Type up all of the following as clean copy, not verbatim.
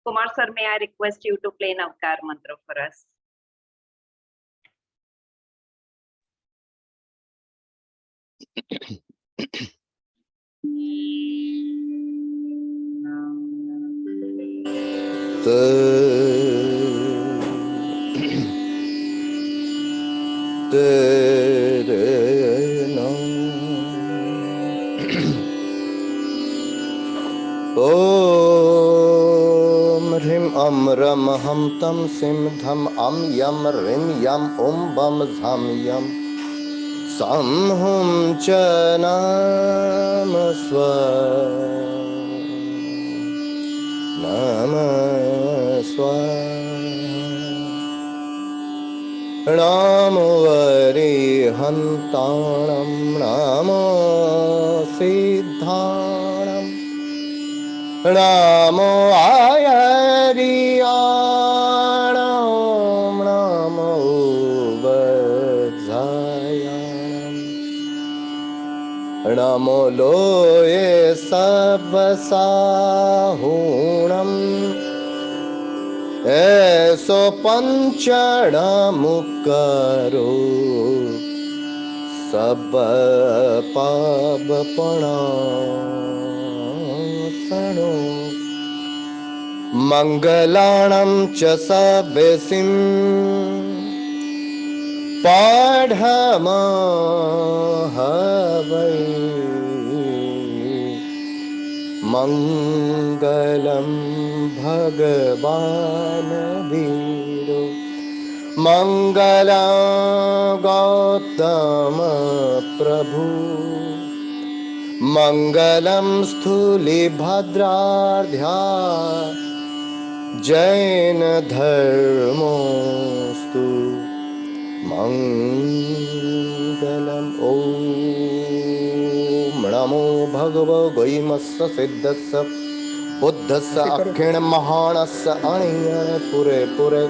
Kumar sir, may I request you to play Navkar mantra for us? Om Hrim Am Ram Ham Tam Sim Dham Am Yam Rim Yam Om Bam Dham Yam Sam Hum Chanam Swa Nama Swa Namo Vari Hantanam Namo Siddhanam Namo Ayariyanam Namo Vajjayanam Namo Loye Savasahunam Eso Panchadamukaro Sabba Pavapanasano Mangalanam cha Savesim Padhamahavai Mangalam Bhagavan Viro Mangalam Gautama Prabhu Mangalam Sthulibhadradhya Jaina Dharmostu Mangalam Om Namo Bhagava Vaimassa Siddhassa Buddhassa Akhina Mahanassa Aniyana Pure Pure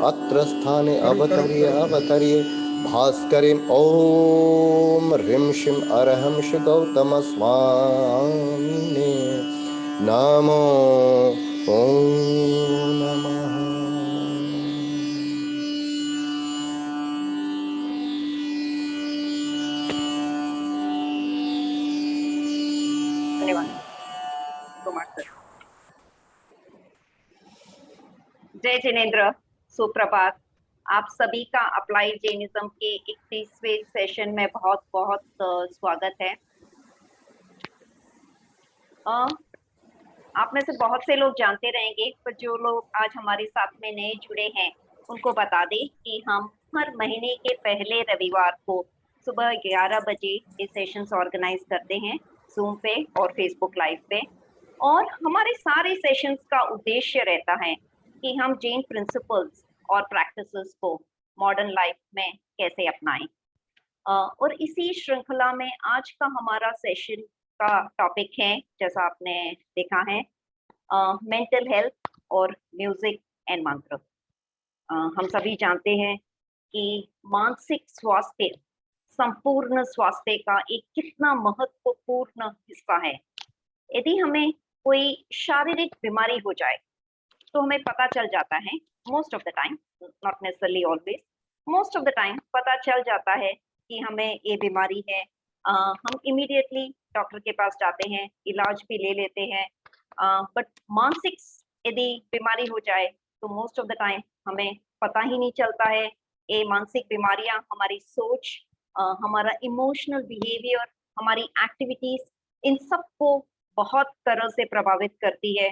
Atra Sthane Avatariye Bhaskarim Om Rim Shim Araham Shigautama Swamine Namo Om Namaha धन्यवाद Kumar sir. जय जिनेन्द्र, सुप्रभात। आप सभी का applied Jainism के 31वें session में बहुत बहुत स्वागत है। आप में से बहुत से लोग जानते रहेंगे, पर जो लोग आज हमारे साथ में नए जुड़े हैं उनको बता दें कि हम हर महीने के पहले रविवार को सुबह 11 बजे ये सेशंस ऑर्गेनाइज करते हैं जूम पे और फेसबुक लाइव पे। और हमारे सारे सेशंस का उद्देश्य रहता है कि हम जैन प्रिंसिपल्स और प्रैक्टिसेस को मॉडर्न लाइफ में कैसे अपनाएं। और इसी श्रृंखला में आज का हमारा सेशन का टॉपिक है, जैसा आपने देखा है, मेंटल हेल्थ और म्यूजिक एंड मंत्र। हम सभी जानते हैं कि मानसिक स्वास्थ्य संपूर्ण स्वास्थ्य का एक कितना महत्वपूर्ण हिस्सा है। यदि हमें कोई शारीरिक बीमारी हो जाए तो हमें पता चल जाता है, most of the time, not necessarily always, most of the time पता चल जाता है कि हमें ये बीमारी है। हम इमीडिएटली डॉक्टर के पास जाते हैं, इलाज भी ले लेते हैं। बट मानसिक यदि बीमारी हो जाए तो मोस्ट ऑफ द टाइम हमें पता ही नहीं चलता है। ये मानसिक बीमारियां हमारी सोच, हमारा इमोशनल बिहेवियर, हमारी एक्टिविटीज, इन सब को बहुत तरह से प्रभावित करती है।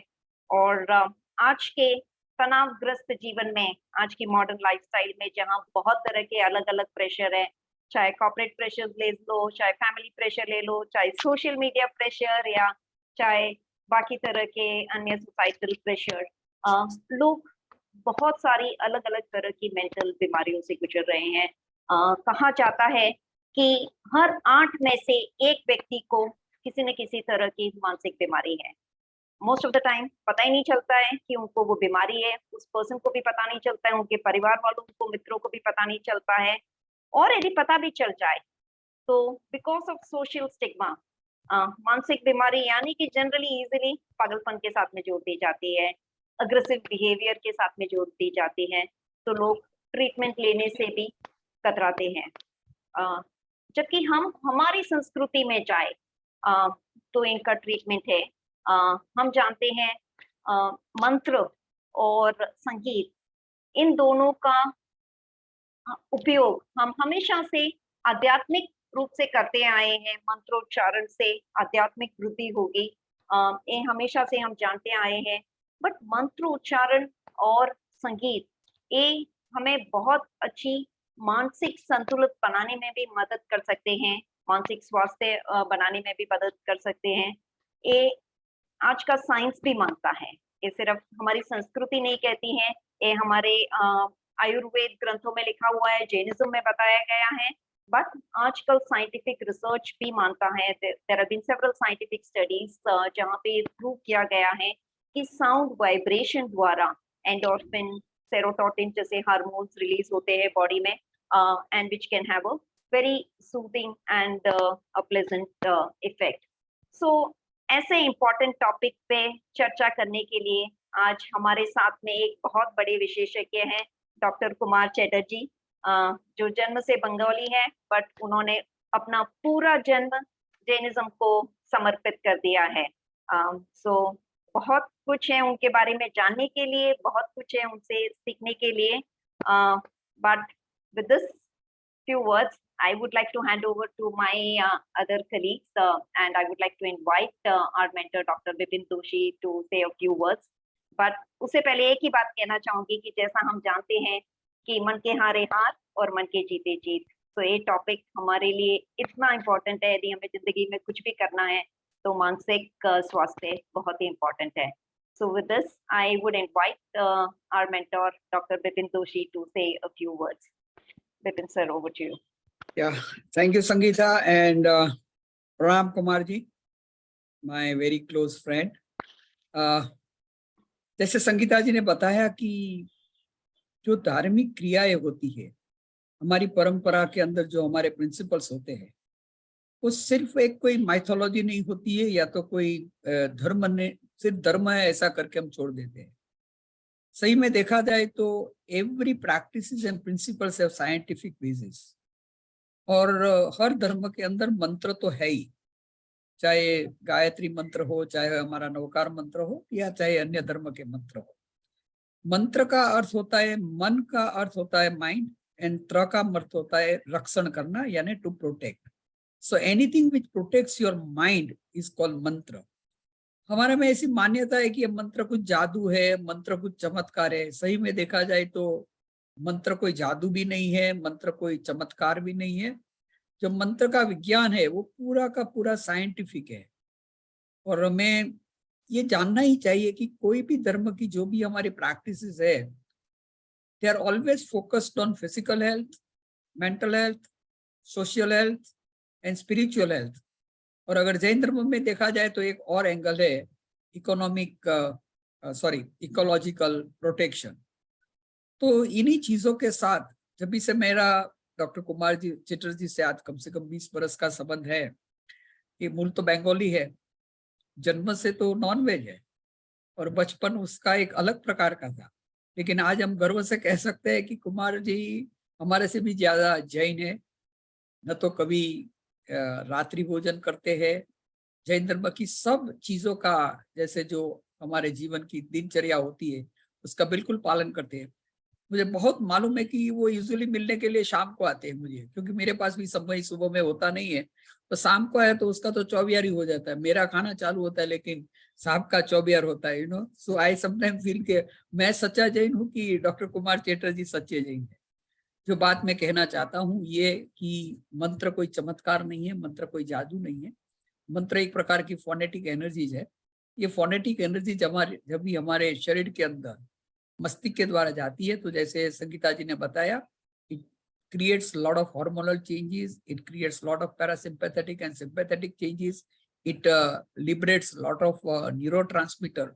और आज के तनावग्रस्त जीवन में, आज की मॉडर्न लाइफस्टाइल में, जहां बहुत तरह के अलग अलग प्रेशर है, चाहे कॉर्पोरेट प्रेशर ले लो, चाहे फैमिली प्रेशर ले लो, चाहे सोशल मीडिया प्रेशर, या चाहे बाकी तरह के अन्य सोसाइटल प्रेशर, लोग बहुत सारी अलग अलग तरह की मेंटल बीमारियों से गुजर रहे हैं। कहा जाता है कि हर 8 में से एक व्यक्ति को किसी न किसी तरह की मानसिक बीमारी है। मोस्ट ऑफ द टाइम पता ही नहीं चलता है कि उनको वो बीमारी है, उस पर्सन को भी पता नहीं चलता है, उनके परिवार वालों को, मित्रों को भी पता नहीं चलता है। और यदि पता भी चल जाए तो बिकॉज ऑफ सोशल स्टिग्मा, मानसिक बीमारी यानी कि जनरली इजीली पागलपन के साथ में जोड़ दी जाती है। अग्रेसिव बिहेवियर के साथ में जोड़ दी जाती है, तो लोग ट्रीटमेंट लेने से भी कतराते हैं। जबकि हम हमारी संस्कृति में जाए तो इनका ट्रीटमेंट है। हम जानते हैं मंत्र और संगीत, इन दोनों का उपयोग हम हमेशा से आध्यात्मिक रूप से करते आए हैं। मंत्रोच्चारण से आध्यात्मिक वृद्धि होगी, ये हमेशा से हम जानते आए हैं। बट मंत्रोच्चारण और संगीत ये हमें बहुत अच्छी मानसिक संतुलन बनाने में भी मदद कर सकते हैं, मानसिक स्वास्थ्य बनाने में भी मदद कर सकते हैं। ये आज का साइंस भी मानता है, ये सिर्फ हमारी संस्कृति नहीं कहती है, ये हमारे आयुर्वेद ग्रंथों में लिखा हुआ है, जैनिज्म में बताया गया है। बट आजकल साइंटिफिक रिसर्च भी मानता है, there have been several scientific studies जहां पे प्रूव किया गया है कि साउंड वाइब्रेशन द्वारा एंडोर्फिन, सेरोटोनिन जैसे हार्मोन्स रिलीज होते हैं बॉडी में, and which can have a very soothing and a pleasant effect. So ऐसे इम्पोर्टेंट टॉपिक पे चर्चा करने के लिए आज हमारे साथ में एक बहुत बड़े विशेषज्ञ हैं, डॉक्टर कुमार चैटर्जी, जो जन्म से बंगाली है, बट उन्होंने अपना पूरा जन्म जैनिज्म को समर्पित कर दिया है। सो बहुत कुछ है उनके बारे में जानने के लिए, बहुत कुछ है उनसे सीखने के लिए। But with this few words, I would like to hand over to my other colleagues, and I would like to invite our mentor, Dr. Bipin Doshi, to say a few words. But उससे पहले एक ही बात कहना चाहूंगी कि जैसा हम जानते हैं कि मन के हारे हार और मन के जीते जीत, तो ये टॉपिक हमारे लिए इतना इम्पोर्टेंट है। यदि हमें जिंदगी में कुछ भी करना है तो मानसिक स्वास्थ्य बहुत ही इम्पोर्टेंट है। So with this, I would invite our mentor, Dr. Bipin Doshi, to say a few words. Bipin sir, over to you. Yeah, thank you, Sangeeta, and Pranam Kumar ji, my very close friend. जैसे संगीता जी ने बताया कि जो धार्मिक क्रियाएं होती है हमारी परंपरा के अंदर, जो हमारे प्रिंसिपल्स होते हैं, वो सिर्फ एक कोई माइथोलॉजी नहीं होती है या तो कोई धर्म ने सिर्फ धर्म है ऐसा करके हम छोड़ देते हैं। सही में देखा जाए तो every practices and principles have scientific basis, और हर धर्म के अंदर मंत्र तो है ही, चाहे गायत्री मंत्र हो, चाहे हमारा नवकार मंत्र हो, या चाहे अन्य धर्म के मंत्र हो। मंत्र का अर्थ होता है, मन का अर्थ होता है माइंड, एंड त्र का अर्थ होता है रक्षण करना, यानी to protect. So anything which protects your mind is called mantra. हमारे में ऐसी मान्यता है कि ये मंत्र कुछ जादू है, मंत्र कुछ चमत्कार है। सही में देखा जाए तो मंत्र कोई जादू भी नहीं है, मंत्र कोई चमत्कार भी नहीं है। जो मंत्र का विज्ञान है वो पूरा का पूरा साइंटिफिक है। और हमें ये जानना ही चाहिए कि कोई भी धर्म की जो भी हमारी प्रैक्टिसेस है, they are always focused on physical health, mental health, social health and spiritual health. और अगर जैन धर्म में देखा जाए तो एक और एंगल है इकोलॉजिकल प्रोटेक्शन। तो इन्हीं चीजों के साथ जब भी से मेरा डॉक्टर कुमार जी चैटर्जी से आज कम से कम 20 बरस का संबंध है। ये मूल तो बंगाली है, जन्म से तो नॉन वेज है, और बचपन उसका एक अलग प्रकार का था। लेकिन आज हम गर्व से कह सकते हैं कि कुमार जी हमारे से भी ज्यादा जैन है। न तो कभी रात्रि भोजन करते हैं, जैन धर्म की सब चीजों का, जैसे जो हमारे जीवन की दिनचर्या होती है उसका बिल्कुल पालन करते हैं। मुझे बहुत मालूम है कि वो यूजुअली मिलने के लिए शाम को आते हैं मुझे, क्योंकि मेरे पास भी समय सुबह में होता नहीं है। तो शाम को आया तो उसका तो चौबियार ही हो जाता है। मेरा खाना चालू होता है लेकिन साहब का चौबियार होता है, सो आई समटाइम फील के मैं सच्चा जैन हूँ कि डॉक्टर कुमार चैटर्जी सच्चे जैन है। जो बात मैं कहना चाहता हूँ ये कि मंत्र कोई चमत्कार नहीं है, मंत्र कोई जादू नहीं है। मंत्र एक प्रकार की फोनेटिक एनर्जीज है। ये फोनेटिक एनर्जी जब भी हमारे शरीर के अंदर मस्तिष्क के द्वारा जाती है, तो जैसे संगीता जी ने बताया, it creates lot of hormonal changes, it creates lot of parasympathetic and sympathetic changes, it liberates lot of neurotransmitter,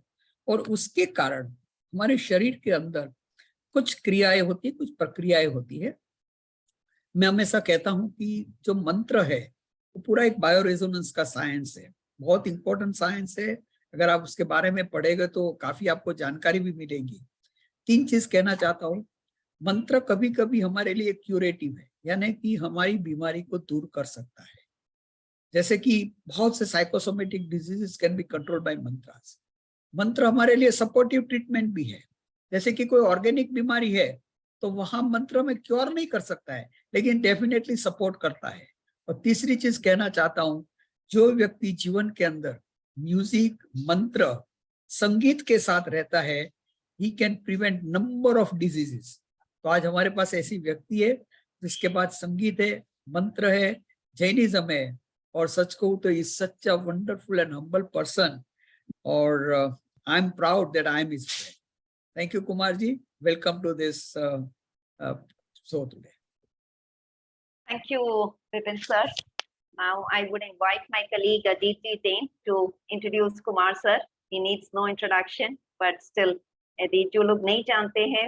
और उसके कारण हमारे शरीर के अंदर कुछ क्रियाएं होती है, कुछ प्रक्रियाएं होती है। मैं हमेशा कहता हूं कि जो मंत्र है वो पूरा एक बायो रेजोनेंस का साइंस है, बहुत इंपॉर्टेंट साइंस है। अगर आप उसके बारे में पढ़ेंगे तो काफी आपको जानकारी भी मिलेगी। 3 चीज कहना चाहता हूँ। मंत्र कभी कभी हमारे लिए क्यूरेटिव है, यानी कि हमारी बीमारी को दूर कर सकता है। जैसे कि बहुत से psychosomatic diseases can be controlled by mantras. मंत्र हमारे लिए सपोर्टिव ट्रीटमेंट भी है। जैसे कि कोई ऑर्गेनिक बीमारी है तो वहां मंत्र में क्योर नहीं कर सकता है, लेकिन डेफिनेटली सपोर्ट करता है। और तीसरी चीज कहना चाहता हूं, जो व्यक्ति जीवन के अंदर म्यूजिक, मंत्र, संगीत के साथ रहता है, he can prevent number of diseases. तो आज हमारे पास ऐसी व्यक्ति है जिसके पास संगीत है, मंत्र है, जैनिज्म है, और सच कहूं तो is such a wonderful and humble person, और I am proud that I am his friend. Thank you Kumar ji, welcome to this show today. Thank you, Vipin sir. Now I would invite my colleague Aditi Jain to introduce Kumar sir. He needs no introduction, but still, यदि जो लोग नहीं जानते हैं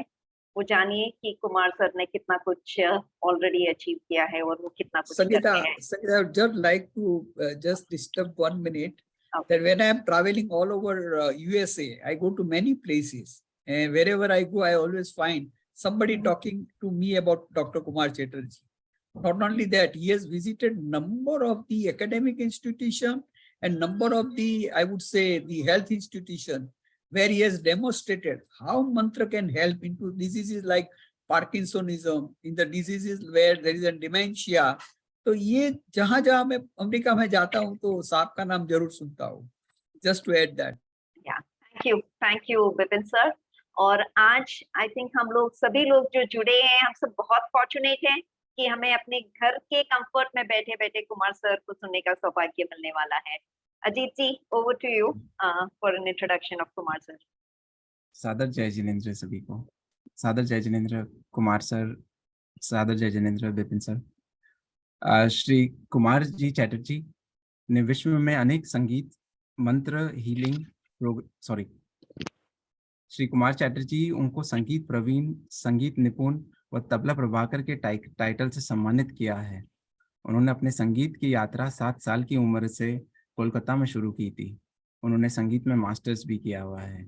वो जानिए कि Kumar sir ने कितना कुछ ऑलरेडी अचीव किया है और वो कितना कुछ करते हैं। Sangeeta, I would just like to just disturb 1 minute. Okay. That when I am traveling all over USA, I go to many places, and wherever I go, I always find somebody talking to me about Dr. Kumar Chatterjee. Not only that, he has visited number of the academic institution and number of the, I would say, the health institution, where he has demonstrated how mantra can help into diseases like Parkinsonism, in the diseases where there is a dementia. तो ये जहां जहां मैं America में जाता हूं तो साहब का नाम जरूर सुनता हूं। Just to add that. Yeah, thank you Vipin sir. और आज आई थिंक हम लोग सभी लोग जो जुड़े हैं, हम सब बहुत फॉर्चुनेट हैं कि हमें अपने घर के कंफर्ट में बैठे बैठे कुमार सर को सुनने का सौभाग्य मिलने वाला है। Ajit ji, over to you for an introduction of Kumar sir. सादर जय जिनेंद्र सभी को। सादर जय जिनेंद्र कुमार सर, सादर जय जिनेंद्र विपिन सर। श्री कुमार जी चैटर्जी ने विश्व में अनेक संगीत, मंत्र, श्री कुमार चैटर्जी उनको संगीत प्रवीण, संगीत निपुण व तबला प्रभाकर के टाइटल से सम्मानित किया है। उन्होंने अपने संगीत की यात्रा 7 साल की उम्र से कोलकाता में शुरू की थी। उन्होंने संगीत में मास्टर्स भी किया हुआ है।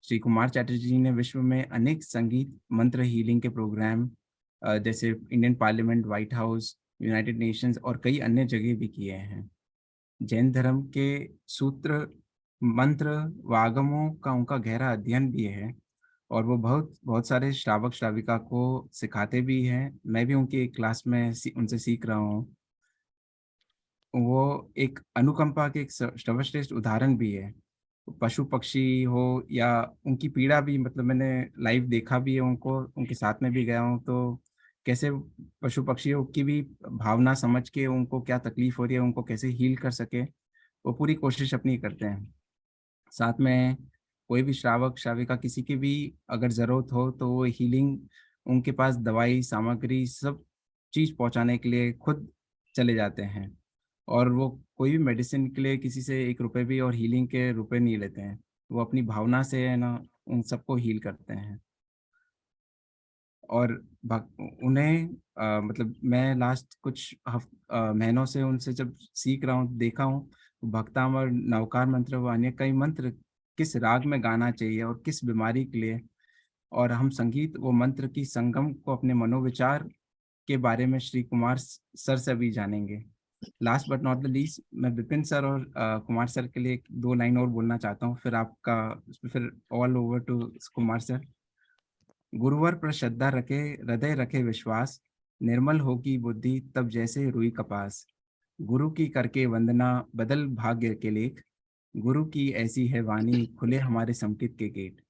श्री कुमार चैटर्जी ने विश्व में अनेक संगीत, मंत्र, हीलिंग के प्रोग्राम जैसे Indian parliament, white house, United Nations और कई अन्य जगह भी किए हैं। जैन धर्म के सूत्र, मंत्र व आगमों का उनका गहरा अध्ययन भी है और वो बहुत सारे श्रावक श्राविका को सिखाते भी हैं। मैं भी उनकी क्लास में उनसे सीख रहा हूँ। वो एक अनुकंपा के एक सर्वश्रेष्ठ उदाहरण भी है। पशु पक्षी हो या उनकी पीड़ा भी, मतलब मैंने लाइव देखा भी है उनको, उनके साथ में भी गया हूँ, तो कैसे पशु पक्षियों की भी भावना समझ के उनको क्या तकलीफ हो रही है, उनको कैसे हील कर सके, वो पूरी कोशिश अपनी करते हैं। साथ में कोई भी श्रावक श्राविका किसी की भी अगर ज़रूरत हो तो वो हीलिंग, उनके पास दवाई सामग्री सब चीज़ पहुंचाने के लिए खुद चले जाते हैं। और वो कोई भी मेडिसिन के लिए किसी से 1 रुपये भी और हीलिंग के रुपए नहीं लेते हैं। वो अपनी भावना से है ना उन सबको हील करते हैं। और उन्हें मतलब मैं लास्ट कुछ महीनों से उनसे जब सीख रहा हूँ, देखा हूँ भक्तामर, नवकार मंत्र व अन्य कई मंत्र किस राग में गाना चाहिए और किस बीमारी के लिए, और हम संगीत व मंत्र की संगम को अपने मनोविचार के बारे में श्री कुमार सर से भी जानेंगे। Last but not the least, मैं विपिन सर और कुमार सर के लिए 2 लाइन और बोलना चाहता हूँ, फिर all over to Kumar sir. गुरुवर पर श्रद्धा रखे, हृदय रखे विश्वास, निर्मल होगी बुद्धि तब जैसे रुई कपास। गुरु की करके वंदना बदल भाग्य के लेख, गुरु की ऐसी है वाणी खुले हमारे संकित के गेट।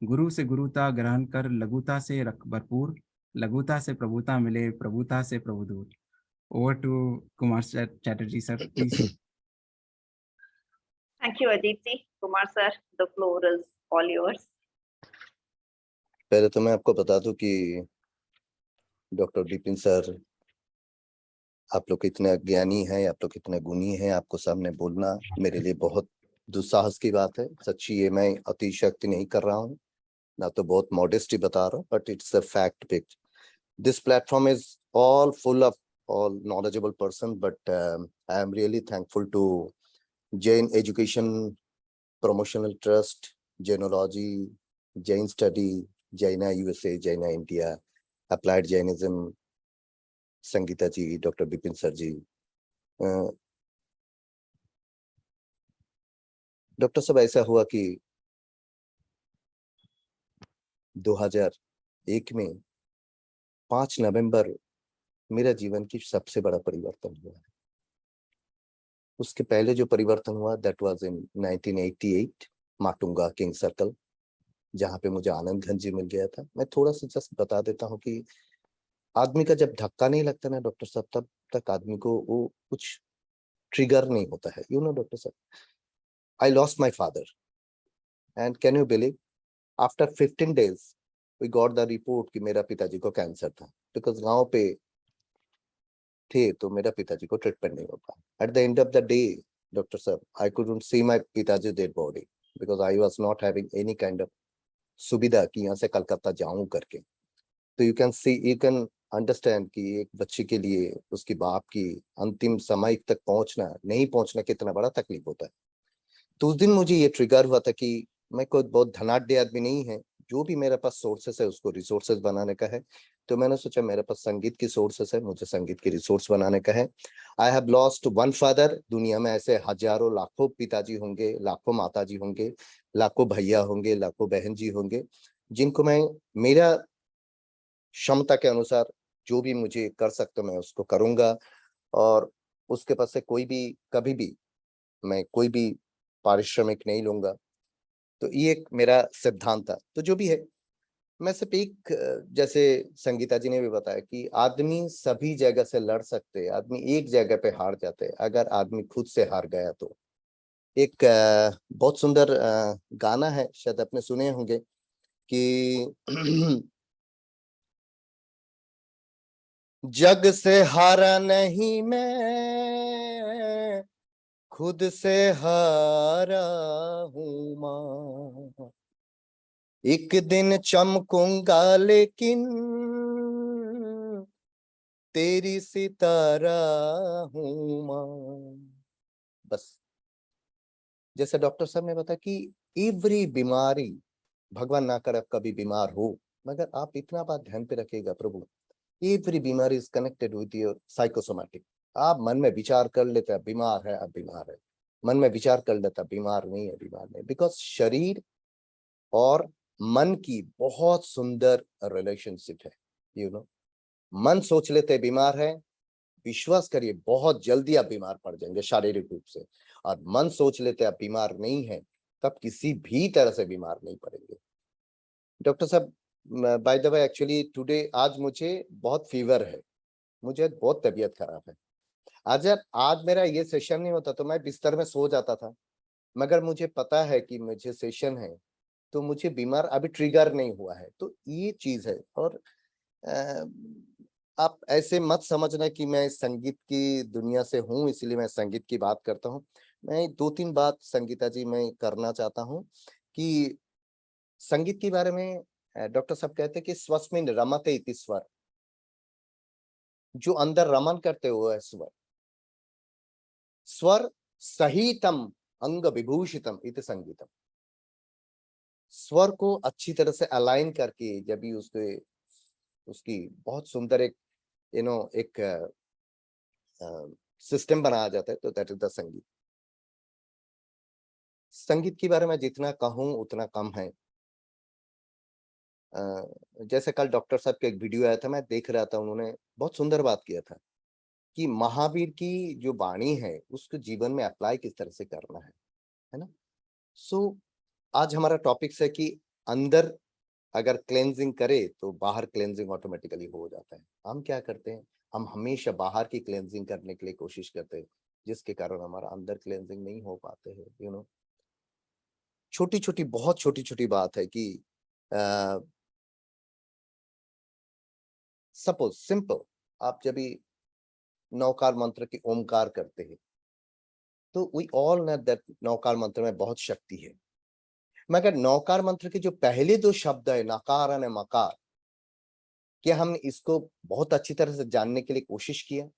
गुरु से गुरुता ग्रहण कर लघुता से रख भरपूर, लघुता से प्रभुता मिले प्रभुता से प्रभु दूर। Over to Kumar Chatterjee sir, please. Thank you Ajit ji. Kumar sir, the floor is all yours. पहले तो मैं आपको बता दूं कि डॉक्टर विपिन सर, आप लोग कितने ज्ञानी हैं, आप लोग कितने गुणी हैं। आपको सामने बोलना मेरे लिए बहुत दुस्साहस की बात है। सच्ची, ये मैं अतिशक्ति नहीं कर रहा हूँ, ना तो बहुत मॉडेस्टी बता रहा हूँ, बट इट्स अ फैक्ट पिक्च। This platform is all full of all knowledgeable person, but I am really thankful to Jain Education promotional trust, Jainology, Jain study, जैना यूएसए, जैना इंडिया, अप्लाइड जैनिज्म, संगीता जी, डॉक्टर विपिन सर जी। Doctor साहब, ऐसा हुआ कि 2001 में 5 नवंबर मेरा जीवन की सबसे बड़ा परिवर्तन हुआ है। उसके पहले जो परिवर्तन हुआ that was in 1988, Matunga king circle, जहाँ पे मुझे आनंद घन जी मिल गया था। मैं थोड़ा सा जस्ट बता देता हूँ कि आदमी का जब धक्का नहीं लगता ना डॉक्टर साहब, तब तक आदमी को वो कुछ ट्रिगर नहीं होता है। यू नो डॉक्टर साहब, I lost my father and can you believe, after 15 days we got the report कि मेरा पिताजी को कैंसर था। बिकॉज गांव पे थे तो मेरा पिताजी को ट्रीटमेंट नहीं हो पाया। At the end of the day doctor साहब, आई कुडंट सी माय पिताजी dead body because I was not having any kind of सुविधा कि यहाँ से कलकत्ता जाऊं करके। तो you can see, you can understand कि एक बच्चे के लिए उसकी बाप की अंतिम समय तक पहुंचना, नहीं पहुंचना कितना बड़ा तकलीफ होता है। तो उस दिन मुझे ये ट्रिगर हुआ था कि मैं कोई बहुत धनाढ्य आदमी नहीं है, जो भी मेरे पास सोर्सेस है उसको रिसोर्सेस बनाने का है। तो मैंने सोचा मेरे पास संगीत की सोर्सेस है, मुझे संगीत की रिसोर्स बनाने का है। I have lost one father. दुनिया में ऐसे हजारों लाखों पिताजी होंगे, लाखों माताजी होंगे, लाखों भैया होंगे, लाखों बहन जी होंगे, जिनको मैं मेरा क्षमता के अनुसार जो भी मुझे कर सकता मैं उसको करूंगा। और उसके पास से कोई भी कभी भी मैं कोई भी पारिश्रमिक नहीं लूंगा। तो ये एक मेरा सिद्धांत था। तो जो भी है, मैं सिर्फ एक, जैसे संगीता जी ने भी बताया कि आदमी सभी जगह से लड़ सकते हैं, आदमी एक जगह पे हार जाते हैं अगर आदमी खुद से हार गया तो। एक बहुत सुंदर गाना है, शायद आपने सुने होंगे कि जग से हारा नहीं मैं, खुद से हारा हूं मां, एक दिन चमकूंगा लेकिन तेरी सितारा हूं मां। बस जैसे डॉक्टर साहब ने बताया कि एवरी बीमारी, भगवान ना करे आप कभी बीमार हो, मगर आप इतना बात ध्यान पे रखिएगा प्रभु, एवरी बीमारी is connected with your psychosomatic. आप मन में विचार कर लेते हैं बीमार है, अब बीमार है, मन में विचार कर लेता बीमार नहीं है, बीमार नहीं। बिकॉज शरीर और मन की बहुत सुंदर रिलेशनशिप है। यू नो, मन सोच लेते बीमार है, विश्वास करिए बहुत जल्दी आप बीमार पड़ जाएंगे शारीरिक रूप से। और मन सोच लेते आप बीमार नहीं है, तब किसी भी तरह से बीमार नहीं पड़ेंगे। डॉक्टर साहब, by the way actually today, आज मुझे बहुत फीवर है, मुझे बहुत तबीयत खराब है। आज मेरा ये सेशन नहीं होता तो मैं बिस्तर में सो जाता था, मगर मुझे पता है कि मुझे सेशन है तो मुझे बीमार अभी ट्रिगर नहीं हुआ है। तो ये चीज है। और आप ऐसे मत समझना कि मैं संगीत की दुनिया से हूं इसलिए मैं संगीत की बात करता हूं। मैं 2-3 बात संगीता जी मैं करना चाहता हूं कि संगीत के बारे में डॉक्टर साहब कहते हैं कि स्वस्मिन् रमते इति स्वर, जो अंदर रमन करते हुए स्वर, स्वर सहितम अंग विभूषितम इति संगीतम। स्वर को अच्छी तरह से अलाइन करके जब भी उसकी बहुत सुंदर एक एक सिस्टम बनाया जाता है तो दैट इज द संगीत। संगीत के बारे में जितना कहूं उतना कम है। जैसे कल डॉक्टर साहब का एक वीडियो आया था, मैं देख रहा था, उन्होंने बहुत सुंदर बात किया था कि महावीर की जो वाणी है उसको जीवन में अप्लाई किस तरह से करना है ना। सो आज हमारा टॉपिक है कि अंदर अगर क्लेंजिंग करे तो बाहर क्लेंजिंग ऑटोमेटिकली हो जाता है। हम क्या करते हैं, हम हमेशा बाहर की क्लेंजिंग करने के लिए कोशिश करते हैं, जिसके कारण हमारा अंदर क्लेंजिंग नहीं हो पाते हैं। छोटी छोटी, बहुत छोटी छोटी बात है कि सपोज सिंपल, आप जब भी नौकार मंत्र की ओमकार करते हैं तो वी ऑल नो दैट नौकार मंत्र में बहुत शक्ति है। मगर नौकार मंत्र के जो पहले 2 शब्द है नकार और मकार, क्या हमने इसको बहुत अच्छी तरह से जानने के लिए कोशिश किया?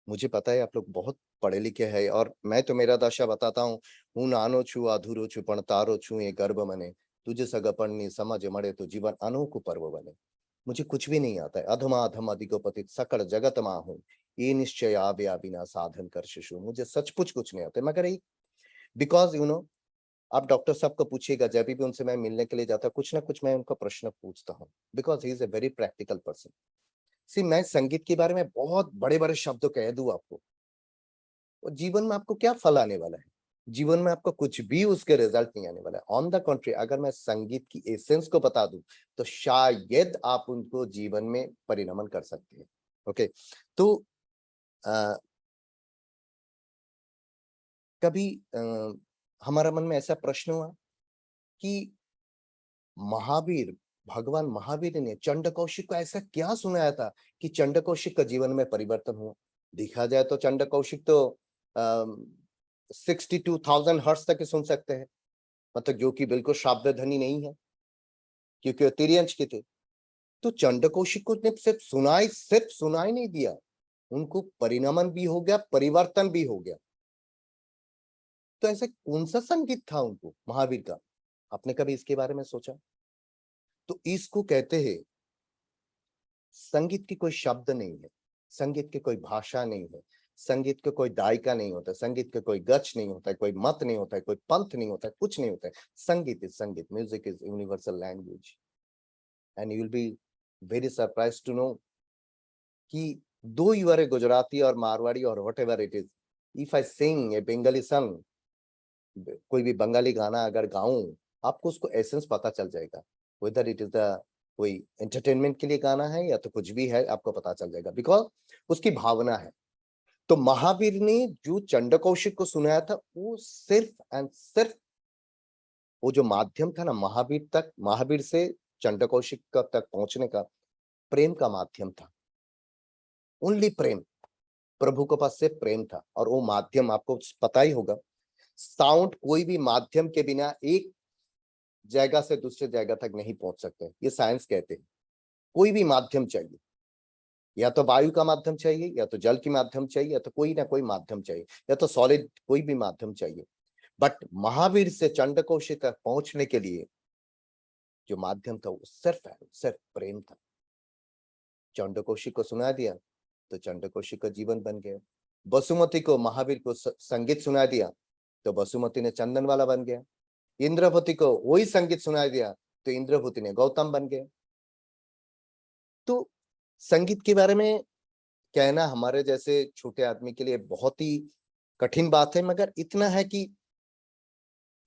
मुझे पता है आप लोग बहुत पढ़े लिखे हैं, और मैं तो मेरा दशा बताता हूँ, હું નાનો છું, અધૂરો છું, પણ તારો છું એ ગર્વ મને, तुझे सगपणनी समझ मरे तो जीवन अनोखु पर्व बने। मुझे कुछ भी नहीं आता है, अधमा अधम अधिको पतित सकल जगत माहूं, ये निश्चय आव्या बिना साधन कर शिशु। मुझे सचमुच कुछ नहीं आता है, मगर एक बिकॉज यू नो, आप डॉक्टर साहब को पूछिएगा, जब भी उनसे मैं मिलने के लिए जाता कुछ ना कुछ मैं उनका प्रश्न पूछता हूँ, because he is a very practical person. See, मैं संगीत के बारे में बहुत बड़े बड़े शब्द कह दूं आपको, और जीवन में आपको क्या फल आने वाला है? जीवन में आपको कुछ भी उसके रिजल्ट नहीं आने वाला है। ऑन द कंट्री, अगर मैं संगीत की एसेंस को बता दूं तो शायद आप उनको जीवन में परिणमन कर सकते हैं। ओके, तो कभी हमारा मन में ऐसा प्रश्न हुआ कि महावीर, भगवान महावीर ने चंड कौशिक को ऐसा क्या सुनाया था कि चंड कौशिक का जीवन में परिवर्तन हुआ? देखा जाए तो चंड कौशिक तो 62,000 हर्ट्ज तक सुन सकते हैं, मतलब जो कि बिल्कुल शाब्द धनी नहीं है, क्योंकि वो तिर्यंच के थे। तो चंड कौशिक को ने सिर्फ सुनाई नहीं दिया, उनको परिणमन भी हो गया, परिवर्तन भी हो गया। तो ऐसे कौन सा संगीत था उनको महावीर का? आपने कभी इसके बारे में सोचा? तो इसको कहते हैं, संगीत की कोई शब्द नहीं है, संगीत की कोई भाषा नहीं है, संगीत के कोई दायका नहीं होता, संगीत के कोई गच नहीं होता है, कोई मत नहीं होता है, कोई पंथ नहीं होता है, कुछ नहीं होता है। Sangeet is sangeet, music is universal language. And you will be very surprise to know कि though you are a Gujarati और मारवाड़ी और whatever it is, if I sing a Bengali song, कोई भी बंगाली गाना अगर गाऊं, आपको उसको एसेंस पता चल जाएगा, वेदर इट इज द कोई एंटरटेनमेंट के लिए गाना है या तो कुछ भी है, आपको पता चल जाएगा, बिकॉज उसकी भावना है। तो महावीर ने जो चंड कौशिक को सुनाया था, वो सिर्फ एंड सिर्फ वो जो माध्यम था ना महावीर तक, महावीर से चंड कौशिक तक पहुंचने का, प्रेम का माध्यम था। ओनली प्रेम, प्रभु के पास सिर्फ प्रेम था। और वो माध्यम आपको पता ही होगा, साउंड कोई भी माध्यम के बिना एक जगह से दूसरे जगह तक नहीं पहुंच सकते, ये साइंस कहते हैं। कोई भी माध्यम चाहिए, या तो वायु का माध्यम चाहिए, या तो जल की माध्यम चाहिए, या तो कोई ना कोई माध्यम चाहिए, या तो सॉलिड कोई भी माध्यम चाहिए। बट महावीर से चंड कौशिक तक पहुंचने के लिए जो माध्यम था वो सिर्फ प्रेम था। चंड कौशिक को सुना दिया तो चंड कौशिक का जीवन बन गया। वसुमती को महावीर को संगीत सुना दिया तो वसुमती ने चंदन वाला बन गया। इंद्रभूति को वही संगीत सुना दिया तो इंद्रभूति ने गौतम बन गया। तो संगीत के बारे में कहना हमारे जैसे छोटे आदमी के लिए बहुत ही कठिन बात है, मगर इतना है कि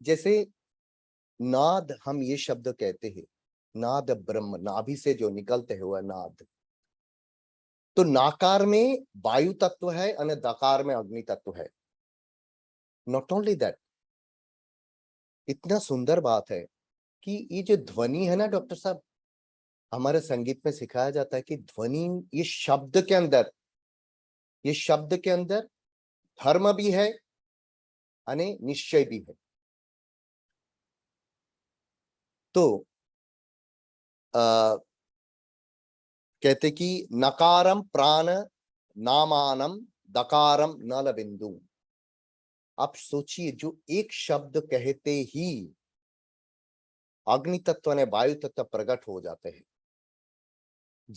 जैसे नाद, हम ये शब्द कहते हैं, नाद ब्रह्म, नाभि से जो निकलते हुआ नाद, तो नाकार में वायु तत्व है और दकार में अग्नि तत्व है। नॉट ओनली दैट, इतना सुंदर बात है कि ये जो ध्वनि है ना डॉक्टर साहब, हमारे संगीत में सिखाया जाता है कि ध्वनि, ये शब्द के अंदर धर्म भी है यानी निश्चय भी है। तो कहते कि नकारम प्राण नामानम दकारम नल बिंदु। आप सोचिए, जो एक शब्द कहते ही अग्नि तत्व ने वायु तत्व प्रकट हो जाते हैं।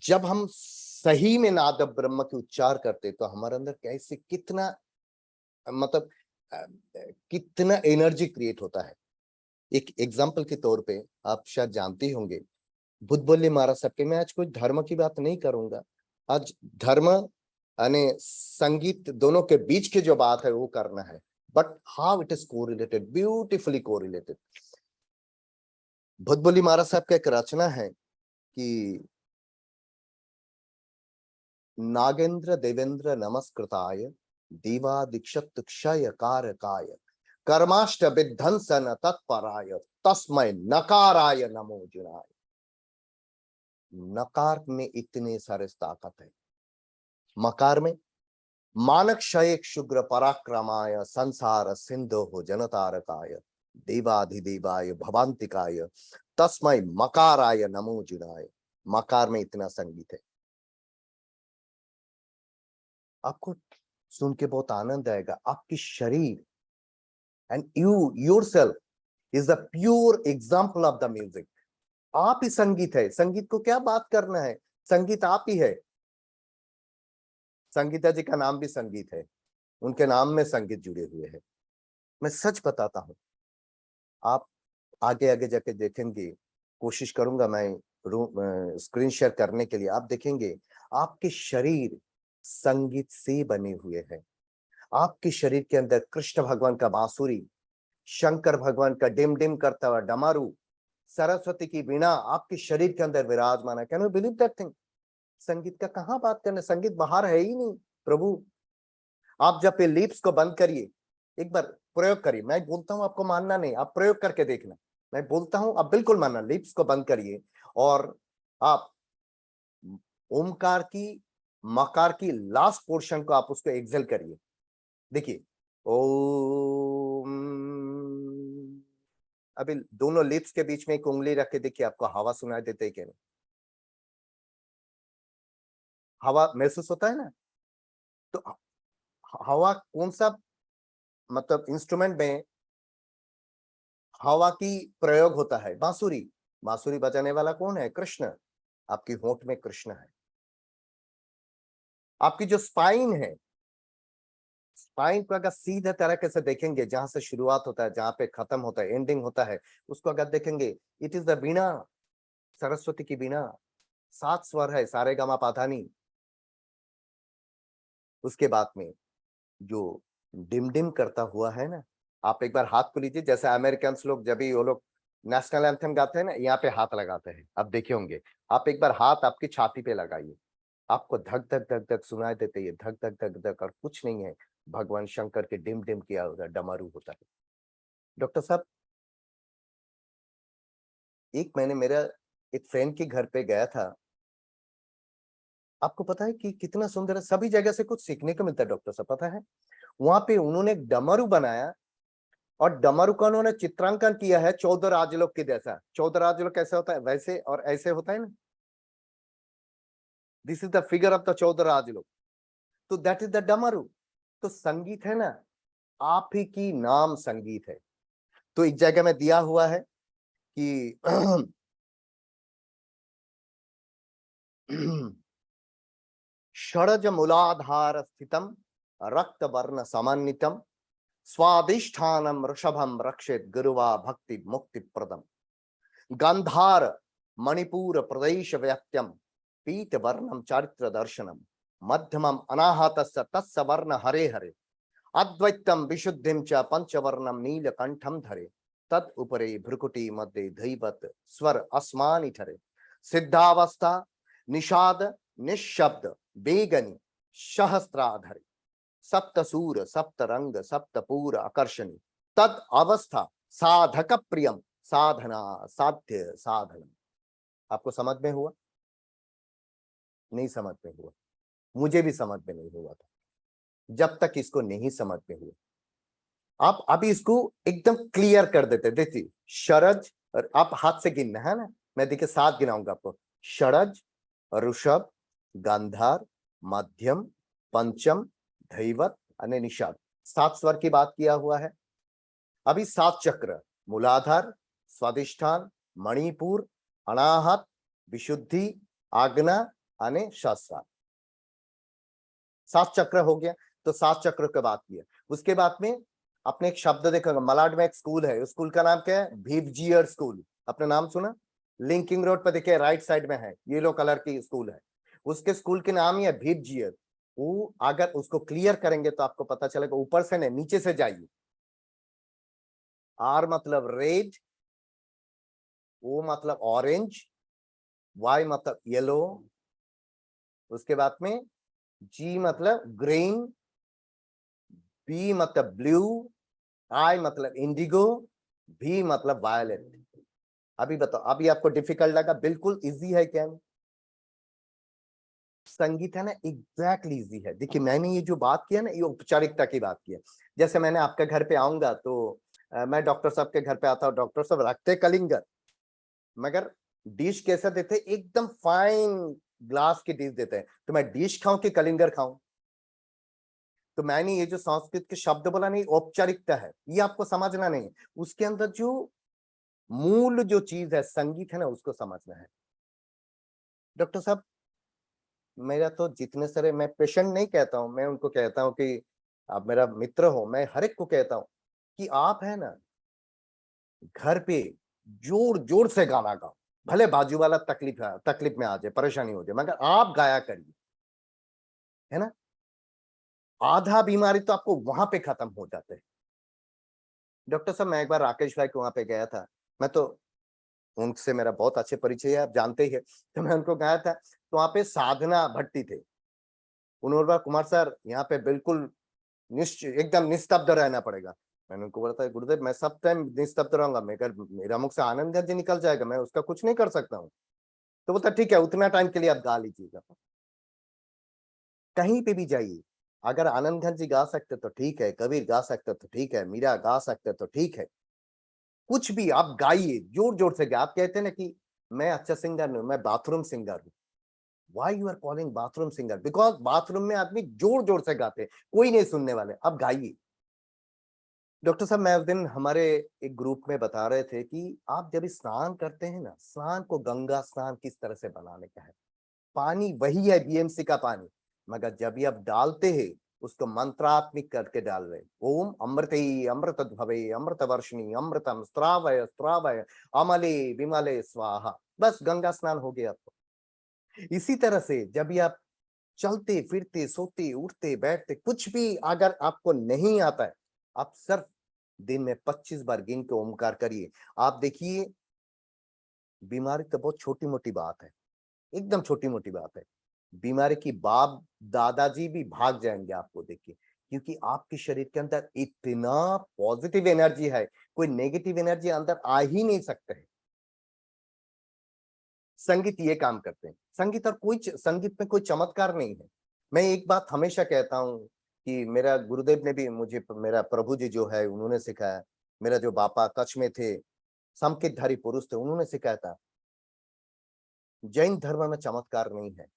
जब हम सही में नाद ब्रह्म के उच्चार करते तो हमारे अंदर कैसे कितना मतलब कितना एनर्जी क्रिएट होता है। एक एग्जाम्पल के तौर पे आप शायद जानते होंगे, बुद्धबल्ली महाराज साहब के, मैं आज कोई धर्म की बात नहीं करूंगा, आज धर्म यानी संगीत दोनों के बीच की जो बात है वो करना है, but how it is correlated, beautifully correlated. बुद्धबल्ली महाराज साहब का एक रचना है कि नागेंद्र देवेंद्र नमस्कृताय देवा दीक्षत क्षय कारकाय कर्माष्ट विध्वंसन तत्पराय तस्मै नकाराय नमो जुनाय। नकार में इतने सारे ताकत है, मकार में मानक क्षय शुग्र पराक्रमाय संसार सिंधु हो जनतारकाय देवाधिदेवाय भवांतिकाय तस्मै मकाराय नमो जुनाय। मकार में इतना संगीत है। आपको सुन के बहुत आनंद आएगा। आपकी शरीर and you yourself is the pure example of the music. आप ही संगीत है। संगीत को क्या बात करना है, संगीत आप ही है। संगीता जी का नाम भी संगीत है, उनके नाम में संगीत जुड़े हुए हैं। मैं सच बताता हूं, आप आगे आगे जाके देखेंगे, कोशिश करूंगा मैं स्क्रीन शेयर करने के लिए, आप देखेंगे आपके शरीर संगीत से बने हुए हैं। आपके शरीर के अंदर कृष्ण भगवान का बांसुरी, शंकर भगवान का डिम डिम करता हुआ डमरू, सरस्वती की वीणा आपके शरीर के अंदर विराजमान है। Can you believe that thing? संगीत का कहां बात करना, संगीत बाहर है ही नहीं प्रभु। आप जब ये लिप्स को बंद करिए, एक बार प्रयोग करिए, मैं बोलता हूं आपको मानना नहीं, आप प्रयोग करके देखना, मैं बोलता हूं आप बिल्कुल मानना। लिप्स को बंद करिए और आप ओमकार की, मकार की लास्ट पोर्शन को आप उसको एक्सेल करिए। देखिए ओम, अभी दोनों लिप्स के बीच में एक उंगली रख के देखिए, आपको हवा सुनाई देते है क्या? नहीं, हवा महसूस होता है ना? तो हवा कौन सा मतलब इंस्ट्रूमेंट में हवा की प्रयोग होता है? बांसुरी। बांसुरी बजाने वाला कौन है? कृष्ण। आपकी होंठ में कृष्ण है। आपकी जो स्पाइन है, स्पाइन को अगर सीधे तरीके से देखेंगे, जहां से शुरुआत होता है, जहां पे खत्म होता है, एंडिंग होता है, उसको अगर देखेंगे, इट इज द वीणा, सरस्वती की वीणा। 7 स्वर है, सारे गामा पाधानी। उसके बाद में जो डिम डिम करता हुआ है ना, आप एक बार हाथ को लीजिए, जैसे अमेरिकन लोग जब भी वो लोग नेशनल एंथम गाते हैं ना, यहाँ पे हाथ लगाते हैं, आप देखे होंगे। आप एक बार हाथ आपकी छाती पे लगाइए, आपको धक धक धक धक सुनाई देते है, धक धक धक धक, और कुछ नहीं है, भगवान शंकर के डिम डिम किया होता डमरू होता है। डॉक्टर साहब, एक मैंने मेरा एक फ्रेंड के घर पे गया था, आपको पता है कि कितना सुंदर है, सभी जगह से कुछ सीखने को मिलता है डॉक्टर साहब, पता है? वहां पे उन्होंने एक डमरू बनाया और डमरू का उन्होंने चित्रांकन किया है 14 राजलोक के जैसा। 14 राजलोक कैसे होता है? वैसे और ऐसे होता है ना, this is the figure of the 14 राजलोक। तो दैट इज द डमरू। तो संगीत है ना, आप ही की नाम संगीत है। तो एक जगह में दिया हुआ है कि षडज मूलाधार स्थितम रक्त वर्ण समन्वितम स्वादिष्ठानम ऋषभम रक्षित गुरुवा भक्ति मुक्ति प्रदम गंधार मणिपुर प्रदेश व्याप्त्यम पीत वर्णम चारित्र दर्शनम मध्यमम अनाहत तत्स वर्ण हरे हरे अद्वैतम विशुद्धिम च पंचवर्णम नीलकंठम धरे तद उपरे भ्रुकुटी मध्य धैवत स्वर अस्मानि ठरे सिद्धावस्था निषाद निशब्द बेगनी सहस्त्राधरे सप्तसूर सप्तरंग सप्तपूर आकर्षणी तद अवस्था साधक प्रियम साधना साध्य साधन। आपको समझ में हुआ? नहीं समझ में हुआ, मुझे भी समझ में नहीं हुआ था जब तक इसको नहीं समझ में हुआ। आप अभी इसको एकदम क्लियर कर देते। देखिए शरज, और आप हाथ से गिनना है ना, मैं देखिए 7 गिनाऊंगा आपको। शरज, ऋषभ, गांधार, मध्यम, पंचम, धैवत अने निषाद। 7 स्वर की बात किया हुआ है। अभी 7 चक्र, मूलाधार, स्वादिष्ठान, मणिपुर, अनाहत, विशुद्धि, आज्ञा अने शास्त्र। 7 चक्र हो गया। तो 7 चक्र की बात किया। उसके बाद में आपने एक शब्द देखा, मलाड में एक स्कूल है, उस स्कूल का नाम क्या है? भीवजियर स्कूल। आपने नाम सुना? लिंकिंग रोड पर देखिए, राइट साइड में है, येलो कलर की स्कूल है, उसके स्कूल के नाम ही है भीवजियर। वो अगर उसको क्लियर करेंगे तो आपको पता चलेगा, ऊपर से नहीं नीचे से जाइए। आर मतलब रेड, ओ मतलब ऑरेंज, वाई मतलब येलो, उसके बाद में जी मतलब ग्रीन, बी मतलब ब्लू, आई मतलब इंडिगो, भी मतलब वायलेट। अभी बताओ, अभी आपको डिफिकल्ट लगा? बिल्कुल इजी है क्या? संगीत है ना, एग्जैक्टली इजी है। देखिए मैंने ये जो बात किया ना, ये औपचारिकता की बात की है। जैसे मैंने आपके घर पे आऊंगा तो मैं डॉक्टर साहब के घर पे आता हूँ, डॉक्टर साहब रखते कलिंगर, मगर डिश कैसा देते? एकदम फाइन ग्लास की डिश देते हैं। तो मैं डिश खाऊं कि कलिंगर खाऊं? तो मैंने ये जो संस्कृत के शब्द बोला नहीं, औपचारिकता है, ये आपको समझना नहीं है। उसके अंदर जो मूल जो चीज है संगीत है ना, उसको समझना है। डॉक्टर साहब, मेरा तो जितने सारे, मैं पेशेंट नहीं कहता हूं, मैं उनको कहता हूं कि आप मेरा मित्र हो, मैं हर एक को कहता हूं कि आप है ना घर पे जोर जोर से गाना गाओ, भले बाजू वाला तकलीफ में आ जाए, परेशानी हो जाए, मगर आप गाया करिए, है ना। आधा बीमारी तो आपको वहां पे खत्म हो जाते हैं। डॉक्टर साहब, मैं एक बार राकेश भाई के वहां पे गया था, मैं तो उनसे मेरा बहुत अच्छे परिचय है, आप जानते ही है। तो मैं उनको गया था, तो वहां पे साधना भट्टी थे। उन्होंने बोला, कुमार सर यहाँ पे बिल्कुल एकदम निस्तब्ध रहना पड़ेगा। मैंने उनको बोला था, गुरुदेव मैं सब टाइम निस्तब्ध रहूंगा, मेरा मुख से आनंद जी निकल जाएगा, मैं उसका कुछ नहीं कर सकता हूँ। तो बोलता ठीक है, उतना टाइम के लिए आप गा लीजिएगा। कहीं पे भी जाइए, अगर आनंद जी गा सकते तो ठीक है, कबीर गा सकते तो ठीक है, मीरा गा सकते तो ठीक है, कुछ भी आप गाइए, जोर जोर से गाइए। आप कहते हैं ना कि मैं अच्छा सिंगर नहीं, मैं बाथरूम सिंगर हूँ। Why you are calling bathroom singer? Because bathroom में आदमी जोर जोर से गाते हैं, कोई नहीं सुनने वाले, अब गाइए। डॉक्टर साहब, मैं उस दिन हमारे एक ग्रुप में बता रहे थे कि आप जब स्नान करते हैं ना, स्नान को गंगा स्नान किस तरह से बनाने का है। पानी वही है बीएमसी का पानी, मगर जब भी आप डालते हैं उसको मंत्रात्मिक करके डाल रहे। ओम अमृते अमृत भवे अमृत वर्षिणी अमृतम स्त्रावय स्त्रावय अमले विमले स्वाहा, बस गंगा स्नान हो गया आपको। इसी तरह से जब भी आप चलते फिरते सोते उठते बैठते कुछ भी अगर आपको नहीं आता है, आप सिर्फ दिन में 25 बार गिन के ओमकार करिए। आप देखिए, बीमारी तो बहुत छोटी मोटी बात है, एकदम छोटी मोटी बात है। बीमारी की बाप दादाजी भी भाग जाएंगे आपको देखिए, क्योंकि आपके शरीर के अंदर इतना पॉजिटिव एनर्जी है, कोई नेगेटिव एनर्जी अंदर आ ही नहीं सकते है। संगीत ये काम करते हैं। संगीत और संगीत में कोई चमत्कार नहीं है। मैं एक बात हमेशा कहता हूं कि मेरा गुरुदेव ने भी मुझे, मेरा प्रभु जी जो है उन्होंने सिखाया, मेरा जो बापा कच्छ में थे, संकेतधारी पुरुष थे, उन्होंने सिखाया था, जैन धर्म में चमत्कार नहीं है।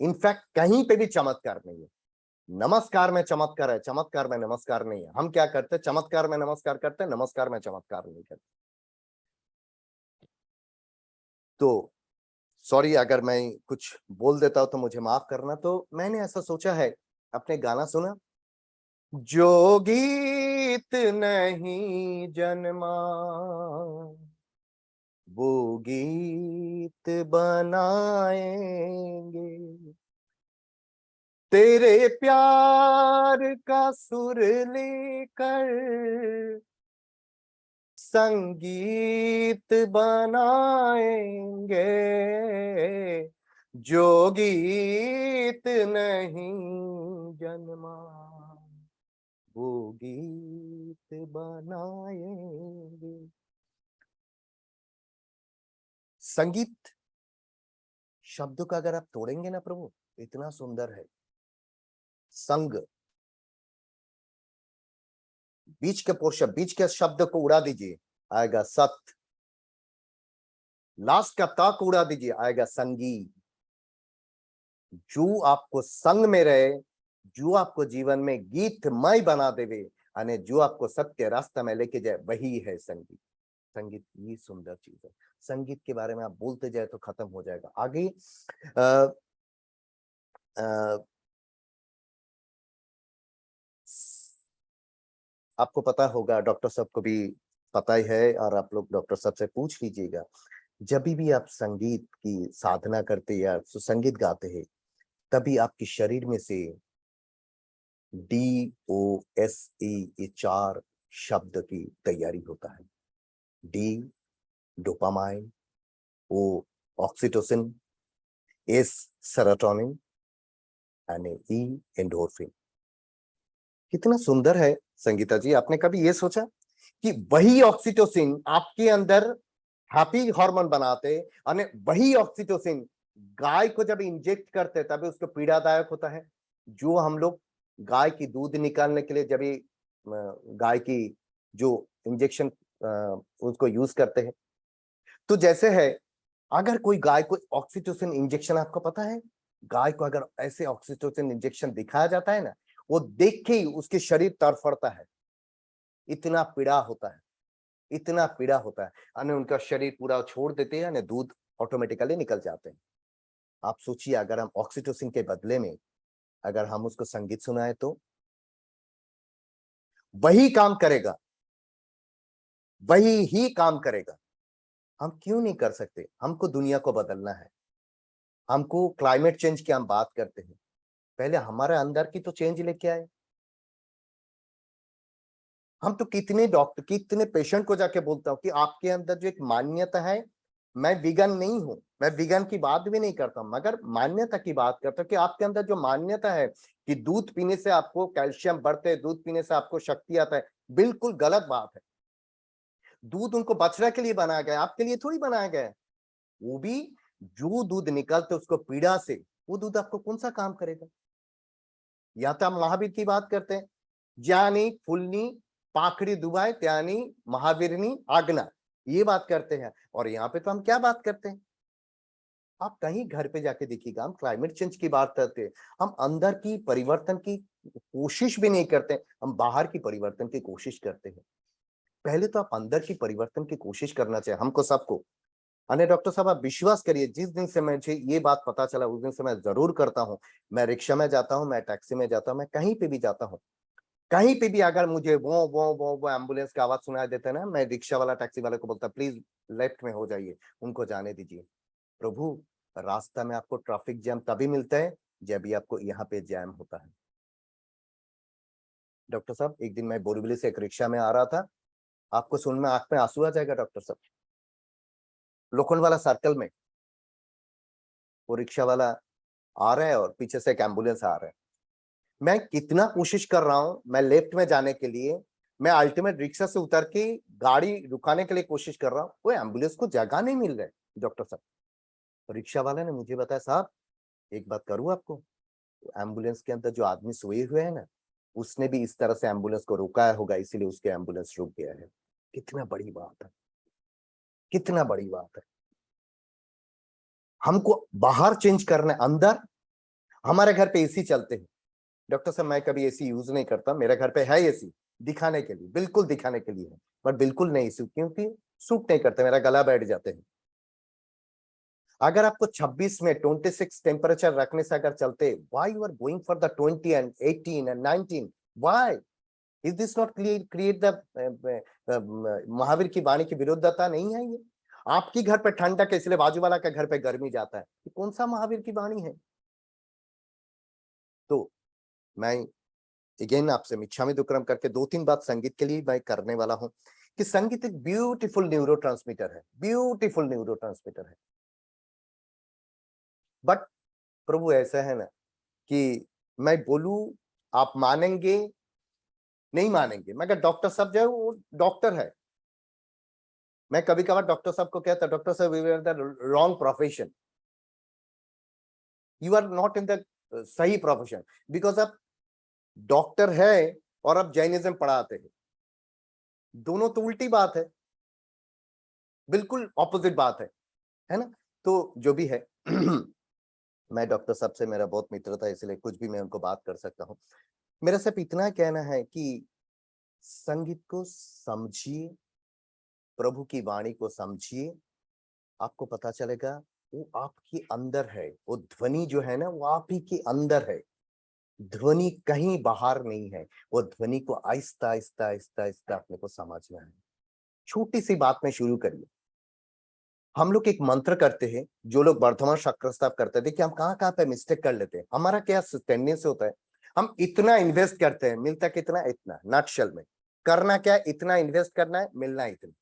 इनफैक्ट कहीं पे भी चमत्कार नहीं है। नमस्कार में चमत्कार है, चमत्कार में नमस्कार नहीं है। हम क्या करते हैं, चमत्कार में नमस्कार करते हैं, नमस्कार में चमत्कार नहीं करते। तो सॉरी अगर मैं कुछ बोल देता हूं तो मुझे माफ करना। तो मैंने ऐसा सोचा है, अपने गाना सुना, जो गीत नहीं जन्मा वो गीत बनाएंगे, तेरे प्यार का सुर लेकर संगीत बनाएंगे, जो गीत नहीं जन्मा वो गीत बनाएंगे। संगीत शब्दों का अगर आप तोड़ेंगे ना प्रभु, इतना सुंदर है। संग, बीच के पोर्शन, बीच के शब्द को उड़ा दीजिए, आएगा सत्य। लास्ट का ता को उड़ा दीजिए, आएगा संगीत। जो आपको संग में रहे, जो आपको जीवन में गीतमय बना देवे, यानी जो आपको सत्य रास्ता में लेके जाए, वही है संगीत। संगीत ये सुंदर चीज है। संगीत के बारे में आप बोलते जाए तो खत्म हो जाएगा। आगे आपको पता होगा, डॉक्टर साहब को भी पता ही है, और आप लोग डॉक्टर साहब से पूछ लीजिएगा, जब भी आप संगीत की साधना करते या संगीत गाते हैं, तभी आपके शरीर में से DOSE ये 4 शब्द की तैयारी होता है। D dopamine, O oxytocin, S serotonin, यानी E एंडोर्फिन। कितना सुंदर है संगीता जी। आपने कभी ये सोचा कि वही ऑक्सीटोसिन आपके अंदर हैप्पी हार्मोन बनाते, और वही ऑक्सीटोसिन गाय को जब इंजेक्ट करते तभी उसको पीड़ादायक होता है। जो हम लोग गाय की दूध निकालने के लिए जब गाय की जो इंजेक्शन उसको यूज करते हैं, तो जैसे है, अगर कोई गाय को ऑक्सीटोसिन इंजेक्शन, आपको पता है, गाय को अगर ऐसे ऑक्सीटोसिन इंजेक्शन दिखाया जाता है ना, वो देख के ही उसके शरीर तड़फड़ता है, इतना पीड़ा होता है, इतना पीड़ा होता है, यानी उनका शरीर पूरा छोड़ देते हैं, यानी दूध ऑटोमेटिकली निकल जाते हैं। आप सोचिए अगर हम ऑक्सीटोसिन के बदले में अगर हम उसको संगीत सुनाए तो वही काम करेगा, वही ही काम करेगा। हम क्यों नहीं कर सकते? हमको दुनिया को बदलना है, हमको क्लाइमेट चेंज की हम बात करते हैं, पहले हमारे अंदर की तो चेंज लेके आए। हम तो कितने डॉक्टर, कितने पेशेंट को जाके बोलता हूं कि आपके अंदर जो एक मान्यता है, मैं विगन नहीं हूं, मैं विगन की बात भी नहीं करता, मगर मान्यता की बात करता हूं कि आपके अंदर जो मान्यता है कि दूध पीने से आपको कैल्शियम बढ़ते, दूध पीने से आपको शक्ति आता है, बिल्कुल गलत बात है। दूध उनको बछड़ा के लिए बनाया गया, आपके लिए थोड़ी बनाया गया है। वो भी जो दूध निकलते उसको पीड़ा से, वो दूध आपको कौन सा काम करेगा? या तो हम महावीर की बात करते हैं, ज्ञानी फुलनी पाखड़ी दुबाई त्यानी महावीरनी आज्ञा, ये बात करते हैं। और यहाँ पे तो हम क्या बात करते हैं? आप कहीं घर पे जाके देखिएगा, हम क्लाइमेट चेंज की बात करते हैं, हम अंदर की परिवर्तन की कोशिश भी नहीं करते, हम बाहर की परिवर्तन की कोशिश करते हैं। पहले तो आप अंदर की परिवर्तन की कोशिश करना चाहिए हमको सबको। अने डॉक्टर साहब आप विश्वास करिए, जिस दिन से मुझे ये बात पता चला उस दिन से मैं जरूर करता हूँ। मैं रिक्शा में जाता हूँ, मैं टैक्सी में जाता हूँ, मैं कहीं पे भी जाता हूँ, कहीं पे भी अगर मुझे वो एम्बुलेंस की आवाज सुनाई देता है ना, मैं रिक्शा वाला टैक्सी वाले को बोलता प्लीज लेफ्ट में हो जाइए, उनको जाने दीजिए। प्रभु, रास्ता में आपको ट्रैफिक जैम तभी मिलता है जब भी आपको यहाँ पे जैम होता है। डॉक्टर साहब एक दिन मैं बोरीवली से एक रिक्शा में आ रहा था, आपको सुन में आंख में आंसू आ जाएगा डॉक्टर साहब। लोखंड वाला सर्कल में वो रिक्शा वाला आ रहा है और पीछे से एक एम्बुलेंस आ रहा है। मैं कितना कोशिश कर रहा हूं, मैं लेफ्ट में जाने के लिए, मैं अल्टीमेट रिक्शा से उतर के गाड़ी रुकाने के लिए कोशिश कर रहा हूं, वो एम्बुलेंस को जगह नहीं मिल रहा है। डॉक्टर साहब, रिक्शा वाले ने मुझे बताया साहब एक बात करूं आपको, एम्बुलेंस के अंदर जो आदमी सोए हुए है ना, उसने भी इस तरह से एम्बुलेंस को रुकाया होगा, इसीलिए उसके एम्बुलेंस रुक गया है। कितना बड़ी बात है, कितना बड़ी बात है। हमको बाहर चेंज करना है, अंदर। हमारे घर पे एसी चलते हैं डॉक्टर साहब, मैं कभी एसी यूज नहीं करता, मेरे घर पे है एसी दिखाने के लिए, बिल्कुल दिखाने के लिए है, पर बिल्कुल नहीं सूट, क्योंकि सूट नहीं करते, मेरा गला बैठ जाते हैं। अगर आपको 26 में 26 टेम्परेचर रखने से अगर चलते, why you are going for the 20 and 18 and 19? Why is this not create the Mahavir की वाणी की विरुद्धता नहीं है ये? आपकी घर पे ठंडक है इसलिए बाजू वाला के घर पे गर्मी जाता है, ये कौन सा महावीर की वाणी है? तो मैं अगेन आपसे मिच्छामी दुक्कड़म करके 2-3 बात संगीत के लिए मैं करने वाला हूं कि संगीत एक ब्यूटीफुल न्यूरोट्रांसमीटर है, ब्यूटीफुल न्यूरोट्रांसमीटर है। बट प्रभु ऐसा है ना कि मैं बोलूं, आप मानेंगे नहीं मानेंगे, मगर डॉक्टर साहब जो है वो डॉक्टर है। मैं कभी कभार डॉक्टर साहब को कहता, डॉक्टर साहब you are the wrong profession, you are not in the सही प्रोफेशन, बिकॉज आप डॉक्टर है और आप जैनिज्म पढ़ाते हैं, दोनों तो उल्टी बात है, बिल्कुल ऑपोजिट बात है ना? तो जो भी है मैं डॉक्टर साहब से मेरा बहुत मित्रता है, इसलिए कुछ भी मैं उनको बात कर सकता हूँ। मेरा सिर्फ इतना कहना है कि संगीत को समझिए, प्रभु की वाणी को समझिए, आपको पता चलेगा वो आपके अंदर है, वो ध्वनि जो है ना वो आप ही के अंदर है, ध्वनि कहीं बाहर नहीं है। वो ध्वनि को आहिस्ता आहिस्ता आहिस्ता आहिस्ता अपने को समझना है। छोटी सी बात में शुरू करिए। हम लोग एक मंत्र करते हैं, जो लोग वर्धमान चक्रस्ताप करते थे, कि हम कहाँ कहाँ पे मिस्टेक कर लेते हैं। हमारा क्या टेंडेंसी होता है, हम इतना इन्वेस्ट करते हैं, मिलता कितना, इतना। नटशेल में करना क्या है, इतना इन्वेस्ट करना है, मिलना इतना।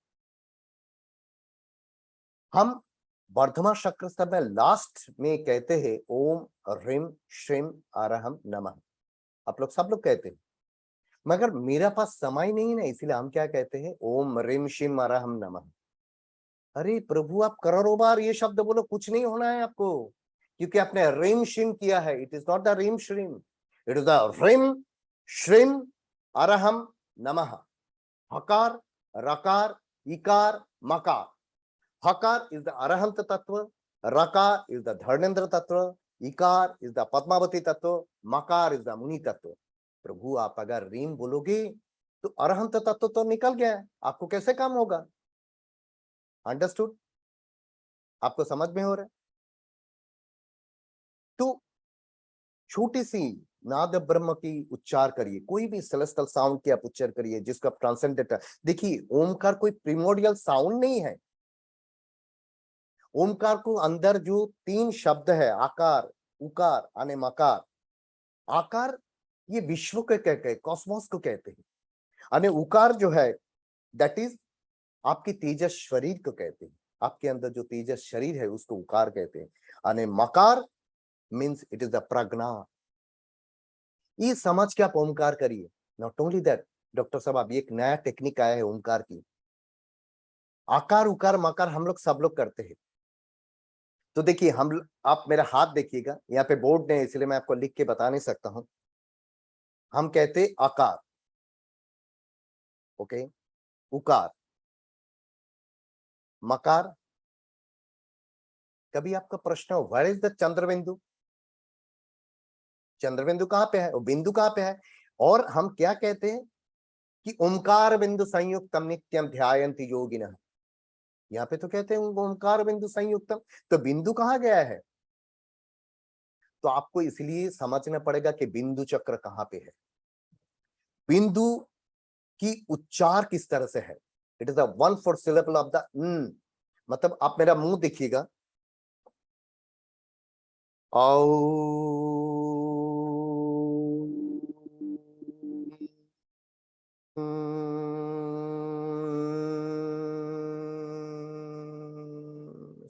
हम वर्धमान चक्रस्ताप में लास्ट में कहते हैं ओम ह्रीम श्रीम अरहम नमः, आप लोग सब लोग कहते हैं, मगर मेरा पास समय नहीं है ना, इसलिए हम क्या कहते हैं, ओम ह्रीम श्रीम अरहम नमः। अरे प्रभु, आप करोड़ों बार ये शब्द बोलो, कुछ नहीं होना है आपको, क्योंकि आपने रीम श्रीम किया है। It is not the रीम Shreem, it is the रीम श्रीम अरहम नमः। हकार रकार इकार मकार। हकार इज द अरहंत तत्व, रकार इज द धर्मेंद्र तत्व, इकार इज द पद्मावती तत्व, मकार इज द मुनि तत्व। प्रभु आप अगर रीम बोलोगे तो अरहंत तत्व तो निकल गया है, आपको कैसे काम होगा? अंडरस्टूड? आपको समझ में हो रहा है? तो छोटी सी नाद ब्रह्म की उच्चार करिए, कोई भी सेलेस्टियल साउंड की आप उच्चार करिए जिसका ट्रांसेंडेंटल। देखिए ओमकार कोई प्रिमोडियल साउंड नहीं है। ओमकार को अंदर जो 3 शब्द है, आकार, उकार यानी मकार। आकार ये विश्व को कहते हैं, कॉस्मोस को कहते हैं। यानी उकार जो है दैट इज आपकी तेजस शरीर को कहते हैं। आपके अंदर जो तेजस शरीर है उसको उकार कहते हैं। यानी मकार मीन्स इट इज द प्रज्ञा। ये समझ के आप ओमकार करिए। नॉट ओनली दैट डॉक्टर साहब, अब एक नया टेक्निक आया है ओमकार की। आकार उकार मकार हम लोग सब लोग करते हैं। तो देखिए आप मेरा हाथ देखिएगा, यहाँ पे बोर्ड नहीं इसलिए मैं आपको लिख के बता नहीं सकता हूं। हम कहते आकार, ओके, उकार, मकार। कभी आपका प्रश्न हो वेयर इज द चंद्रबिंदु? चंद्रबिंदु कहां पे है, वो बिंदु कहां पे है? और हम क्या कहते हैं कि ओमकार बिंदु संयुक्तम नित्यम ध्यायन्ति योगिनः। यहाँ पे तो कहते हैं ओमकार बिंदु संयुक्तम, तो बिंदु कहां गया है? तो आपको इसलिए समझना पड़ेगा कि बिंदु चक्र कहां पे है, बिंदु की उच्चार किस तरह से है। It is the 1/4 syllable of the मतलब आप मेरा मुंह देखिएगा,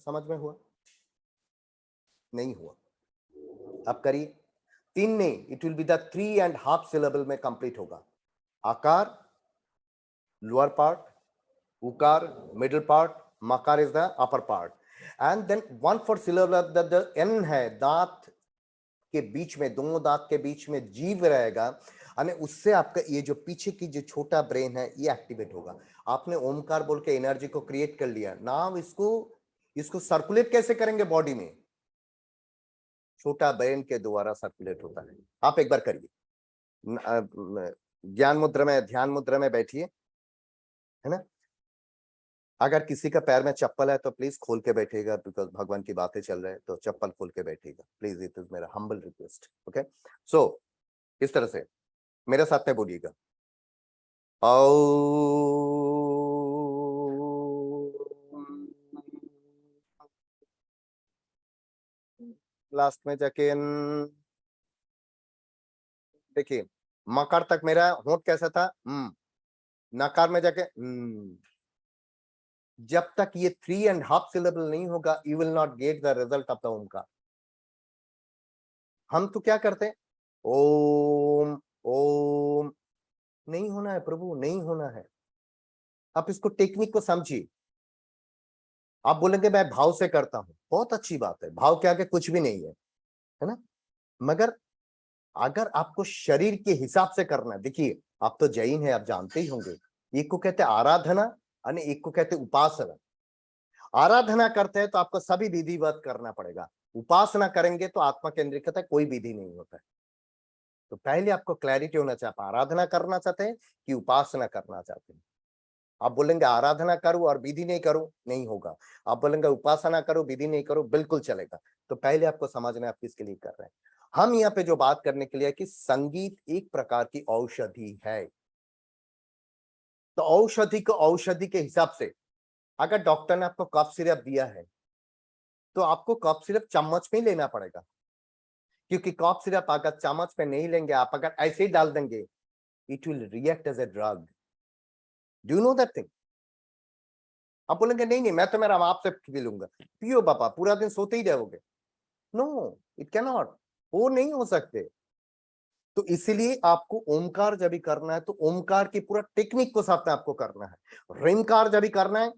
समझ में हुआ? नहीं हुआ? अब करिए। 3 नहीं, it will be the 3.5 syllable में कंप्लीट होगा। आकार लोअर पार्ट, उकार मिडिल पार्ट, मकार is the upper part, and then 1/4 syllable the N है, दांत के बीच में, दोनों दांत के बीच में जीव रहेगा, यानी उससे आपका ये जो पीछे की जो छोटा ब्रेन है ये एक्टिवेट होगा। आपने ओमकार बोल के एनर्जी को क्रिएट कर लिया, नाउ इसको सर्कुलेट कैसे करेंगे बॉडी में? छोटा ब्रेन के द्वारा सर्कुलेट होता है। आप एक बार करिए, ज्ञान मुद्रा में, ध्यान मुद्रा में बैठिए, है ना। अगर किसी का पैर में चप्पल है तो प्लीज खोल के बैठिएगा, बिकॉज भगवान की बातें चल रहे हैं, तो चप्पल खोल के बैठिएगा प्लीज, इट इज मेरा हम्बल रिक्वेस्ट। ओके, सो इस तरह से मेरे साथ में बोलिएगा, लास्ट में जाके देखिए, मकार तक मेरा होंठ कैसा था, नकार में जाके जब तक ये 3.5 सिलेबल नहीं होगा, you will not get the result of the Omkar. हम तो क्या करते हैं, ओम ओम, नहीं होना है प्रभु, नहीं होना है। आप इसको टेक्निक को समझिए। आप बोलेंगे मैं भाव से करता हूं, बहुत अच्छी बात है, भाव के आगे कुछ भी नहीं है ना। मगर अगर आपको शरीर के हिसाब से करना है, देखिए आप तो जैन है, आप जानते ही होंगे, एक को कहते हैं आराधना और एक को कहते हैं उपासना। आराधना करते हैं तो आपको सभी विधिवत करना पड़ेगा, उपासना करेंगे तो आत्मा केंद्रित है, कोई विधि नहीं होता है। तो पहले आपको क्लैरिटी होना चाहिए, आप आराधना करना चाहते हैं कि उपासना करना चाहते हैं। आप बोलेंगे आराधना करूं और विधि नहीं करूं, नहीं होगा। आप बोलेंगे उपासना करो विधि नहीं करो, बिल्कुल चलेगा। तो पहले आपको समझना है आप किसके लिए कर रहे हैं। हम यहाँ पे जो बात करने के लिए है कि संगीत एक प्रकार की औषधि है। तो औषधि को औषधि के हिसाब से, अगर डॉक्टर ने आपको कफ सिरप दिया है तो आपको कफ सिरप चम्मच में ही लेना पड़ेगा, क्योंकि कफ सिरप अगर चम्मच में नहीं लेंगे, आप अगर ऐसे ही डाल देंगे, it will react as a drug. Do you know that thing? आप बोलेंगे नहीं नहीं मैं तो मेरा आप से पी लूंगा, पियो बाबा, पूरा दिन सोते ही रहोगे। नो, इट कैन नॉट, वो नहीं हो सकते। तो इसीलिए आपको ओमकार जब भी करना है तो ओमकार की पूरा टेक्निक को साथ में आपको करना है। रिमकार जब भी करना है,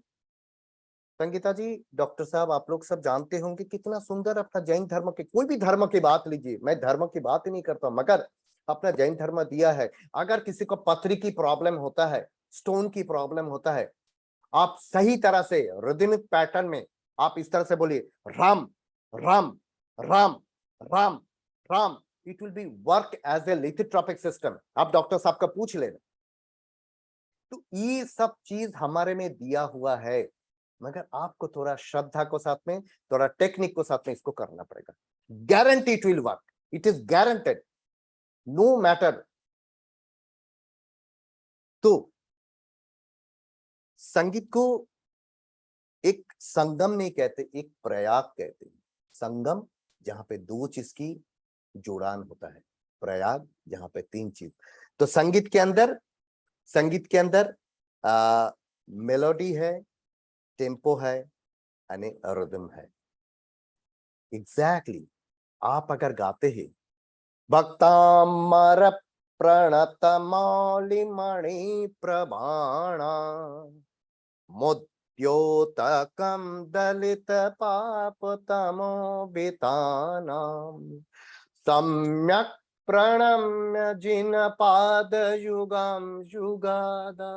संगीता जी, डॉक्टर साहब, आप लोग सब जानते होंगे कितना सुंदर अपना जैन धर्म के, कोई भी धर्म की बात लीजिए, मैं धर्म की बात ही नहीं करता, मगर अपना जैन धर्म दिया है। अगर किसी को पथरी की प्रॉब्लम होता है, स्टोन की प्रॉब्लम होता है, आप सही तरह से रिदमिक पैटर्न में आप इस तरह से बोलिए, Ram Ram Ram Ram Ram it will be work as a lithotropic system. आप डॉक्टर साहब का पूछ लेना। तो ये सब चीज हमारे में दिया हुआ है, मगर आपको थोड़ा श्रद्धा को साथ में, थोड़ा टेक्निक को साथ में इसको करना पड़ेगा। Guarantee it will work, it is guaranteed, no matter. तो संगीत को एक संगम नहीं कहते, एक प्रयाग कहते हैं। संगम जहां पे दो चीज की जोड़ान होता है, प्रयाग जहां पे तीन चीज। तो संगीत के अंदर मेलोडी है, टेम्पो है, यानी रिदम है। एग्जैक्टली आप अगर गाते हैं भक्तामर प्रणत मौलिमणि प्रभाणा मुद्योतकं दलित पापतमो बितानां सम्यक् प्रणम्य जिन पाद युगं युगादा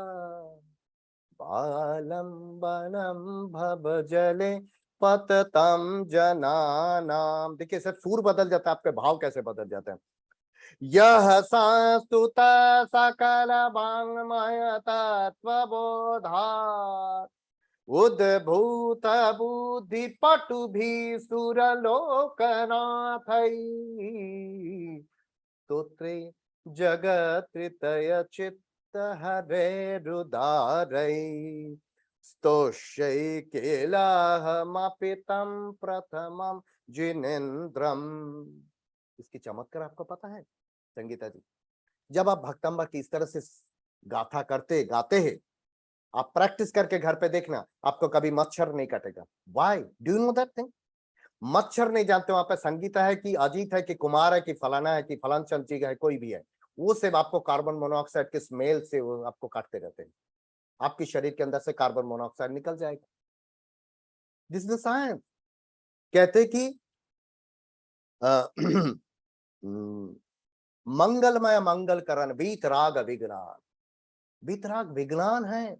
बालंबनम भवजले पततम जनानाम। देखिए सर, सुर बदल जाता है, आपके भाव कैसे बदल जाते हैं। यह संस्तुत सकल वाङ्मय तत्वबोधा उद्भूत बुद्धि पटु भी सुरलोकनाथै स्तोत्रे जगत्रितय चित्त हरे रुदारै स्तोष्यै केलाहमपितं प्रथमं जिनेन्द्रम। इसकी चमत्कार आपको पता है संगीता जी? जब आप भक्तम्बर की इस तरह से गाथा गाते हैं, आप प्रैक्टिस करके घर पे देखना, आपको कभी मच्छर नहीं काटेगा। Why do you know that thing? मच्छर नहीं जानते वहां पे संगीता है कि अजीत है कि कुमार है कि फलाना है कि फलान चंचीका है, कोई भी है, वो सिर्फ आपको कार्बन मोनोऑक्साइड के स्मेल से वो आपको काटते रहते हैं। आपके शरीर के अंदर से कार्बन मोनोऑक्साइड निकल जाएगा। This is science. कहते कि मंगलमय मंगल करण वीतराग विज्ञान। वीतराग विज्ञान है,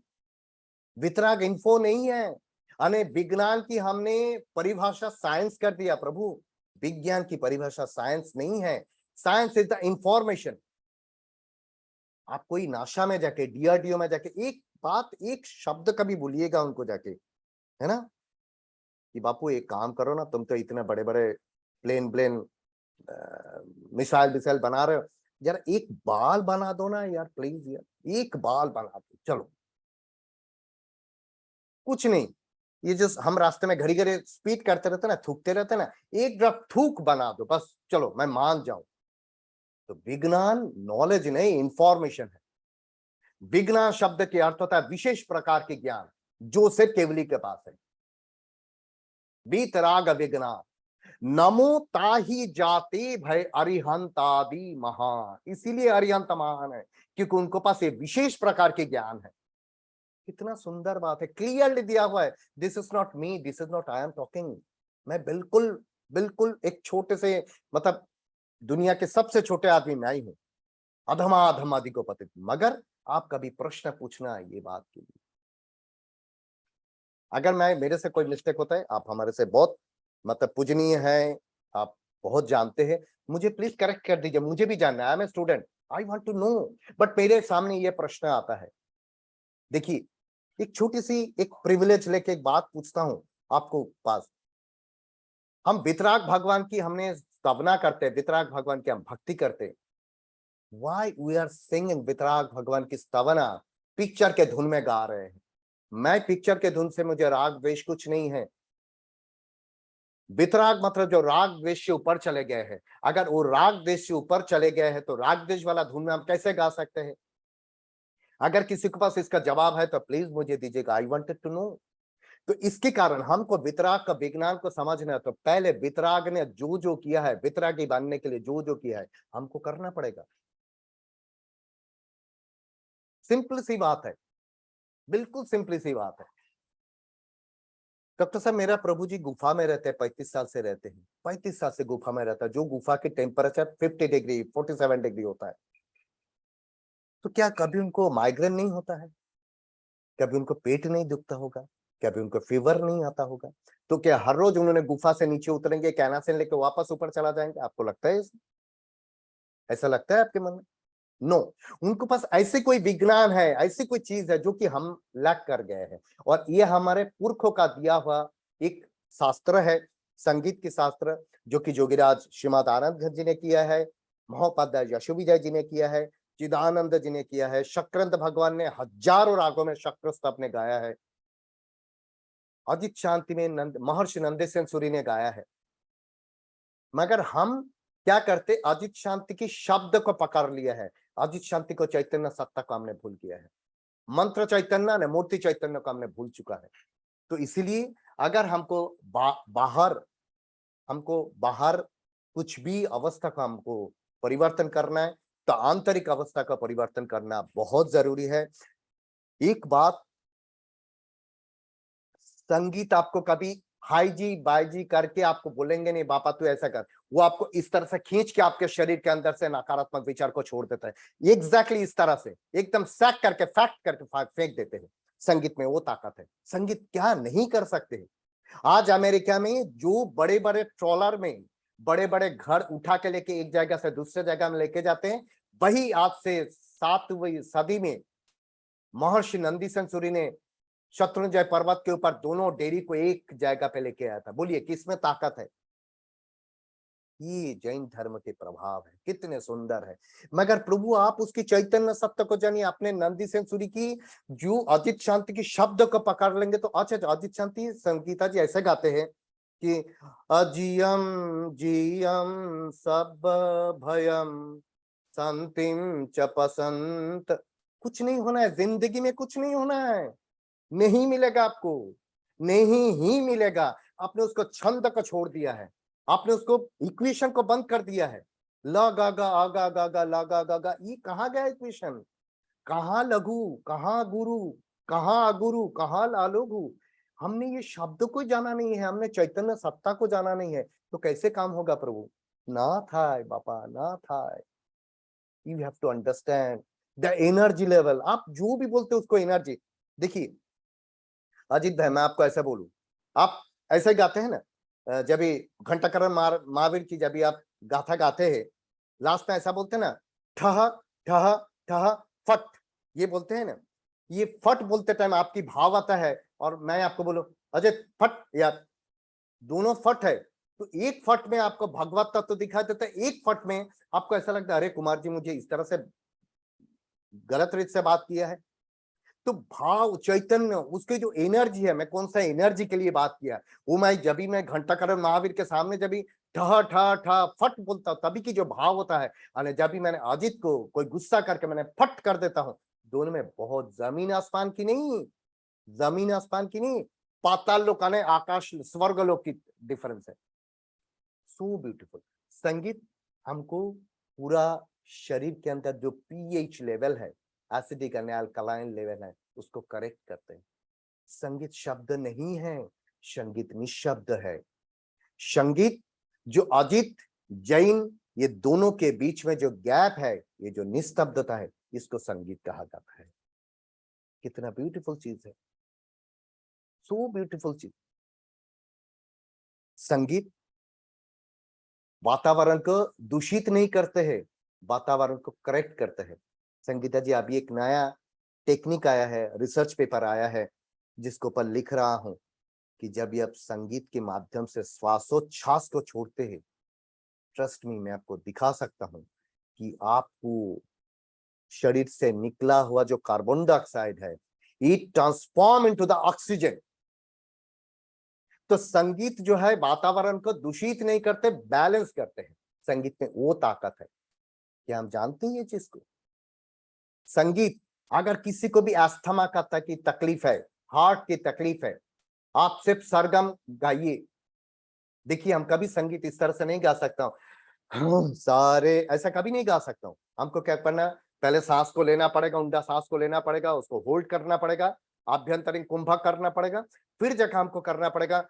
वितराग इन्फो नहीं है। अने विज्ञान की हमने परिभाषा साइंस कर दिया प्रभु, विज्ञान की परिभाषा साइंस नहीं है। Science is the information. आप कोई नासा में जाके, डीआरडीओ में जाके एक बात, एक शब्द कभी भूलिएगा उनको जाके, है ना, कि बापू एक काम करो ना, तुम तो इतने बड़े बड़े प्लेन मिसाइल बना रहे हो, यार एक बाल बना दो ना यार, प्लीज यार, एक बाल बना दो, चलो कुछ नहीं। ये जो हम रास्ते में घड़ी घड़ी स्पीड करते रहते ना, थूकते रहते ना, एक ड्रॉप थूक बना दो बस, चलो मैं मान जाऊं। तो विज्ञान नॉलेज नहीं, इंफॉर्मेशन है। विज्ञान शब्द के अर्थ होता है विशेष प्रकार के ज्ञान, जो सिर्फ केवली के पास है। वीतराग विज्ञान नमो ताहि जाते भय अरिहंतादि महान। इसीलिए अरिहंत महान है, क्योंकि उनको पास ये विशेष प्रकार के ज्ञान है। कितना सुंदर बात है, क्लियरली दिया हुआ है। This is not me, this is not I am talking. मैं बिल्कुल बिल्कुल एक छोटे से, मतलब दुनिया के सबसे छोटे आदमी मैं ही हूं, अधमा अधम आदि को पतित। मगर आप कभी प्रश्न पूछना ये बात के लिए, अगर मेरे से कोई मिस्टेक होता है, आप हमारे से बहुत मतलब पूजनीय है, आप बहुत जानते हैं, मुझे प्लीज करेक्ट कर दीजिए, मुझे भी जानना है। I am a student, I want to know. But मेरे सामने ये प्रश्न आता है। देखिए, एक छोटी सी एक प्रिविलेज लेके एक बात पूछता हूं आपको पास। हम वितराग भगवान की हमने स्तवना करते हैं, वितराग भगवान की हम भक्ति करते हैं। व्हाई वी आर सिंगिंग वितराग भगवान की स्तवना? पिक्चर के धुन में गा रहे हैं। मैं पिक्चर के धुन से, मुझे राग द्वेष कुछ नहीं है। वितराग मतलब जो राग द्वेष से ऊपर चले गए हैं। अगर वो राग द्वेष से ऊपर चले गए हैं तो राग द्वेष वाला धुन में हम कैसे गा सकते हैं? अगर किसी के पास इसका जवाब है तो प्लीज मुझे दीजिएगा, आई वांटेड टू नो। तो इसके कारण हमको वितराग का विज्ञान को समझना है, तो पहले वितराग ने जो जो किया है, वितरागी बनने के लिए जो जो किया है, हमको करना पड़ेगा। सिंपल सी बात है, बिल्कुल सिंपल सी बात है। डॉक्टर साहब, मेरा प्रभु जी गुफा में रहते हैं, 35 साल से रहते हैं, 35 साल से गुफा में रहता है, जो गुफा की टेम्परेचर 50 डिग्री 47 डिग्री होता है। तो क्या कभी उनको माइग्रेन नहीं होता है? कभी उनको पेट नहीं दुखता होगा? कभी उनको फीवर नहीं आता होगा? तो क्या हर रोज उन्होंने गुफा से नीचे उतरेंगे, कैनासिन लेके वापस ऊपर चला जाएंगे? आपको लगता है? ऐसा लगता है आपके मन में? नो, उनको पास ऐसे कोई विज्ञान है, ऐसी कोई चीज है जो कि हम लैक कर गए हैं, और ये हमारे पुरखों का दिया हुआ एक शास्त्र है, संगीत की शास्त्र, जो कि जोगीराज श्रीमद आनंद जी ने किया है, महोपाध्याय यशोविजय जी ने किया है, चिदानंद जी ने किया है, शक्रंद भगवान ने हजारों रागों में शक्र स्तव ने गाया है, अजित शांति में महर्षि नंदेश्वर सूरी ने गाया है। मगर हम क्या करते, अजित शांति की शब्द को पकड़ लिया है, अजित शांति को, चैतन्य सत्ता को हमने भूल गया है, मंत्र चैतन्य ने, मूर्ति चैतन्य को हमने भूल चुका है। तो इसीलिए अगर हमको बाहर कुछ भी अवस्था का हमको परिवर्तन करना है, तो आंतरिक अवस्था का परिवर्तन करना बहुत जरूरी है। एक बात, संगीत आपको कभी हाई जी बाई जी करके आपको बोलेंगे नहीं बापा तू ऐसा कर, वो आपको इस तरह से खींच के आपके शरीर के अंदर से नकारात्मक विचार को छोड़ देता है। एग्जैक्टली इस तरह से एकदम सैक करके, फैक्ट करके फेंक देते हैं। संगीत में वो ताकत है। संगीत क्या नहीं कर सकते हैं। आज अमेरिका में जो बड़े बड़े ट्रॉलर में बड़े बड़े घर उठा के लेके एक जगह से दूसरे जगह में लेके जाते हैं, वही आज से 7वीं सदी में महर्षि नंदीसन सूरी ने शत्रुंजय पर्वत के ऊपर दोनों डेयरी को एक जगह पे लेके आया था। बोलिए किसमें ताकत है? ये जैन धर्म के प्रभाव है, कितने सुंदर है। मगर प्रभु आप उसकी चैतन्य सत्य को जानिए, अपने नंदीसेन सूरी की जो अजित शांति की शब्द को पकड़ लेंगे तो अच्छा, अजित शांति संगीता जी ऐसे गाते हैं कि अजियम जियम सब भयम शांतिम च पसंत। कुछ नहीं होना है जिंदगी में, कुछ नहीं होना है, नहीं मिलेगा आपको, नहीं ही मिलेगा। आपने उसको छंद को छोड़ दिया है, आपने उसको इक्वेशन को बंद कर दिया है। ल गा गा आ गा गा गा ला गा गा गा, ये कहाँ गया इक्वेशन? कहाँ लघु, कहाँ गुरु, कहाँ अगुरु, कहाँ लालघु। हमने ये शब्द को जाना नहीं है, हमने चैतन्य सत्ता को जाना नहीं है, तो कैसे काम होगा प्रभु? ना था बापा, ना था। You have to understand the energy level. आप जो भी बोलते हो उसको एनर्जी। देखिए अजीत भाई, मैं आपको ऐसा बोलूं, आप ऐसे ही गाते हैं ना, जब भी घंटाकरण महावीर की जब भी आप गाथा गाते हैं, लास्ट में ऐसा बोलते हैं ना, ठह ठह ठह फट, ये बोलते हैं ना। ये फट बोलते टाइम आपकी भाव आता है, और मैं आपको बोलूं अजय फट, यार दोनों फट है, तो एक फट में आपको भगवत तत्व तो दिखाई देता है, एक फट में आपको ऐसा लगता है अरे कुमार जी मुझे इस तरह से गलत रीत से बात किया है। तो भाव चैतन्य, उसकी जो एनर्जी है, मैं कौन सा एनर्जी के लिए बात किया, वो मैं जब भी मैं घंटाकरण महावीर के सामने जब भी ठह ठह ठह फट बोलता हूँ, तभी की जो भाव होता है, और जब भी मैंने अजित को कोई गुस्सा करके मैंने फट कर देता हूँ, दोनों में बहुत जमीन आसमान की नहीं, जमीन आसमान की नहीं, पाताल लोक ने आकाश स्वर्ग लोक की डिफरेंस है। So beautiful. संगीत हमको पूरा शरीर के अंदर जो पीएच लेवल है, एसिडिक एंड अल्कलाइन लेवल है, उसको करेक्ट करते हैं। संगीत शब्द नहीं है, संगीत निशब्द है। संगीत जो अजित जैन, ये दोनों के बीच में जो गैप है, ये जो निस्तब्धता है, इसको संगीत कहा जाता है। कितना ब्यूटीफुल चीज है, सो ब्यूटीफुल चीज। संगीत वातावरण को दूषित नहीं करते हैं, वातावरण को करेक्ट करते हैं। संगीता जी अभी एक नया टेक्निक आया है, रिसर्च पेपर आया है, जिसके ऊपर लिख रहा हूं कि जब भी आप संगीत के माध्यम से श्वासोच्छ्वास को छोड़ते हैं, ट्रस्ट मी, मैं आपको दिखा सकता हूं कि आपको शरीर से निकला हुआ जो कार्बन डाइऑक्साइड है, it transform into the oxygen. तो संगीत जो है वातावरण को दूषित नहीं करते, बैलेंस करते हैं। संगीत में वो ताकत है। क्या हम जानते हैं ये चीज को? संगीत, अगर किसी को भी अस्थमा का की तकलीफ है, हार्ट की तकलीफ है, आप सिर्फ सरगम गाइए। देखिए हम कभी संगीत इस तरह से नहीं गा सकता हूँ सारे, ऐसा कभी नहीं गा सकता हूँ। हमको क्या करना, पहले सांस को लेना पड़ेगा, ऊंडा सांस को लेना पड़ेगा, उसको होल्ड करना पड़ेगा, आभ्यंतरीण कुंभक करना पड़ेगा, फिर जगह हमको करना पड़ेगा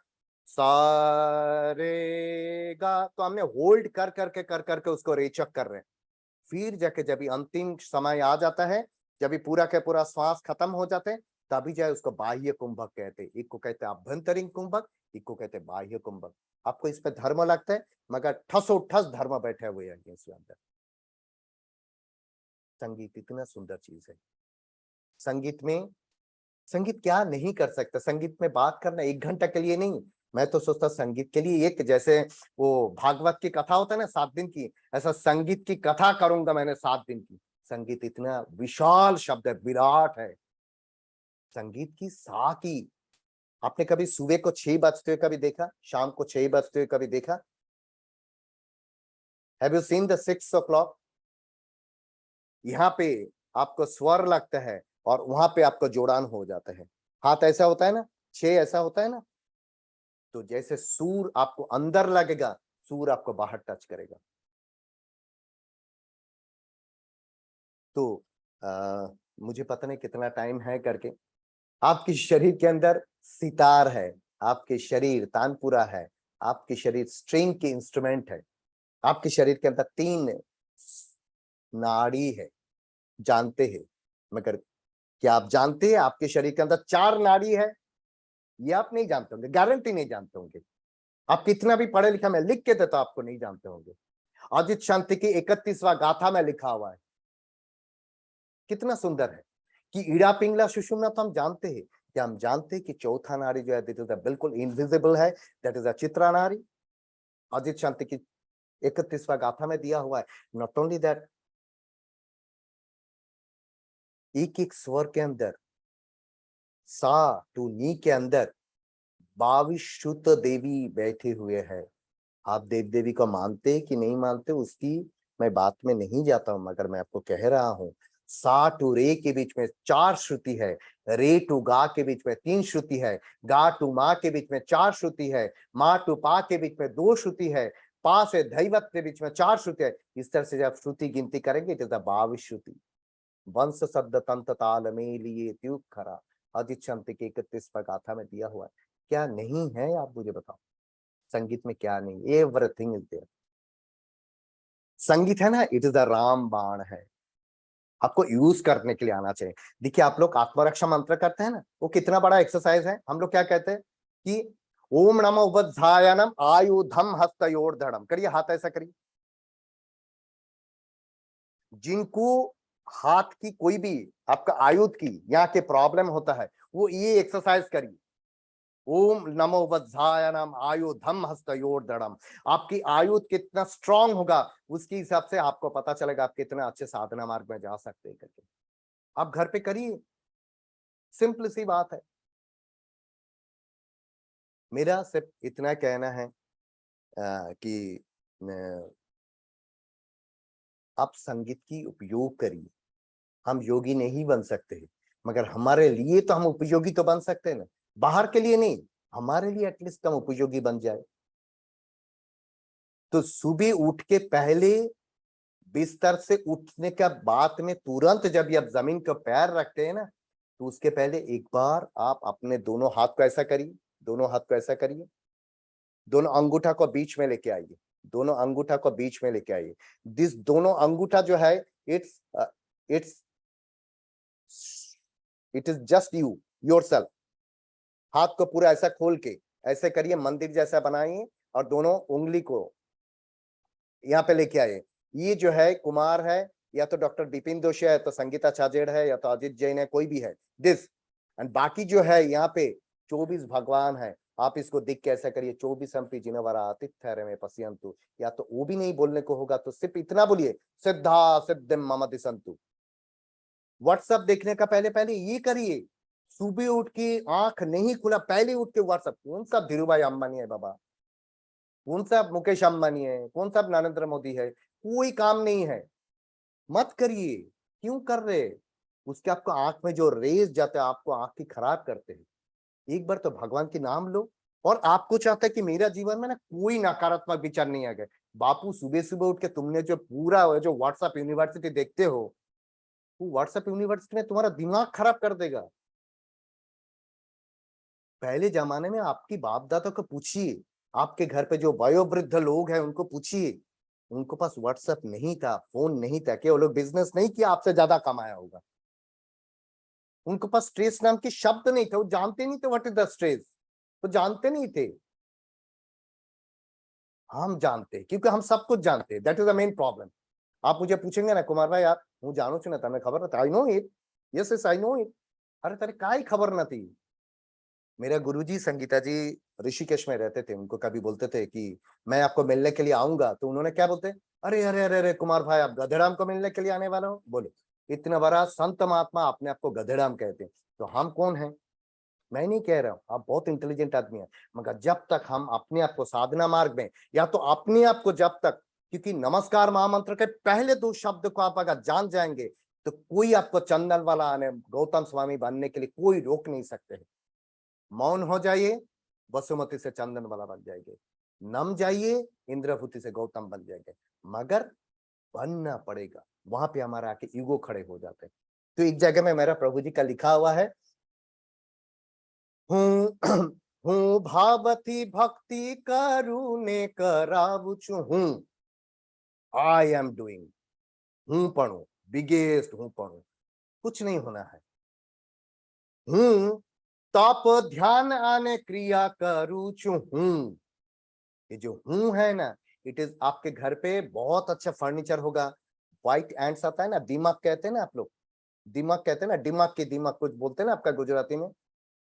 सारे गा। तो हमने होल्ड कर करके उसको रेचक कर रहे हैं। फिर जाके जब अंतिम समय आ जाता है, जब पूरा के पूरा श्वास खत्म हो जाते हैं, तभी जाए उसको बाह्य कुंभक कहते हैं। एक को कहते हैं आभ्यंतरीण कुंभक, एक को कहते हैं बाह्य कुंभक। आपको इस पे धर्म लगता है, मगर ठसो ठस धर्म बैठे हुए हैं इसके अंदर। संगीत इतना सुंदर चीज है। संगीत क्या नहीं कर सकता। संगीत में बात करना 1 घंटा के लिए नहीं, मैं तो सोचता संगीत के लिए एक, जैसे वो भागवत की कथा होता है ना 7 दिन की, ऐसा संगीत की कथा करूंगा मैंने 7 दिन की। संगीत इतना विशाल शब्द है, विराट है। संगीत की सा की आपने कभी सुबह को 6 बजते हुए कभी देखा, शाम को 6 बजते हुए कभी देखा? Have you seen the 6 o'clock? यहाँ पे आपको स्वर लगता है और वहां पे आपको जोड़ान हो जाता है। हाथ ऐसा होता है ना, 6 ऐसा होता है ना, तो जैसे सूर आपको अंदर लगेगा, सूर आपको बाहर टच करेगा। तो मुझे पता नहीं कितना टाइम है करके, आपके शरीर के अंदर सितार है, आपके शरीर तानपुरा है, आपके शरीर स्ट्रिंग के इंस्ट्रूमेंट है, आपके शरीर के अंदर 3 नाड़ी है, जानते हैं? मगर क्या आप जानते हैं आपके शरीर के अंदर 4 नाड़ी है? ये आप नहीं जानते होंगे, गारंटी नहीं जानते होंगे। आप कितना भी पढ़े लिखा, मैं लिख के देता आपको नहीं जानते होंगे। अजित शांति की 31वां गाथा में लिखा हुआ है, कितना सुंदर है कि ईड़ा पिंगला सुषुम्ना तो हम जानते हैं। क्या हम जानते हैं कि चौथा नाड़ी जो है बिल्कुल इनविजिबल है, दैट इज अ चित्रा नाड़ी। अजित शांति की 31वां गाथा में दिया हुआ है। नॉट ओनली दैट, एक एक स्वर के अंदर, सा टू नी के अंदर 22 श्रुत देवी बैठे हुए हैं। आप देव देवी को मानते कि नहीं मानते उसकी मैं बात में नहीं जाता हूं, मगर मैं आपको कह रहा हूं, सा टू रे के बीच में 4 श्रुति है, रे टू गा के बीच में 3 श्रुति है, गा टू माँ के बीच में 4 श्रुति है, माँ टू पा के बीच में 2 श्रुति है, पा से दैवत के बीच में 4 श्रुति है। इस तरह से जब श्रुति गिनती करेंगे इट इज 22 श्रुति। वंश शब्द तंत ताल में लिए त्युग खरा, अजित शांति के 31वां गाथा में दिया हुआ है। क्या नहीं है आप मुझे बताओ, संगीत में क्या नहीं? Everything is there. संगीत है ना, इट इज द राम बाण है, आपको यूज करने के लिए आना चाहिए। देखिए आप लोग आत्मरक्षा मंत्र करते हैं ना, वो कितना बड़ा एक्सरसाइज है। हम लोग क्या कहते हैं कि ओम नमो उपध्यायनम आयुधम हस्तयोर्धड़म, करिए, हाथ ऐसा करिए। जिनको हाथ की कोई भी आपका आयुध की यहाँ के प्रॉब्लम होता है, वो ये एक्सरसाइज करिए, ओम नमो वज्रायनम आयुधम हस्तयोर्धड़म। आपकी आयुध कितना स्ट्रांग होगा उसके हिसाब से आपको पता चलेगा आप कितना अच्छे साधना मार्ग में जा सकते हैं करके। आप घर पे करिए, सिंपल सी बात है। मेरा सिर्फ इतना कहना है कि आप संगीत की उपयोग करिए। हम योगी नहीं बन सकते, मगर हमारे लिए तो हम उपयोगी तो बन सकते हैं ना, बाहर के लिए नहीं, हमारे लिए एटलीस्ट हम उपयोगी बन जाए। तो सुबह उठ के पहले, बिस्तर से उठने के बाद में तुरंत जब आप जमीन पर पैर रखते हैं ना, तो उसके पहले एक बार आप अपने दोनों हाथ को ऐसा करिए, दोनों हाथ को ऐसा करिए, दोनों अंगूठा को बीच में लेके आइए, दोनों अंगूठा को बीच में लेके आइए। दिस दोनों अंगूठा जो है it is just you yourself. हाथ को पूरा ऐसा खोल के ऐसे करिए, मंदिर जैसा बनाइए और दोनों उंगली को यहाँ पे लेके आइए। ये जो है कुमार है, या तो डॉक्टर बिपिन जोशी है, या तो संगीता छाजेड़ है, या तो अजित जैन है, कोई भी है, दिस। एंड बाकी जो है यहाँ पे 24 भगवान है। आप इसको दिख के ऐसा करिए, 24 जिनवरा आतिथ्य में पश्यन्तु। या तो वो भी नहीं बोलने को होगा तो सिर्फ इतना बोलिए, सिद्धा सिद्धिम मम दिशन्तु। व्हाट्सएप देखने का पहले पहले ये करिए, सुबह उठ के आंख नहीं खुला पहले उठ के व्हाट्सएप, कौन सा धीरू भाई अंबानी है बाबा, कौन सा मुकेश अंबानी है, कौन सा नरेंद्र मोदी है, कोई काम नहीं है, मत करिए। क्यों कर रहे? उसके आपको आंख में जो रेज जाते हैं आपको आंख की खराब करते हैं। एक बार तो भगवान के नाम लो। और आपको चाहता है कि मेरा जीवन में ना कोई नकारात्मक विचार नहीं आ गए। बापू सुबह सुबह उठ के तुमने जो पूरा जो व्हाट्सएप यूनिवर्सिटी देखते हो, वो व्हाट्सएप यूनिवर्सिटी में तुम्हारा दिमाग खराब कर देगा। पहले जमाने में आपकी बाप दादा को पूछिए, आपके घर पे जो वयोवृद्ध लोग हैं उनको पूछिए, उनको पास व्हाट्सएप नहीं था, फोन नहीं था, कि वो लोग बिजनेस नहीं किया आपसे ज्यादा कमाया होगा। उनको पास स्ट्रेस नाम के शब्द नहीं थे, वो जानते नहीं थे व्हाट इज द स्ट्रेस, वो जानते नहीं थे। हम जानते क्योंकि हम सब कुछ जानते हैं, that is the main problem. आप मुझे पूछेंगे ना कुमार भाई आप हूँ जानू छू ना तने खबर નથી I know it yes yes I know it अरे तेरे काई खबर न थी मेरे गुरुजी संगीता जी ऋषिकेश में रहते थे उनको कभी बोलते थे कि मैं आपको मिलने के लिए आऊंगा तो उन्होंने क्या बोलते अरे अरे अरे अरे कुमार भाई आप गधेड़ाम को मिलने के लिए आने वाले हो बोले इतना बड़ा संत महात्मा अपने आपको गधेड़ाम कहते हैं तो हम कौन है मैं नहीं कह रहा हूं आप बहुत इंटेलिजेंट आदमी है मगर जब तक हम अपने आप को साधना मार्ग में या तो अपने आप को जब तक क्योंकि नमस्कार महामंत्र के पहले 2 शब्द को आप अगर जान जाएंगे तो कोई आपको चंदन वाला आने गौतम स्वामी बनने के लिए कोई रोक नहीं सकते है मौन हो जाइए वसुमती से चंदन वाला बन जाएंगे नम जाइए इंद्रभूति से गौतम बन जाएंगे मगर बनना पड़ेगा वहां पे हमारा आके ईगो खड़े हो जाते हैं तो एक जगह में मेरा प्रभु जी का लिखा हुआ है हूँ भावती भक्ति करूने करावुचु हूँ आई एम डूइंग हूँ पढ़ू बिगेस्ट हूँ पढ़ू कुछ नहीं होना है हूँ तप ध्यान आने क्रिया करूचु हूँ ये जो हूँ है ना इट इज आपके घर पे बहुत अच्छा फर्नीचर होगा व्हाइट एंड्स आता है ना दिमाग कहते हैं ना आप लोग दिमाग कहते हैं ना दिमाग की दिमाग कुछ बोलते हैं ना आपका गुजराती में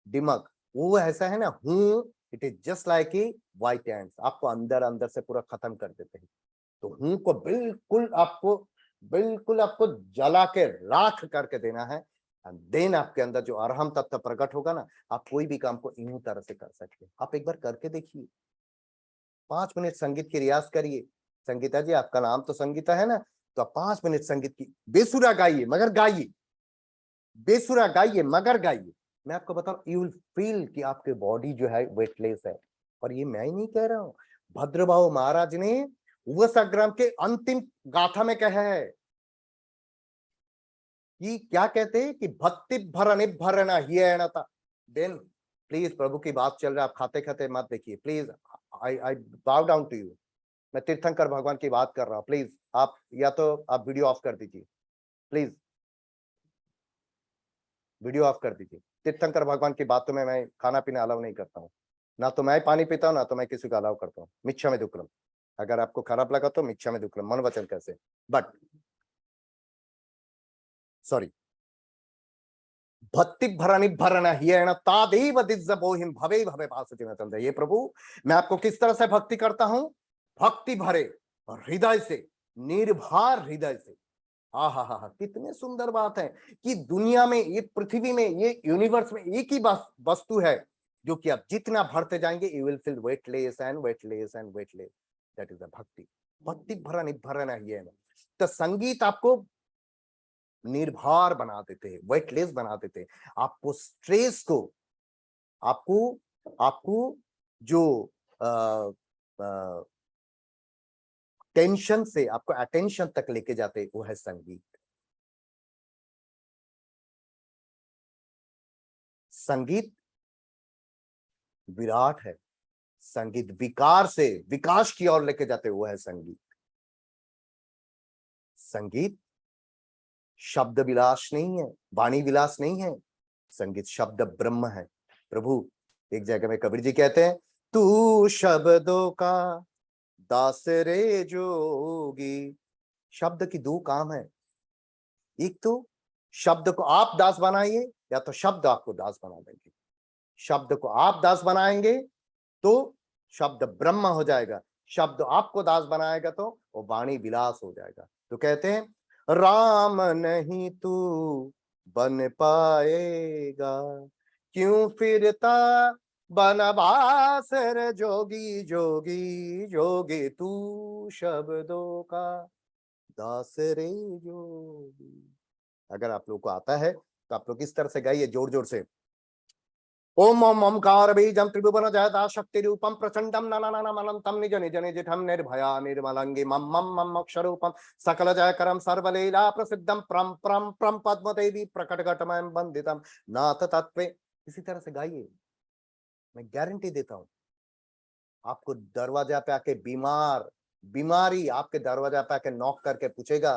दिमाग वो ऐसा है ना हूँ it is just like a white ends आपको अंदर अंदर से पूरा खत्म कर देते हैं तो हूँ को बिल्कुल आपको जला के राख करके देना है देन आपके अंदर जो अरहम तत्व प्रकट होगा ना आप कोई भी काम को यूं तरह से कर सकते हैं आप एक बार करके देखिए 5 मिनट संगीत की रियाज करिए संगीता जी आपका नाम तो संगीता है ना तो आप 5 मिनट संगीत की बेसुरा गाइए मगर गाइए बेसुरा गाइए मगर गाइए मैं आपको बता रहा हूं यू विल फील कि आपके बॉडी जो है वेटलेस है और ये मैं ही नहीं कह रहा हूं भद्रबाहु महाराज ने उपसंग्राम के अंतिम गाथा में कहा है कि क्या कहते हैं कि भक्ति भर निभरना ही देन प्लीज प्रभु की बात चल रहा है आप खाते खाते मत देखिए प्लीज आई बाउ डाउन टू यू मैं तीर्थंकर भगवान की बात कर रहा हूं प्लीज आप या तो आप वीडियो ऑफ कर दीजिए प्लीज वीडियो ऑफ कर दीजिए तीर्थंकर भगवान की बातों में मैं खाना पीना अलाउ नहीं करता हूँ ना तो मैं पानी पीता हूँ ना तो मैं किसी को अलाउ करता हूँ मिच्छा में दुक्कड़म अगर आपको खराब लगा तो मिच्छा में दुक्कड़म मन वचन कैसे बट सॉरी भक्ति भरणी भरण हियण तादेव दिव्य बोहिम भवे भवे पास ये प्रभु मैं आपको किस तरह से भक्ति करता हूं भक्ति भरे और हृदय से निर्भर हृदय से हा कितने सुंदर बात है कि दुनिया में ये पृथ्वी में ये यूनिवर्स में एक ही वस्तु है जो कि आप जितना भरते जाएंगे you will feel weightless and weightless and weightless that is the भक्ति भक्ति भरण भरण हियण तो संगीत आपको निर्भर बना देते हैं वेटलेस बना देते हैं आपको स्ट्रेस को आपको जो टेंशन से आपको अटेंशन तक लेके जाते वो है संगीत संगीत विराट है संगीत विकार से विकास की ओर लेके जाते वो है संगीत संगीत शब्द विलास नहीं है वाणी विलास नहीं है संगीत शब्द ब्रह्म है प्रभु एक जगह में कबीर जी कहते हैं तू शब्दों का दास रे जोगी शब्द की 2 काम है एक तो शब्द को आप दास बनाइए या तो शब्द आपको दास बना देंगे शब्द को आप दास बनाएंगे तो शब्द ब्रह्म हो जाएगा शब्द आपको दास बनाएगा तो वो वाणी विलास हो जाएगा तो कहते हैं राम नहीं तू बन पाएगा क्यों फिरता बनवास रे जोगी जोगी जोगी तू शब्दों का दास रे जोगी अगर आप लोग को आता है तो आप लोग इस तरह से गाइए जोर जोर से ओम ओम ओमकार बीजम त्रिभुवन जयता शक्ति रूपम प्रचंडम ननननमनंतम निज निज निजठम निर्भया निर्मलंगी मम मम मम अक्षरूपम सकल जयकरम सर्वलीला प्रसिद्धम प्रम प्रम प्रम पद्म देवी प्रकट घटमयं वंदितम नाथ तत्वे इसी तरह से गाइए मैं गारंटी देता हूं आपको दरवाजा पे आके बीमारी आपके दरवाजा पे आके नॉक करके पूछेगा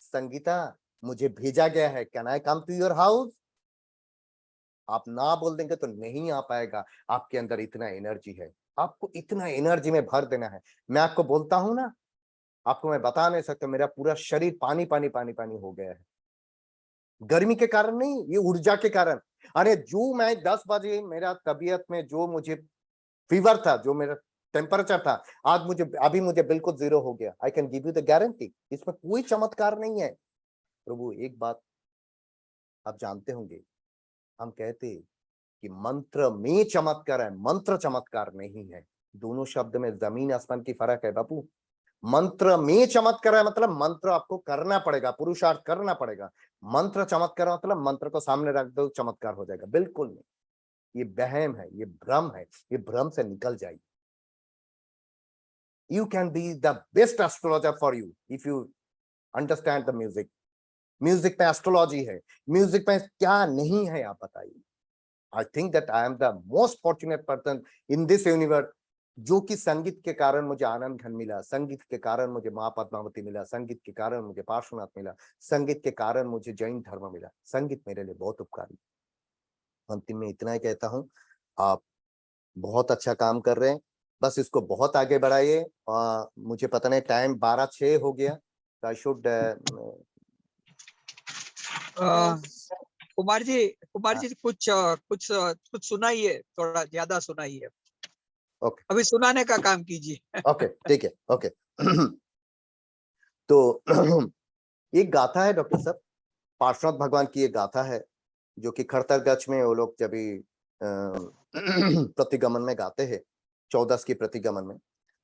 संगीता मुझे भेजा गया है can I come to your house आप ना बोल देंगे तो नहीं आ पाएगा आपके अंदर इतना एनर्जी है आपको इतना एनर्जी में भर देना है मैं आपको बोलता हूं ना आपको मैं बता नहीं सकता, मेरा पूरा शरीर पानी पानी पानी पानी हो गया है। गर्मी के कारण नहीं, ये ऊर्जा के कारण। अरे जो मैं 10 बजे मेरा तबीयत में जो मुझे फीवर था, जो मेरा टेम्परेचर था, आज मुझे अभी मुझे बिल्कुल 0 हो गया। I can give you the guarantee, इसमें कोई चमत्कार नहीं है। प्रभु एक बात आप जानते होंगे, हम कहते कि मंत्र में चमत्कार है, मंत्र चमत्कार नहीं है। दोनों शब्द में जमीन आसमान की फर्क है बापू। मंत्र में चमत्कार है मतलब मंत्र आपको करना पड़ेगा, पुरुषार्थ करना पड़ेगा। मंत्र चमत्कार मतलब मंत्र को सामने रख दो चमत्कार हो जाएगा, बिल्कुल नहीं। ये वहम है, ये भ्रम है, ये भ्रम से निकल जाइए। You can be the best astrologer for you if you understand the music. Music में एस्ट्रोलॉजी है, म्यूजिक में क्या नहीं है आप बताइए। I think that I am the most fortunate person in this universe, जो कि संगीत के कारण मुझे आनंद घन मिला, संगीत के कारण मुझे माँ पद्मावती मिला, संगीत के कारण मुझे पार्श्वनाथ मिला, संगीत के कारण मुझे जैन धर्म मिला। संगीत मेरे लिए बहुत उपकारी। अंतिम में इतना ही कहता हूँ, आप बहुत अच्छा काम कर रहे हैं, बस इसको बहुत आगे बढ़ाइए। मुझे पता नहीं टाइम 12:06 हो गया, तो आई शुड कुमार जी कुछ सुनाइए, थोड़ा ज्यादा सुनाइए। ओके अभी सुनाने का काम कीजिए। ओके ठीक है ओके। तो एक गाथा है डॉक्टर साहब, पार्श्वनाथ भगवान की एक गाथा है, जो कि खड़तर गच में वो लोग जब प्रतिगमन में गाते हैं, 14 की प्रतिगमन में।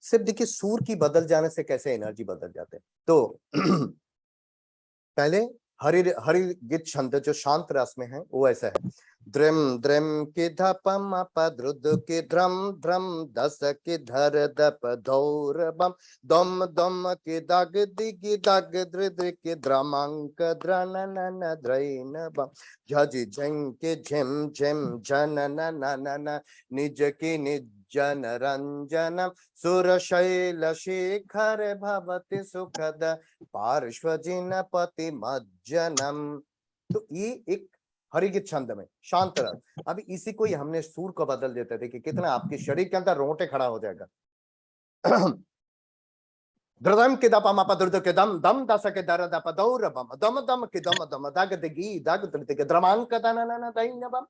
सिर्फ देखिए सूर की बदल जाने से कैसे एनर्जी बदल जाते हैं। तो पहले हरि हरि गीत छंद जो शांत रस में है वो ऐसा है, द्रम द्रम के धपम पद्रुद के ध्रम ध्रम दस के धर दप धौर बम दम दम के दग दिग दग दृद के द्रमांक द्रन न द्रैन बम झज झं के झिम झिम झन न न निज के निज जन रंजनम सुरशैल शेखर भवति सुखद पार्श्वजिन पति मज्जनम। तो ये एक हरिगीत छंद में शांत रस। अभी इसी को ही हमने सूर को बदल देते थे कि कितना आपके शरीर के अंदर रोंगटे खड़ा हो जाएगा। द्रदम के दप अम दुर्द के दम दम दस के दर दप दौर बम दम दम के दम दम दग दिगी दग दृत के द्रमांक दन न दैन बम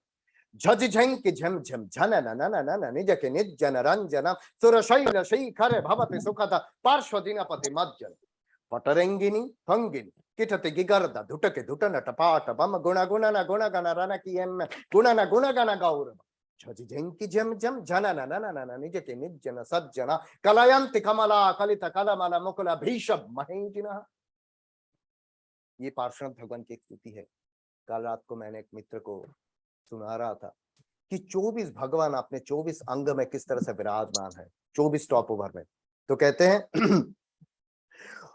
झज झं के झम झम झन न न निज के निज जन रंजन सुरशैल शेखर भवति सुखद पार्श्वदिन पति मज्जन पटरंगिनी फंगिनी किटते गिगर्द धुटके धुटन टपाट बम गुण गुण न गुण गण रन की एम गुण न गुण गण गौरव झज झंकी झम झम झन न निज के निज जन सज्जन कलयंति कमला कलित कलमल मुकुल भीषम महेंजिना। ये पार्श्वनाथ भगवान की एक स्तुति है। कल रात को मैंने एक मित्र को सुना रहा था कि 24 भगवान अपने 24 अंग में किस तरह से विराजमान है, 24 टॉप ओवर में। तो कहते हैं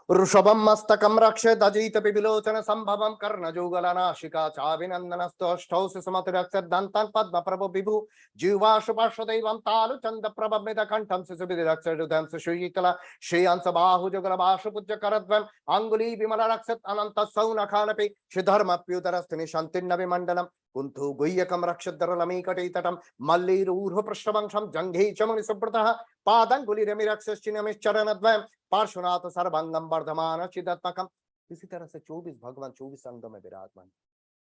ऋषभम मस्तकम रक्षे दजित विलोचन संभवम कर्णजुगलनाशिका चाभिनंदनस्तौष्ठौ सुमतिरक्षत दंतं पद्म प्रभु विभु जीवाशुपार्श्वदैवं तालु चंद प्रभमिद कंठं सुविरक्षरुदं सुशीतल श्रेयांस बाहु जुगल बाशुपूज्य करद्वयम् अंगुली विमल रक्षत अनंत सौनखानपि श्रीधर्मप्युदरस्थिनि शान्तिर्न विमण्डलम् कुंथु गुह्यकं रक्षद्धरलमीकटे तटं मल्लीरूढ़ पृष्ठवंशं जंघे च मुनिसुब्रतः पादंगुलिरमिरक्षश्चिन्नमिश्चरणद्वयं पार्श्वनाथ सर्वांगम वर्धमान चिदात्मकम। इसी तरह से 24 भगवान 24 अंगों में विराजमान।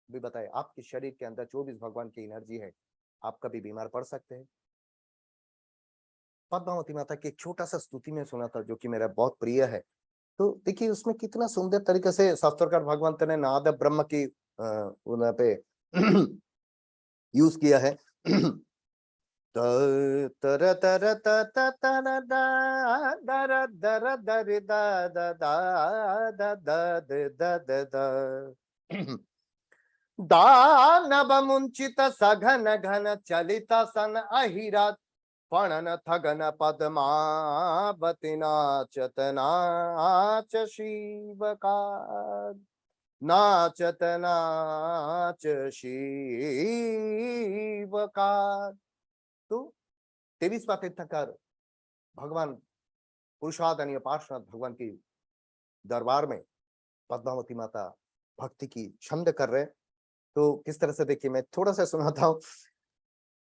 भी बताए आपके शरीर के अंदर 24 भगवान की एनर्जी है, आप कभी बीमार पड़ सकते हैं। पद्मावती माता की एक छोटा सा स्तुति में सुना था जो कि मेरा बहुत प्रिय है। तो देखिए उसमें कितना सुंदर तरीके से शास्त्रकार भगवंत ने नाद ब्रह्म की उन पे यूज किया है। तर तर तर दर दर दर दानव मुंचित सघन घन चलित सन अहिरात पणन थगन पद्मावती नाचत नाच शिव का नाचत नाच शिव का। तो 23वां तीर्थंकर भगवान पुरुषादनीय पार्श्वनाथ भगवान की दरबार में पद्मावती माता भक्ति की छंद कर रहे। तो किस तरह से देखिए मैं थोड़ा सा सुनाता हूँ।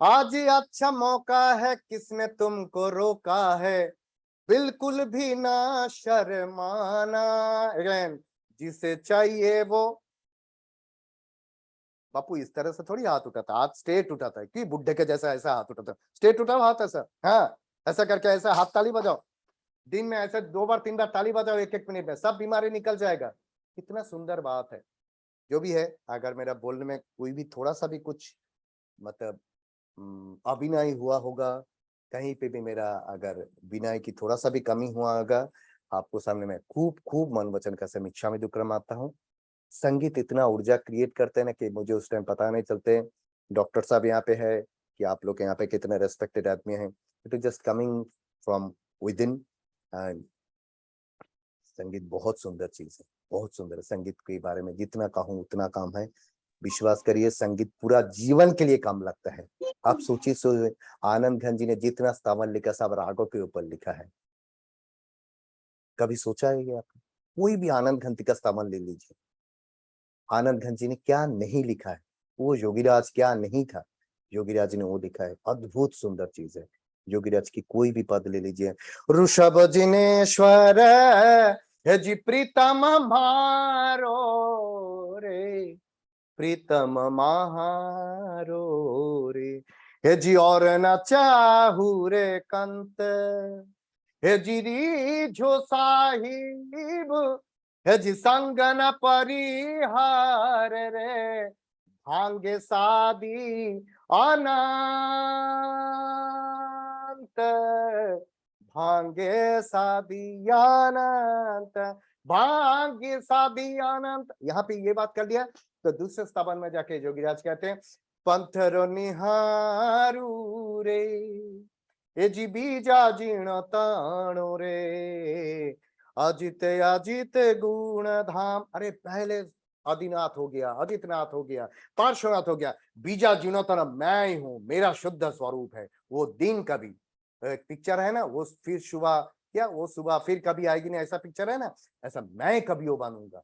आज अच्छा मौका है, किसने तुमको रोका है, बिल्कुल भी ना शर्माना। अगेन, जिसे चाहिए वो। बापू इस तरह से थोड़ी हाथ उठाता, हाथ स्ट्रेट उठाता है कि बुड्ढे के जैसा ऐसा हाथ उठाता है। स्ट्रेट उठाओ हाथ ऐसा, हाँ ऐसा करके ऐसा हाथ ताली बजाओ, दिन में ऐसे 2 बार 3 बार ताली बजाओ, 1-1 मिनट में सब बीमारी निकल जाएगा। कितना सुंदर बात है। जो भी है, अगर मेरा बोलने में कोई भी थोड़ा सा भी कुछ मतलब अभिनय हुआ होगा, कहीं पे भी मेरा अगर विनय की थोड़ा सा भी कमी हुआ होगा, आपको सामने में खूब खूब मन वचन का समीक्षा में दुक्रम आता हूँ। संगीत इतना ऊर्जा क्रिएट करते हैं ना कि मुझे उस टाइम पता नहीं चलते डॉक्टर साहब यहाँ पे है कि आप लोग यहाँ पे कितने रेस्पेक्टेड आदमी हैं। It is just coming from with in. And संगीत बहुत सुंदर चीज है, बहुत सुंदर है। संगीत के बारे में जितना कहूँ उतना काम है। विश्वास करिए, संगीत पूरा जीवन के लिए काम लगता है। आप सोचिए, आनंद घन जी ने जितना स्थावन लिखा सब रागों के ऊपर लिखा है। कभी सोचा है आप? कोई भी आनंद घन का स्थावन ले लीजिए, आनंद घन जी ने क्या नहीं लिखा है, वो योगीराज क्या नहीं था, योगीराज ने वो लिखा है। अद्भुत सुंदर चीज है। योगीराज की कोई भी पद ले लीजिए, ऋषभ जिनेश्वर है जी प्रीतम मारो रे, प्रीतम महारो रे, हे जी और न चाहू रे कंत, हे जी रीझो साहिब, हे जी संग न परिहार रे, भांगे सादी अनंत, भांगे सादी अनंत, भांगे सादी अनंत। यहाँ पे ये बात कर लिया तो दूसरे स्तवन में जाके जोगीराज कहते हैं, पंथरो निहारू रे, ए जी बीजा जीर्ण ताणो रे, अजित अजित गुण धाम। अरे पहले आदिनाथ हो गया, आदित्यनाथ हो गया, पार्श्वनाथ हो गया, बीजा जीर्णोत्तम मैं ही हूँ, मेरा शुद्ध स्वरूप है। वो दिन कभी एक पिक्चर है ना, वो फिर सुबह क्या वो सुबह फिर कभी आएगी ना, ऐसा पिक्चर है ना, ऐसा मैं कभी वो बनूंगा।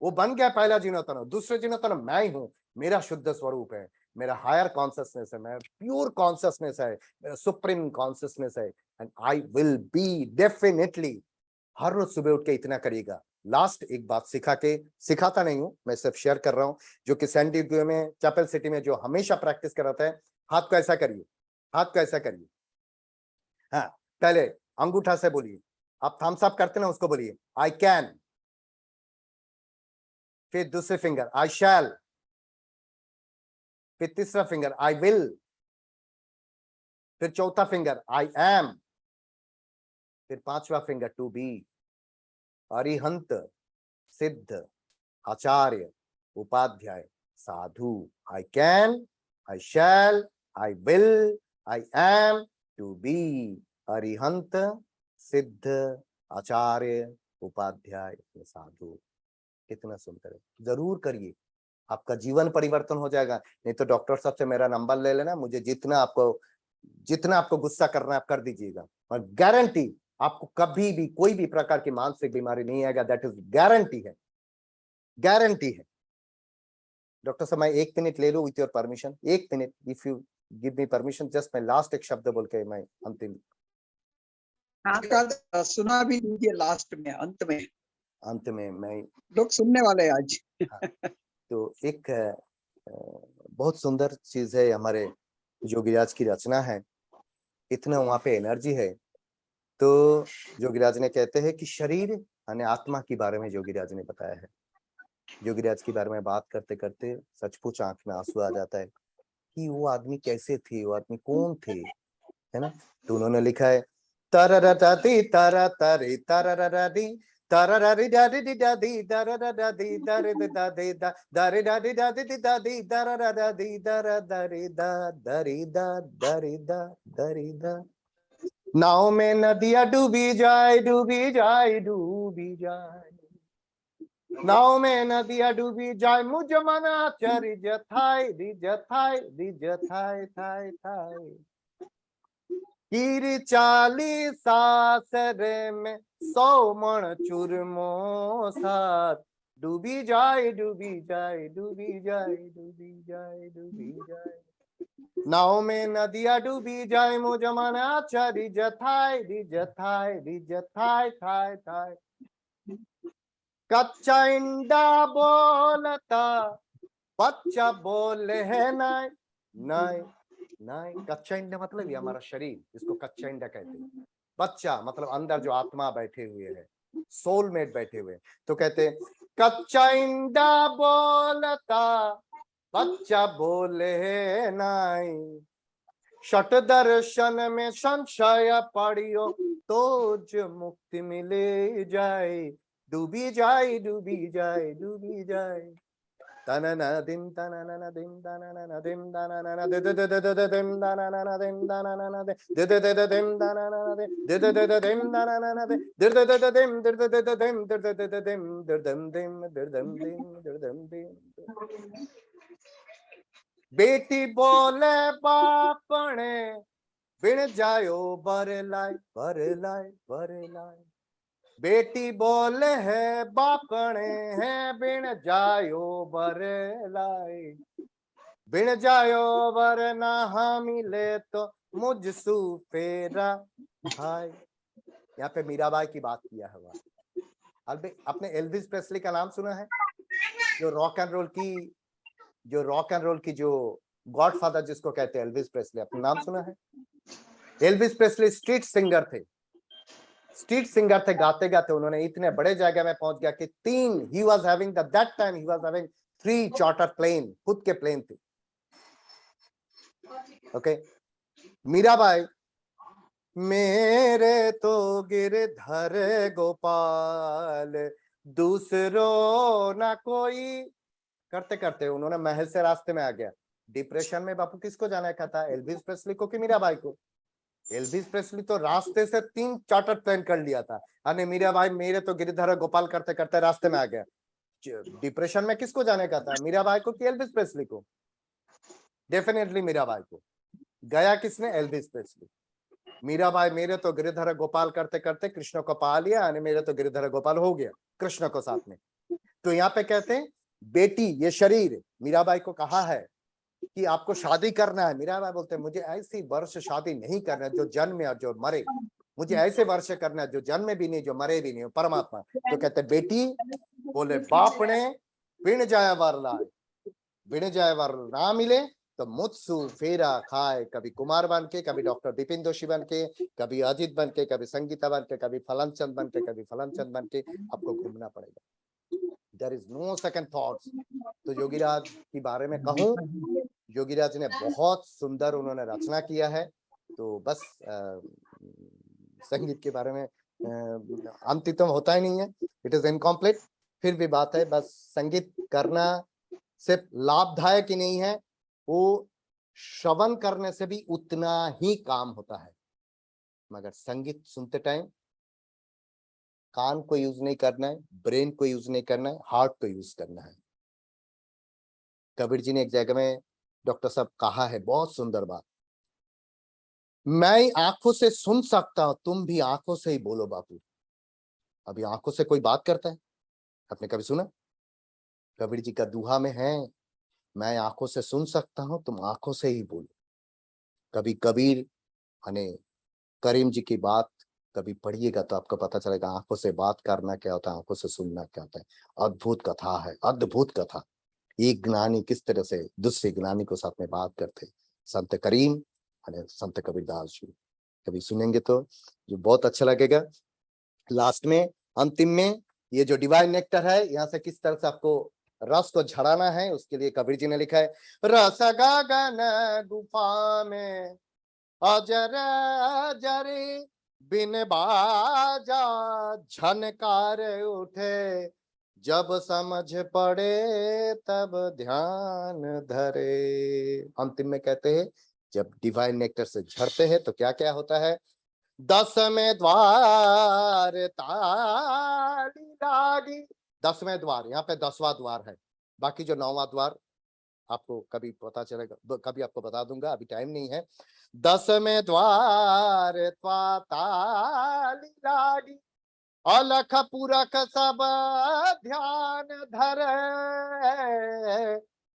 वो बन गया पहला जीर्णोत्तम। दूसरे जीर्णोत्तम मैं ही हूँ, मेरा शुद्ध स्वरूप है, मेरा हायर कॉन्शियसनेस है, मेरा प्योर कॉन्शियसनेस है, मेरा सुप्रीम कॉन्शियसनेस है। And I will be definitely. हर रोज सुबह उठ के इतना करिएगा। लास्ट एक बात सिखाता नहीं हूं, मैं सिर्फ शेयर कर रहा हूं, जो कि सैन डिएगो में चैपल सिटी में जो हमेशा प्रैक्टिस कराता है। हाथ को ऐसा करिए, हाथ को ऐसा करिए। हाँ, पहले अंगूठा से बोलिए, आप थम्स अप करते ना उसको बोलिए आई कैन, फिर दूसरे फिंगर आई शैल, फिर तीसरा फिंगर आई विल, फिर चौथा फिंगर आई एम, फिर पांचवा फिंगर टू बी। अरिहंत, सिद्ध, आचार्य, उपाध्याय, साधु। I can, I shall, I will, I am, to be. अरिहंत, सिद्ध, आचार्य, उपाध्याय, साधु। कितना सुंदर है। जरूर करिए, आपका जीवन परिवर्तन हो जाएगा। नहीं तो डॉक्टर साहब से मेरा नंबर ले लेना, मुझे जितना आपको गुस्सा करना है आप कर दीजिएगा, और गारंटी आपको कभी भी कोई भी प्रकार की मानसिक बीमारी नहीं आएगा। दैट इज गारंटी है, गारंटी है। डॉक्टर साहब मैं 1 मिनट ले लूं with your permission, 1 minute, if you give me permission, just मैं लास्ट एक शब्द बोल के मैं अंतिम सुना भी दीजिए लास्ट में, अंत में मैं लोग सुनने वाले हैं आज। तो एक बहुत सुंदर चीज है, हमारे जोगीराज की रचना है, इतना वहां पे एनर्जी है। तो जोगीराज ने कहते हैं कि शरीर यानी आत्मा के बारे में जोगीराज ने बताया है। जोगीराज के बारे में बात करते करते सचमुच आंख में आंसू आ जाता है कि वो आदमी कैसे थे, वो आदमी कौन थे, है ना। तो उन्होंने लिखा है, तरररदी तरतरी तरररदी तरररी दादी दादी दरररदी दरद दादी दा दरी दादी दादी दादी दरररदी दरदरी दा दरी दा दरी दा दरी दा। नाव में नदियां डूबी जाए डूबी जाए डूबी जाए, नाव में नदियां डूबी जाए, मुझ मना चरी जथाई दी जथाई दी जथाई थाई थाई। कीर 40 सासरे में 100 मण चूरमो साथ, डूबी जाए डूबी जाए डूबी जाए डूबी जाए डूबी जाए। नाव में नदिया डूबी जाए मो जमाना अच्छा रिजथाय रिजथाय रिजथाय थाय थाय। कच्चा इंडा बोलता बच्चा बोले है नाय नाय नाय। कच्चा इंडा मतलब ये हमारा शरीर, इसको कच्चा इंडा कहते हैं। बच्चा मतलब अंदर जो आत्मा बैठे हुए है, सोलमेट बैठे हुए। तो कहते हैं कच्चा इंडा बोलता बच्चा बोले है नाय। षट दर्शन में संशय पड़ियो तो जो मुक्ति मिले जाए। डूबी जाए डूबी जाए डूबी जाए। तनना दिम तनना दिम तनना दिम तनना दे दे दे दे दे दिम तनना दिम तनना दे दे दे दे दिम तनना दे दे दे दे दिम तनना दे दे दे दे दिम दे दे दे दिम दे दे दे दिम दे दम दिम दे दम दिम दे दम दिम। बेटी बोले बापणे बिन जायो बर लाए बर लाए बर लाए। बेटी बोले है बापणे है बिन जायो बर लाए। बिन जायो बर ना मिले तो मुझसू फेरा हाय। यहाँ पे मीराबाई की बात किया है। आपने एल्विस प्रेस्ली का नाम सुना है? जो रॉक एंड रोल की जो गॉडफादर जिसको कहते हैं एल्विस प्रेस्ली, आपने नाम सुना है? एल्विस प्रेस्ली स्ट्रीट सिंगर थे। गाते गाते उन्होंने इतने बड़े जगह में पहुंच गया कि he was having that time he was having 3 charter plane, खुद के प्लेन थे। ओके। मीराबाई मेरे तो गिरधर गोपाल दूसरो ना कोई करते करते उन्होंने महल से रास्ते में आ गया। डिप्रेशन में बापू किसको जाना था? एल्विस प्रेस्ली को कि मीराबाई को? एल्विस प्रेस्ली तो रास्ते से 3 चार्टर प्लेन कर लिया था। अरे मीराबाई मेरे तो गिरधर गोपाल करते करते रास्ते में आ गया। डिप्रेशन में किसको जाने का था? मीराबाई को कि एल्विस प्रेस्ली को? डेफिनेटली मीराबाई को। गया किसने? Elvis Presley. मीराबाई मेरे तो गिरधर गोपाल करते करते कृष्ण को पा लिया, यानी मेरे तो गिरधर गोपाल हो गया कृष्ण को साथ में। तो यहाँ पे कहते हैं बेटी ये शरीर, मीराबाई को कहा है कि आपको शादी करना है। मीराबाई बोलते हैं मुझे ऐसी वर्ष शादी नहीं करना जो जन्मे और जो मरे। मुझे ऐसे वर्ष करना है जो जन्मे भी नहीं जो मरे भी नहीं हो, परमात्मा। तो कहते बेटी बोले बाप ने बिन जाए वर लाए, बिन जाए वर ना मिले तो मुझसू फेरा खाए। कभी कुमार बन के, कभी डॉक्टर बिपिन जोशी बन के, कभी अजित बन के, कभी संगीता बन के, कभी फलनचंद बन के, कभी फलनचंद बन के आपको घूमना पड़ेगा। There is no second thoughts. तो योगीराज के बारे में कहूं, योगीराज ने बहुत सुंदर उन्होंने रचना किया है। तो बस संगीत के बारे में अंतिम होता ही नहीं है, इट इज इनकम्प्लीट। फिर भी बात है, बस संगीत करना सिर्फ लाभदायक ही नहीं है, वो श्रवण करने से भी उतना ही काम होता है। मगर संगीत सुनते टाइम कान को यूज नहीं करना है, ब्रेन को यूज नहीं करना है, हार्ट को यूज करना है। कबीर जी ने एक जगह में डॉक्टर साहब कहा है बहुत सुंदर बात, मैं आंखों से सुन सकता हूं, तुम भी आंखों से ही बोलो बापू। अभी आंखों से कोई बात करता है? आपने कभी सुना? कबीर जी का दुहा में है, मैं आंखों से सुन सकता हूं, तुम आंखों से ही बोलो। कभी कबीर यानी करीम जी की बात कभी पढ़िएगा तो आपको पता चलेगा आंखों से बात करना क्या होता है, आंखों से सुनना क्या होता है। अद्भुत कथा है, अद्भुत कथा। एक ज्ञानी किस तरह से दूसरे ज्ञानी को साथ में बात करते, संत करीम संत कबीरदास जी। कभी सुनेंगे तो जो बहुत अच्छा लगेगा। लास्ट में अंतिम में ये जो डिवाइन नेक्टर है, यहाँ से किस तरह से आपको रस को झड़ाना है उसके लिए कबीर जी ने लिखा है, रस गगन गुफा में अजर जरी बिन बाजा झनकार उठे, जब समझ पड़े तब ध्यान धरे। अंतिम में कहते हैं जब डिवाइन नेक्टर से झड़ते हैं तो क्या क्या होता है, 10वें द्वार ताली लागी। 10वें द्वार, यहाँ पे 10वां द्वार है, बाकी जो 9वां द्वार आपको कभी पता चलेगा, कभी आपको बता दूंगा, अभी टाइम नहीं है। 10वें द्वार ताली लागी, अलख पुरख सब ध्यान धरे।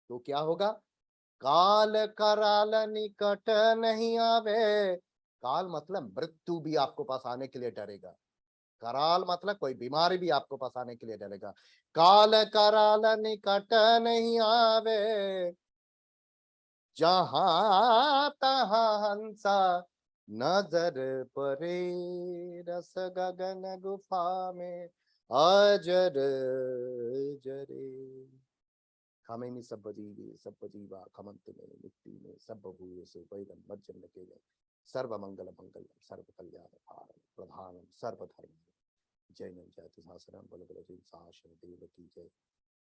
तो क्या होगा, काल कराल निकट नहीं आवे। काल मतलब मृत्यु भी आपको पास आने के लिए डरेगा। कराल मतलब कोई बीमारी भी आपको पास आने के लिए डरेगा। काल कराल निकट नहीं आवे, जहां तहां हंसा नजर परे। रस गगन गुफा में अजर जरे। खामेनी सब जीवा खमंत में मिट्टी में सब भूये से वैरम मज्जन के सर्व मंगल मंगल सर्व कल्याण भारम प्रधानम सर्वधर्म जैनम जयति शासनम बल बल जी साशन देव की जय।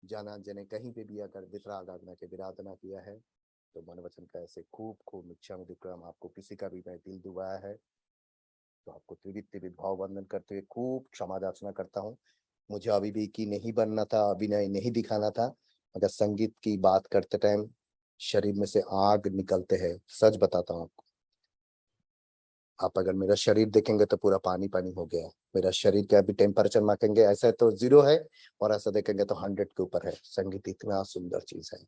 जाना जने कहीं पे भी अगर वितराग आज्ञा के विराधना किया है तो मन वचन का ऐसे खूब खूब मिच्छाम विक्रम आपको किसी का भी मैं दिल दुबाया है तो आपको त्रिविध भाव वंदन करते हुए खूब क्षमा याचना करता हूँ। मुझे अभिवेकी नहीं बनना था, अभिनय नहीं दिखाना था, मगर संगीत की बात करते टाइम शरीर में से आग निकलते हैं। सच बताता हूँ आपको, आप अगर मेरा शरीर देखेंगे तो पूरा पानी पानी हो गया। मेरा शरीर का अभी टेम्परेचर मापेंगे ऐसा तो 0 है और ऐसा देखेंगे तो 100 के ऊपर है। संगीत इतना सुंदर चीज है,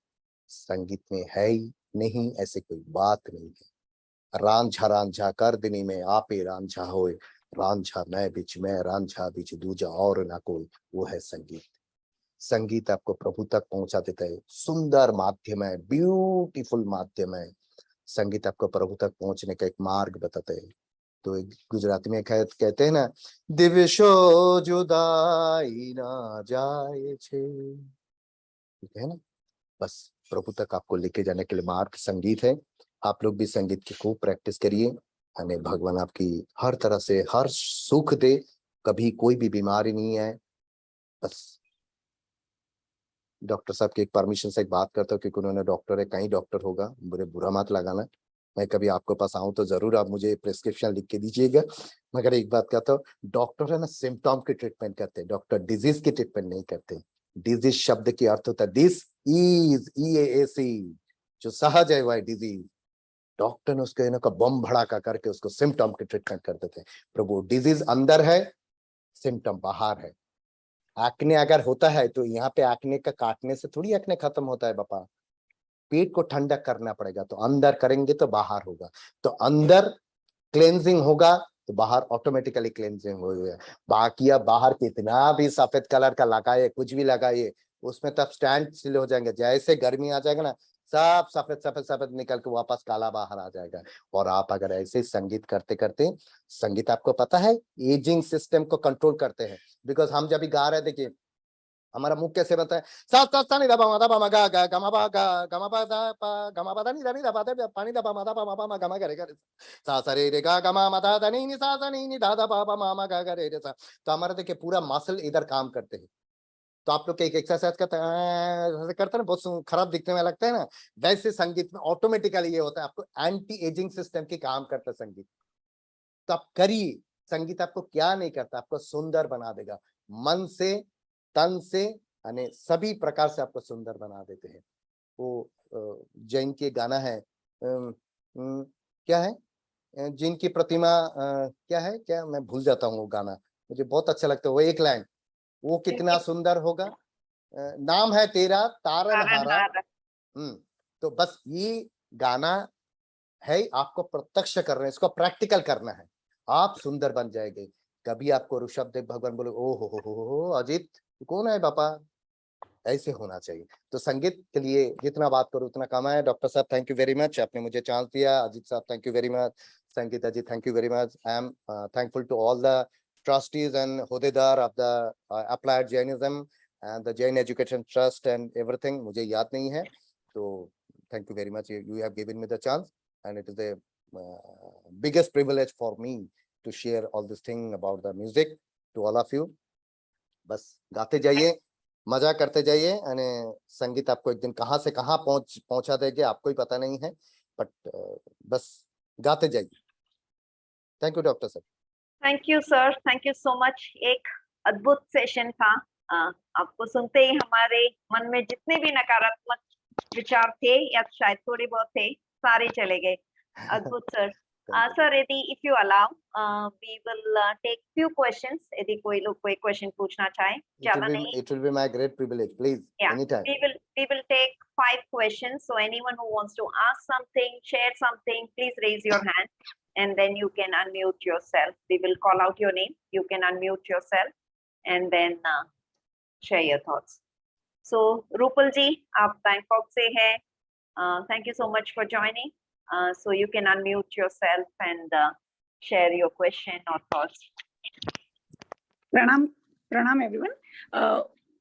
संगीत में है ही नहीं ऐसे कोई बात नहीं है। रांझा रांझा कर दिनी में आपे रांझा होए, रांझा मैं बिच में रांझा बिच दूजा और ना कोई, वो है संगीत। संगीत आपको प्रभु तक पहुंचा देता है। सुंदर माध्यम है, ब्यूटीफुल माध्यम है। संगीत आपको प्रभु तक पहुंचने का एक मार्ग बताते हैं। तो एक गुजराती में कहते हैं ना, दिवशो जुदाई ना जाए छे, ठीक है ना। बस प्रभु तक आपको लेके जाने के लिए मार्ग संगीत है। आप लोग भी संगीत की खूब प्रैक्टिस करिए, हमें भगवान आपकी हर तरह से हर सुख दे, कभी कोई भी बीमारी नहीं है। बस डॉक्टर साहब की एक परमिशन से एक बात करता हूँ, क्योंकि उन्होंने डॉक्टर है, कहीं डॉक्टर होगा, बुरे बुरा मत लगाना। मैं कभी आपके पास आऊं तो जरूर आप मुझे प्रिस्क्रिप्शन लिख के दीजिएगा। मगर एक बात कहता हूँ, डॉक्टर है ना सिम्टम की ट्रीटमेंट करते हैं, डॉक्टर डिजीज की ट्रीटमेंट नहीं करते। डिजीज शब्द की अर्थ होता है दिस इज EAC, जो सहज है वह डिजीज। डॉक्टर ने उसके इनका बम भड़ाका करके उसको सिम्टम की ट्रीटमेंट कर देते हैं। प्रभु डिजीज अंदर है, सिम्टम बाहर है। एक्ने अगर होता है तो यहाँ पे एक्ने का काटने से थोड़ी एक्ने खत्म होता है बापा। पेट को ठंडा करना पड़ेगा, तो अंदर करेंगे तो बाहर होगा। तो अंदर क्लेंजिंग होगा तो बाहर ऑटोमेटिकली क्लेंजिंग होगा। बाकी अब बाहर कितना भी सफेद कलर का लगाइए, कुछ भी लगाइए, उसमें तब स्टैंड स्टिल हो जाएंगे। जैसे गर्मी आ जाएगा ना, सब सफेद सफेद सफेद निकल के वापस काला बाहर आ जाएगा। और आप अगर ऐसे संगीत करते करते, संगीत आपको पता है एजिंग सिस्टम को कंट्रोल करते हैं। बिकॉज हम जब भी गा रहे हैं, देखिए हमारा मुख कैसे बनता है, सा सा सा नी दा पा मा दा पा मा गा गा गा मा पा गा गा मा पा दा पा गा मा पा दा नी दा पा दे पानी दा पा मा दा पा मा पा मा गा मा गा रे गा रे सा सा रे रे गा गा मा मा दा दा नी सा सा नी दा दा पा पा मा मा गा गा रे रे सा। तो हमारा देखिए पूरा मसल इधर काम करते हैं। तो आप लोग एक एक्सरसाइज करते हैं, करते हैं ना, बहुत खराब दिखने में लगता है ना, वैसे संगीत में ऑटोमेटिकली ये होता है, आपको एंटी एजिंग सिस्टम की काम करता है संगीत। तो आप करिए, संगीत आपको क्या नहीं करता, आपको सुंदर बना देगा, मन से तन से यानी सभी प्रकार से आपको सुंदर बना देते हैं। वो जैन के गाना है, क्या है, जिनकी प्रतिमा क्या है, क्या मैं भूल जाता हूँ वो गाना, मुझे बहुत अच्छा लगता है वो एक लाइन, वो कितना सुंदर होगा, नाम है तेरा तारनहारा। तो बस ये गाना है, आपको प्रत्यक्ष करना है, इसको प्रैक्टिकल करना है, आप सुंदर बन जाएंगे। कभी आपको ऋषभ देव भगवान बोले ओ हो अजीत कौन है पापा, ऐसे होना चाहिए। तो संगीत के लिए जितना बात करूं उतना कम है। डॉक्टर साहब थैंक यू वेरी मच, आपने मुझे चांस दिया। अजीत साहब thank you very much, Sangeet Ajit thank you very much. I am thankful to all the trustees and hodedar of the applied Jainism and the Jain Education Trust and everything, मुझे याद नहीं है, तो thank you very much, you have given me the chance and it is the biggest privilege for me to share all this thing about the music to all of you। बस गाते जाइए, मजा करते जाइए, यानी संगीत आपको एक दिन कहाँ से कहाँ पहुंचा देंगे आपको ही पता नहीं है, बट बस गाते जाइए। थैंक यू डॉक्टर साहब। Thank you sir, thank you so much. एक अद्भुत सेशन था। आपको सुनते ही हमारे मन में जितने भी नकारात्मक विचार थे या शायद थोड़े बहुत थे, सारे चले गए। अद्भुत सर। सर यदि if you allow we will take few questions, यदि कोई लोग कोई क्वेश्चन पूछना चाहे, ज्यादा नहीं। It will be my great privilege, please, anytime। we will take 5 questions. So anyone who wants to ask something, share something, please raise your hand and then you can unmute yourself. We will call out your name. You can unmute yourself and then share your thoughts. So Rupal ji, आप Bangkok से हैं. Thank you so much for joining. So you can unmute yourself and share your question or thoughts. प्रणाम everyone.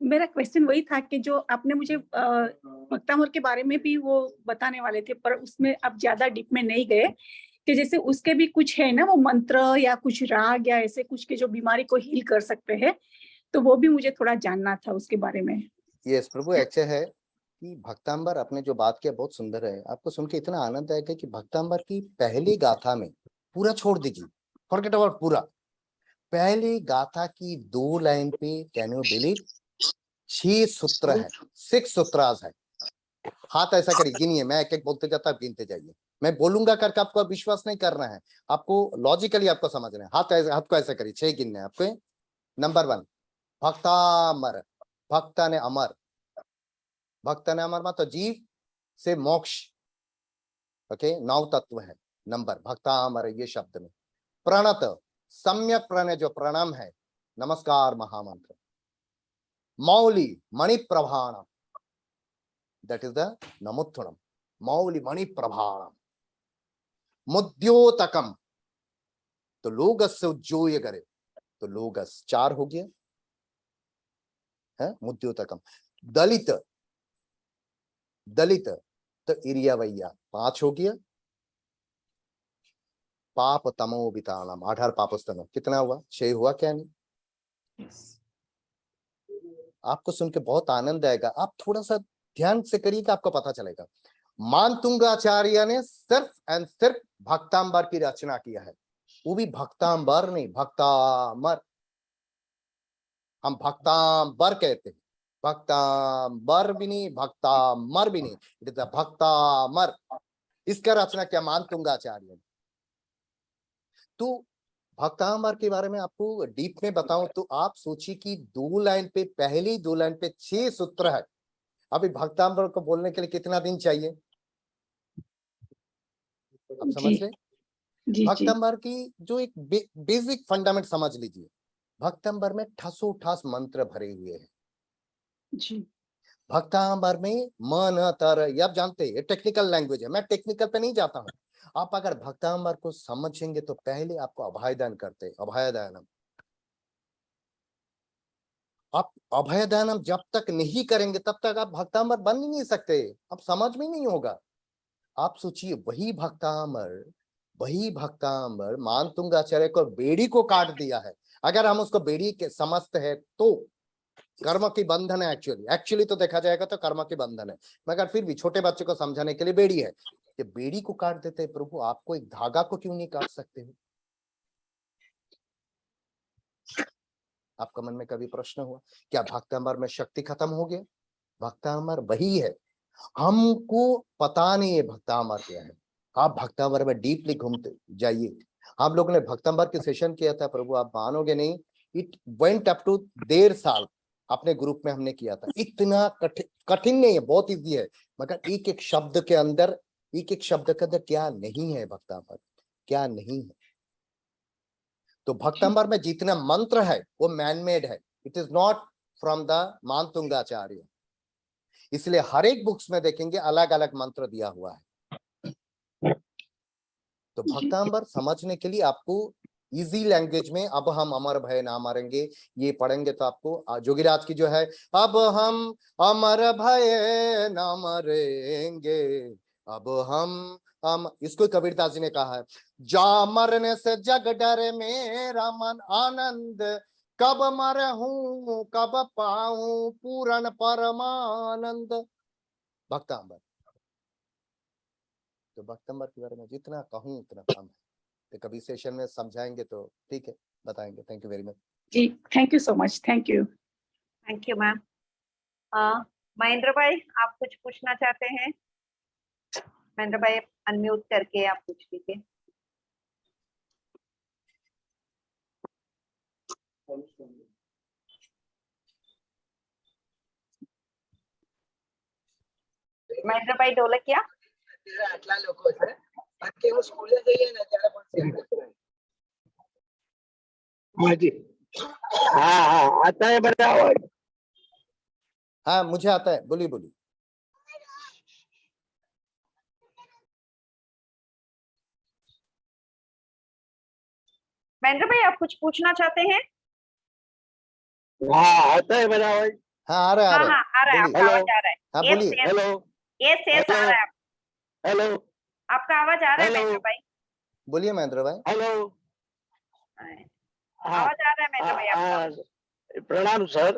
मेरा question वही था कि जो आपने मुझे भक्तामर के बारे में भी वो बताने वाले थे, पर उसमें आप ज्यादा डीप में नहीं गए कि जैसे उसके भी कुछ है ना वो मंत्र या कुछ राग या ऐसे कुछ के जो बीमारी को हील कर सकते हैं, तो वो भी मुझे थोड़ा जानना था उसके बारे में. यस प्रभु, ऐसे है कि भक्तांबर आपने जो बात किया बहुत सुंदर है. आपको सुन के इतना आनंद आएगा कि भक्तांबर की पहली गाथा में पूरा छोड़ दीजिए, फॉरगेट अबाउट पूरा. पहली गाथा की 2 लाइन पे कैन यू बिलीव 6 सूत्र है, 6 सूत्रास है. हाथ ऐसा करिए, गिनिए. मैं एक एक बोलते जाता, आप गिनते जाइए. मैं बोलूंगा करके आपको विश्वास नहीं करना है, आपको लॉजिकली आपको समझना है. हाथ को ऐसा करिए, 6 गिनने हैं आपको. नंबर 1 भक्तामर. भक्ता ने अमर. भक्त ने अमर तो जीव से मोक्ष. ओके, 9 तत्व है. नंबर भक्तामर ये शब्द में. प्रणत सम्यक प्रण जो प्रणाम है, नमस्कार महामंत्र. मौली मणि प्रभाणम, दैट इज द नमोत्थुणम. मौली मणि प्रभाणम. मुद्योतकम तो लोगस से उज्जोय करे, तो लोगस 4 हो गया है. मुद्योतकम. दलित. दलित तो इरियावैया 5 हो गया. पाप तमो बितानम 18 पापस्तम. कितना हुआ? 6 हुआ क्या नहीं? आपको सुन के बहुत आनंद आएगा. आप थोड़ा सा ध्यान से करिएगा, आपको पता चलेगा. मानतुंगाचार्य ने सिर्फ एंड सिर्फ भक्तांबर की रचना किया है. वो भी भक्तांबर नहीं, भक्तामर. हम भक्तांबर कहते हैं, भक्तांबर भी नहीं, भक्तामर भी नहीं. It is Bhaktamar. इसका रचना क्या? मानतुंगाचार्य ने. तो भक्तांबर के बारे में आपको डीप में बताऊं तो आप सोचिए कि 2 लाइन पे, पहली 2 लाइन पे 6 सूत्र है. अभी भक्तांबर को बोलने के लिए कितना दिन चाहिए? आप समझ रहे? भक्तांबर की जो एक बेसिक फंडामेंट समझ लीजिए. भक्तांबर में ठसोठस मंत्र भरे हुए हैं जी. भक्तांबर में मन तर, ये आप जानते हैं, टेक्निकल लैंग्वेज है. मैं टेक्निकल पे नहीं जाता हूं. आप अगर भक्तांबर को समझेंगे तो पहले आपको अभयदान करते, अभयदानम. आप अभयदानम जब तक नहीं करेंगे तब तक आप भक्तांबर बन ही नहीं सकते. आप समझ में नहीं होगा. आप सोचिए, वही भक्तांबर मानतुंगाचार्य को बेड़ी को काट दिया है. अगर हम उसको बेड़ी के समझते हैं तो कर्म की बंधन है. एक्चुअली तो देखा जाएगा तो कर्म की बंधन है, मगर फिर भी छोटे बच्चे को समझाने के लिए बेड़ी है. ये बेड़ी को काट देते हैं. प्रभु आपको एक धागा को क्यों नहीं काट सकते हो? आपका मन में कभी प्रश्न हुआ क्या भक्तांबर में शक्ति खत्म हो गया? भक्तांबर वही है, हमको पता नहीं है भक्तांबर क्या है. आप भक्तांबर में डीपली घूमते जाइए. हम लोगों ने भक्तांबर के सेशन किया था, प्रभु आप मानोगे नहीं, इट वेंट अप टू 1.5 साल अपने ग्रुप में हमने किया था. इतना कठिन नहीं है, बहुत इजी है, मगर एक एक शब्द के अंदर क्या नहीं है भक्तांबर, क्या नहीं है. तो भक्तांबर में जितना मंत्र है वो मैनमेड है. It is not from the Manatungacharya. इसलिए हर एक बुक्स में देखेंगे अलग अलग मंत्र दिया हुआ है. तो भक्तांबर समझने के लिए आपको इजी लैंग्वेज में, अब हम अमर भय ना मरेंगे, ये पढ़ेंगे तो आपको. जोगीराज की जो है, अब हम अमर भय ना मरेंगे, अब हम इसको कबीरदास जी ने कहा है. जा मरने से जग डरे मेरा मन आनंद, कब मरहूं कब पाऊं पूर्ण परमानंद. भक्तांबर. तो भक्तांबर के बारे में जितना कहूं उतना कम है. तो कभी सेशन में समझाएंगे तो ठीक है, बताएंगे. Thank you very much. जी, thank you so much. Thank you. Thank you ma'am. Mahendra भाई, आप कुछ पूछना चाहते हैं? महेंद्र भाई अनम्यूट करके आप पूछ लीजिए. મહેન્દ્રભાઈ ઢોલકિયા. આટલા લોકો છે બાકી હું સ્કૂલે જઈએ ને ત્યારે પણ હાજી हाँ हाँ आता है बड़ा आवाज. हाँ मुझे आता है, बोलिए बोलिए. महेंद्र भाई आप कुछ पूछना चाहते हैं? हाँ आता है बड़ा आवाज. हाँ आ रहा है, हाँ हाँ आ रहा है, बोलिए. आपका आवाज आ रहा है. हाँ Yes, बोलिए. yes, हेलो yes, yes, आ रहा है. हेलो आपका आवाज आ रहा है हेलो. महेंद्र भाई. बोलिए महेंद्र भाई. हेलो. हाँ आवाज आ रहा है महेंद्र भाई आपका. प्रणाम सर.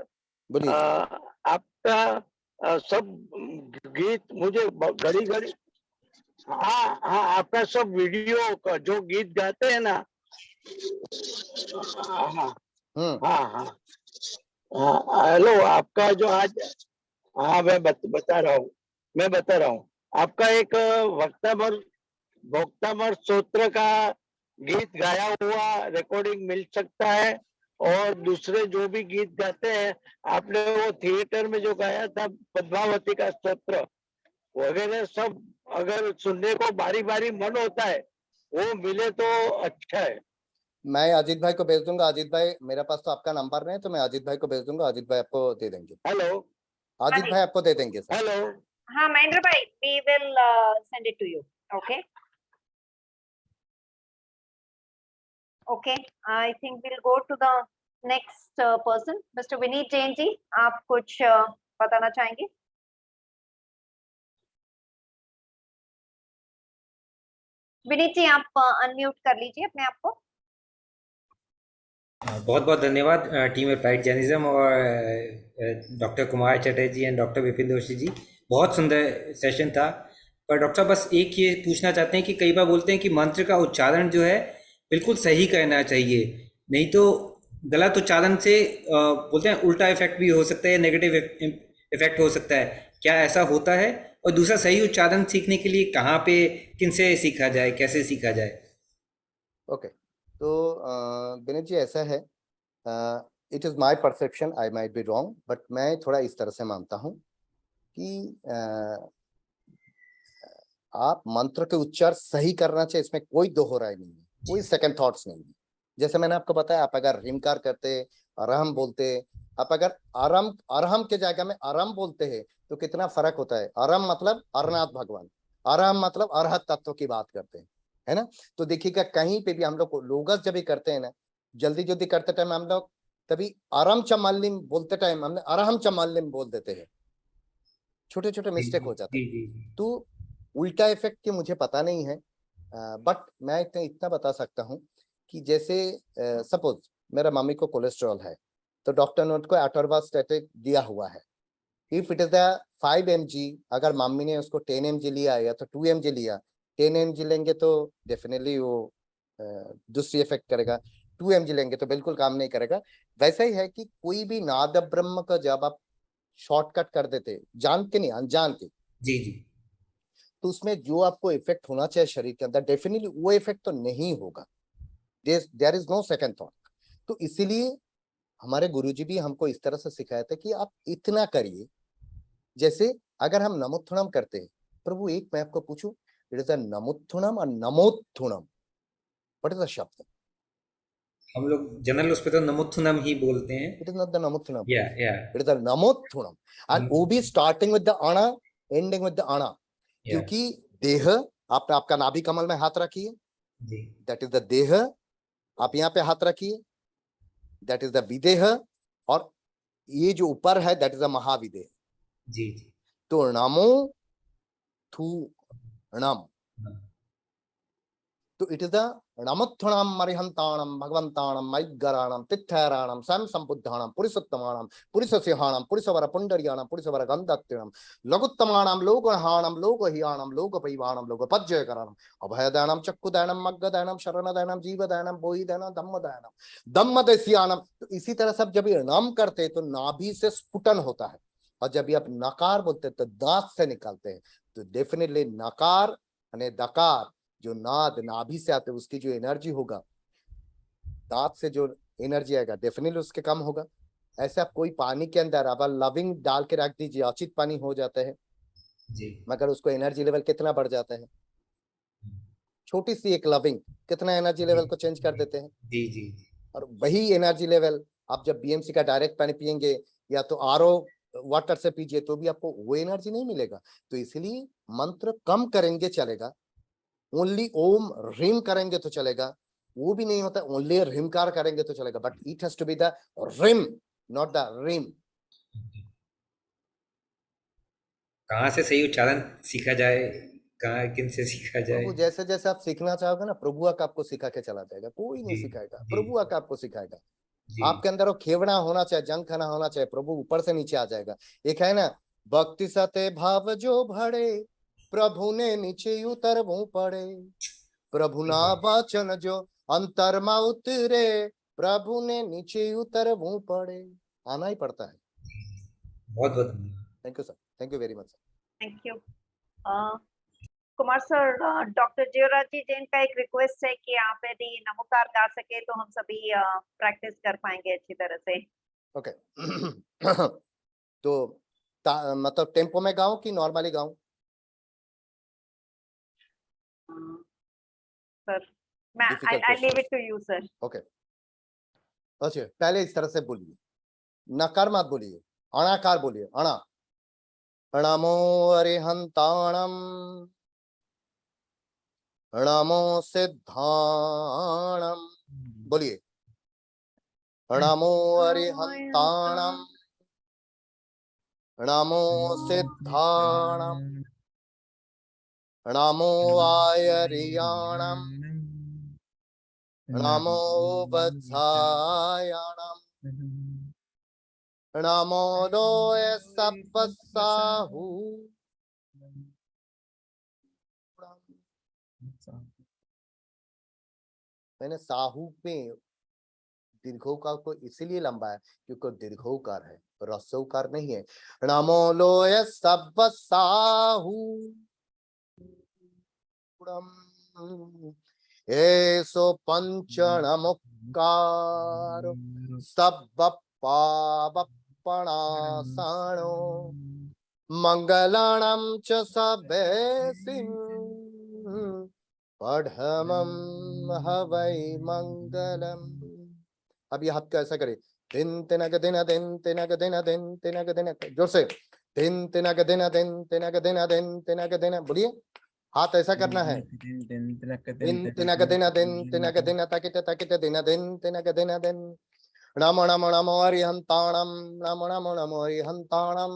बोलिए. आपका सब गीत मुझे घड़ी घड़ी हाँ हाँ आपका सब वीडियो का जो गीत गाते हैं ना हाँ हाँ हाँ हाँ हेलो आपका जो आज हाँ मैं बता रहा हूँ आपका एक भक्तामर स्तोत्र का गीत गाया हुआ रिकॉर्डिंग मिल सकता है और दूसरे जो भी गीत गाते हैं आपने वो थिएटर में जो गाया था पद्मावती का स्तोत्र वगैरह सब अगर सुनने को बारी बारी मन होता है वो मिले तो अच्छा है. मैं अजीत भाई को भेज दूंगा. अजीत भाई मेरे पास तो आपका नंबर नहीं है तो मैं अजीत भाई को भेज दूंगा. अजीत भाई आपको दे देंगे. हेलो अजीत भाई आपको दे देंगे सर. हेलो हाँ महेंद्र भाई, we will send it to you. Okay. Okay, I think we'll go to the next person, Mr. Vineet Jain जी, आप कुछ बताना चाहेंगे? विनीत जी आप अनम्यूट कर लीजिए अपने आप को. बहुत बहुत धन्यवाद टीम अप्लाइड जर्नलिज्म और doctor Kumar Chatterjee and doctor Vipin Joshi ji. बहुत सुंदर सेशन था. पर डॉक्टर साहब बस एक ये पूछना चाहते हैं कि कई बार बोलते हैं कि मंत्र का उच्चारण जो है बिल्कुल सही करना चाहिए, नहीं तो गलत उच्चारण से बोलते हैं उल्टा इफेक्ट भी हो सकता है, नेगेटिव इफेक्ट हो सकता है. क्या ऐसा होता है? और दूसरा, सही उच्चारण सीखने के लिए कहाँ पे किनसे सीखा जाए, कैसे सीखा जाए? ओके, तो विनीत जी ऐसा है, it is my perception, I might be wrong, but मैं थोड़ा इस तरह से मानता हूँ कि आप मंत्र के उच्चार सही करना चाहिए, इसमें कोई दोहराई नहीं है, कोई सेकंड थॉट्स नहीं है. जैसे मैंने आपको बताया, आप अगर रिमकार करते, अरहम बोलते, आप अगर अरहम के जगह में अरम बोलते हैं तो कितना फर्क होता है. अरम मतलब अरनाथ भगवान, अरहम मतलब अरहत तत्व की बात करते हैं, है ना. तो देखिएगा कहीं पे भी हम लोग लोगस जब भी करते हैं ना, जल्दी जल्दी करते टाइम हम लोग तभी अरम चमालिम बोलते टाइम हमने अरहम चमालिम बोल देते हैं, छोटे छोटे मिस्टेक हो जाते हैं. तो उल्टा इफेक्ट की मुझे पता नहीं है, बट मैं इतना बता सकता हूँ कि जैसे सपोज मेरा मम्मी को कोलेस्ट्रॉल है तो डॉक्टर ने उनको एटोर्वास्टैटिक दिया हुआ है. If it is the 5 mg, अगर मम्मी ने उसको 10 mg लिया या तो 2 mg लिया, 10 mg लेंगे तो डेफिनेटली वो दूसरी इफेक्ट करेगा, 2 mg लेंगे तो बिल्कुल काम नहीं करेगा. वैसा ही है कि कोई भी नाद ब्रह्म का जब आप शॉर्टकट कर देते जान के नहीं अनजान के, जी जी, तो उसमें जो आपको इफेक्ट होना चाहिए शरीर के अंदर, डेफिनेटली वो इफेक्ट तो नहीं होगा. There is no second thought. तो इसीलिए हमारे गुरुजी भी हमको इस तरह से सिखाया था कि आप इतना करिए. जैसे अगर हम नमोत्थुणम करते हैं, प्रभु एक मैं आपको पूछूं, इट इज अ नमोत्थुणम और नमोत्थुणम, व्हाट इज द शब्द? हम लोग जनरल उस पे तो नमोत्थुनम ही बोलते हैं. इट इज नॉट द नमोत्थुणम, या इट इज अ नमोत्थुणम, एंड वो भी स्टार्टिंग विद द अणा, एंडिंग विद द अणा. क्योंकि देह, आप आपका नाभि कमल में हाथ रखिए, दैट इज द देह. आप यहाँ पे हाथ रखिए, दैट इज द विदेह. और ये जो ऊपर है दैट इज द महाविदेह. जी जी. तो नमो थु नम, तो इट इज द नमोत्थुणम मरिहंताणम भगवंताणम मैगराणम तिथैराणम स्वयं संबुद्धाणम पुरुषोत्तमाणम पुरुषसिंहाणम पुरुषवर पुंडरियाणम पुरुषवर गंधत्तिणम लघुत्तमाणम लोकहाणम लोकहियाणम लोकपैवाणम लोकपज्जयकरणम अभयदानम चक्षुदानम मग्गदानम शरणदानम जीवदानम बोहिदानम धम्मदानम धम्मदेशियाणम. तो इसी तरह सब जब ये नाम करते हैं तो नाभि से स्फुटन होता है, और जब आप नकार बोलते हैं तो दांत से निकालते हैं. तो डेफिनेटली नकार यानी दकार, जो नाद नाभि से आते उसकी जो एनर्जी होगा, दांत से जो एनर्जी आएगा डेफिनेटली उसके कम होगा. ऐसे आप कोई पानी के अंदर अब लविंग डाल के रख दीजिए, अचित पानी हो जाता है. जी मगर उसको एनर्जी लेवल कितना बढ़ जाता है, छोटी सी एक लविंग कितना एनर्जी लेवल को चेंज कर देते हैं। जी जी जी और वही एनर्जी लेवल आप जब बीएमसी का डायरेक्ट पानी पियेंगे या तो आरओ वाटर से पीजिए तो भी आपको वो एनर्जी नहीं मिलेगा। तो इसलिए मंत्र कम करेंगे चलेगा, ओनली ओम ह्रीम करेंगे तो चलेगा, वो भी नहीं होता ओनली ह्रीमकार करेंगे तो चलेगा, but it has to be the रिम नॉट द रीम। कहाँ से सही उच्चारण सीखा जाए, कहाँ किन से सीखा जाए? प्रभु जैसे जैसे आप सीखना चाहोगे ना, प्रभु आका आपको सिखा के चला जाएगा, कोई नहीं जी सिखाएगा, जी प्रभु आका आपको सिखाएगा। जी आपके अंदर वो खेवना होना चाहिए, जंग खाना होना चाहिए, प्रभु ऊपर से नीचे आ जाएगा। एक है ना, भक्ति सते भाव जो भड़े, प्रभु ने नीचे उतर वो पड़े, प्रभु ना वचन जो अंतर में उतरे, प्रभु ने नीचे उतर वो पड़े। आना ही पड़ता है। बहुत बहुत धन्यवाद। Thank you sir, thank you very much sir. Thank you Kumar sir. Doctor Jeevraj ji Jain का एक रिक्वेस्ट है कि आप यदि नमोकार गा सके तो हम सभी प्रैक्टिस कर पाएंगे अच्छी तरह से। ओके तो मतलब टेम्पो में गाऊं कि नॉर्मली गाऊं? सर मैं Difficult I leave question. It to you sir. Okay अच्छा, पहले इस तरह से बोलिए, नकार मत बोलिए, अणाकार बोलिए, अणा। नमो अरिहंताणम, नमो सिद्धाणम, बोलिए, नमो अरिहंताणम, नमो सिद्धाणम, नमो आयरियाणम, नमो वत्सायाणम, नमो लोय सप्पसाहु। मैंने साहू पे दीर्घोकार को इसीलिए लंबा है क्योंकि दीर्घोकार है, रस्वकार नहीं है। नमो लोय सप्पसाहु, एसो पंचणमुक्कार सब पावपणासणो, मंगलाणं च सबेसिं, पढ़मं हवै मंगलम। अब ये हाथ को ऐसा करें, दिन तिनक दिन दिन तिनक दिन दिन तिनक दिन, जोर से, दिन तिनक दिन दिन तिनक दिन दिन तिनक दिन, बोलिए, हाथ ऐसा करना है, दिन तिनक दिन दिन तिनक दिन तकित तकित दिन दिन तिनक दिन दिन, नमो नमो नमो हरिहंताणम, नमो नमो नमो हरिहंताणम,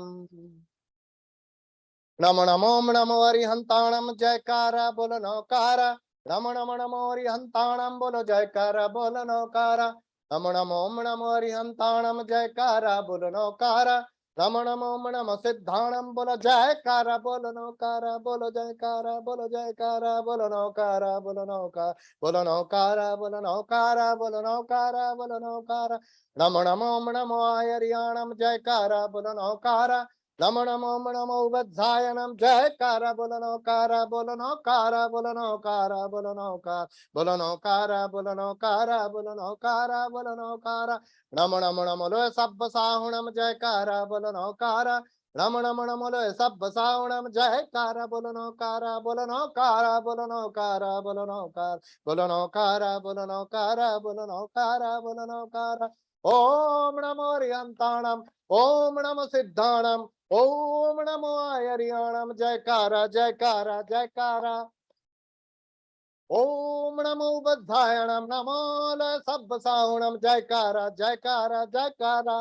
नमो नमो नमो हरिहंताणम, जयकारा बोलो नौकारा, नमो नमो नमो हरिहंताणम, बोलो जयकारा बोलो नौकारा, नमो नमो नमो हरिहंताणम, जयकारा बोलो नौकारा, नमो नमो नमो सिद्धाणम, बोलो जयकारा बोलो नौकारा, बोलो जयकारा बोलो जयकारा बोलो नौकारा, बोलो नौका बोलो नौकारा, बोलो नौकारा, बोलो नौकारा, बोलो नौकारा, नमो नमो नमो हरियाणम, जयकारा बोलो नौकारा, नमो नमो नमो वत्सायनम, जयकारा बोलो नौकारा, बोलो नौकारा, बोलो नौकारा, बोलो नौकार, बोलो नौकारा, बोलो नौकारा, बोलो नौकारा, बोलो नौकारा, नमो नमो नमो लो सब साहुणम, जयकारा बोलो नौकारा, नमो नमो नमो लो सब साहुणम, जयकारा बोलो नौकारा, बोलो नौकारा, बोलो नौकारा, बोलो नौकार, बोलो नौकारा, बोलो नौकारा, बोलो नौकारा, बोलो नौकारा, ओम नमो हरिहंताणम, ओम नमो सिद्धाणम, ओम नमो हरियाणम, जयकारा जयकारा जयकारा, ओम नमो बुद्धायणम, नमो सब साहुणम, जयकारा जयकारा जयकारा,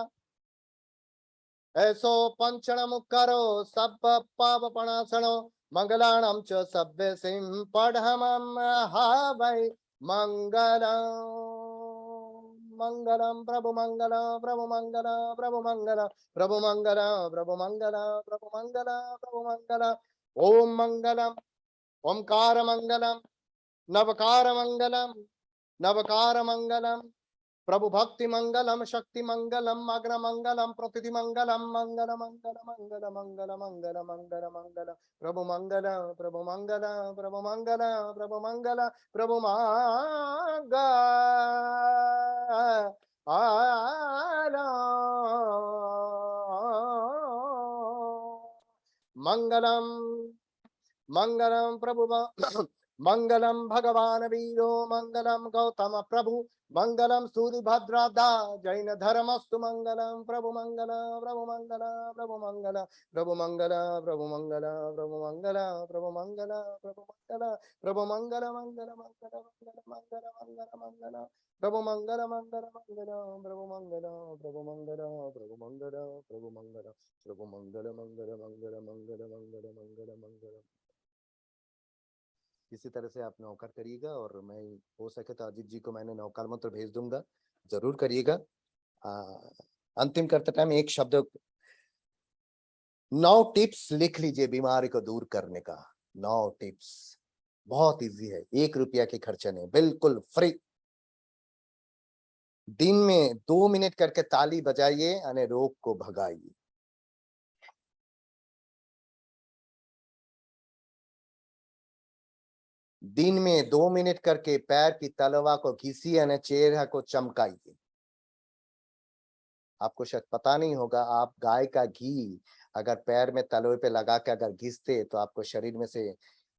ऐसो पंचणम करो सब पापपणासनो, मंगलाणम च सभ्य सिंह पढ़मम हावै मंगलम, मंगलम प्रभु मंगल, प्रभु मंगल, प्रभु मंगल, प्रभु मंगल, प्रभु मंगल, प्रभु मंगल, प्रभु मंगल, ओम मंगलम, ओमकार मंगलम, नवकार मंगलम, नवकार मंगलम, प्रभु भक्ति मंगलम, शक्ति मंगलम, अग्र मंगलम, प्रतिथि मंगलम, मंगल मंगल मंगल मंगल मंगल मंगल मंगल, प्रभु मंगल, प्रभु मंगल, प्रभु मंगल, प्रभु मंगल, प्रभु मंगलम मंगलम प्रभु मंगलम भगवान वीरो मंगलम गौतम प्रभु मंगलम सूर्यभद्रादा जैन धर्मस्तु मंगलम प्रभु मंगल प्रभु मंगल प्रभु मंगल प्रभु मंगल प्रभु मंगल प्रभु मंगल प्रभु मंगल प्रभु मंगल प्रभु मंगल मंगल मंगल मंगल मंगल मंगल मंगल प्रभु मंगल मंगल मंगल प्रभु मंगल प्रभु मंगल प्रभु मंगल प्रभु मंगल प्रभु मंगल मंगल मंगल मंगल मंगल मंगल मंगल। इसी तरह से आप नौकर करिएगा और मैं हो सके तो अजीत जी को मैंने नौकर मंत्र भेज दूंगा, जरूर करिएगा। अंतिम करते टाइम एक शब्द 9 टिप्स लिख लीजिए बीमारी को दूर करने का। 9 टिप्स बहुत इजी है, 1 रुपया के खर्चे नहीं, बिल्कुल फ्री। दिन में 2 मिनट करके ताली बजाइए और रोग को भगाइए। दिन में 2 मिनट करके पैर की तलवा को घिसिए और चेहरा को चमकाइए। आपको शायद पता नहीं होगा, आप गाय का घी अगर पैर में तलवे पे लगा के अगर घिसते तो आपको शरीर में से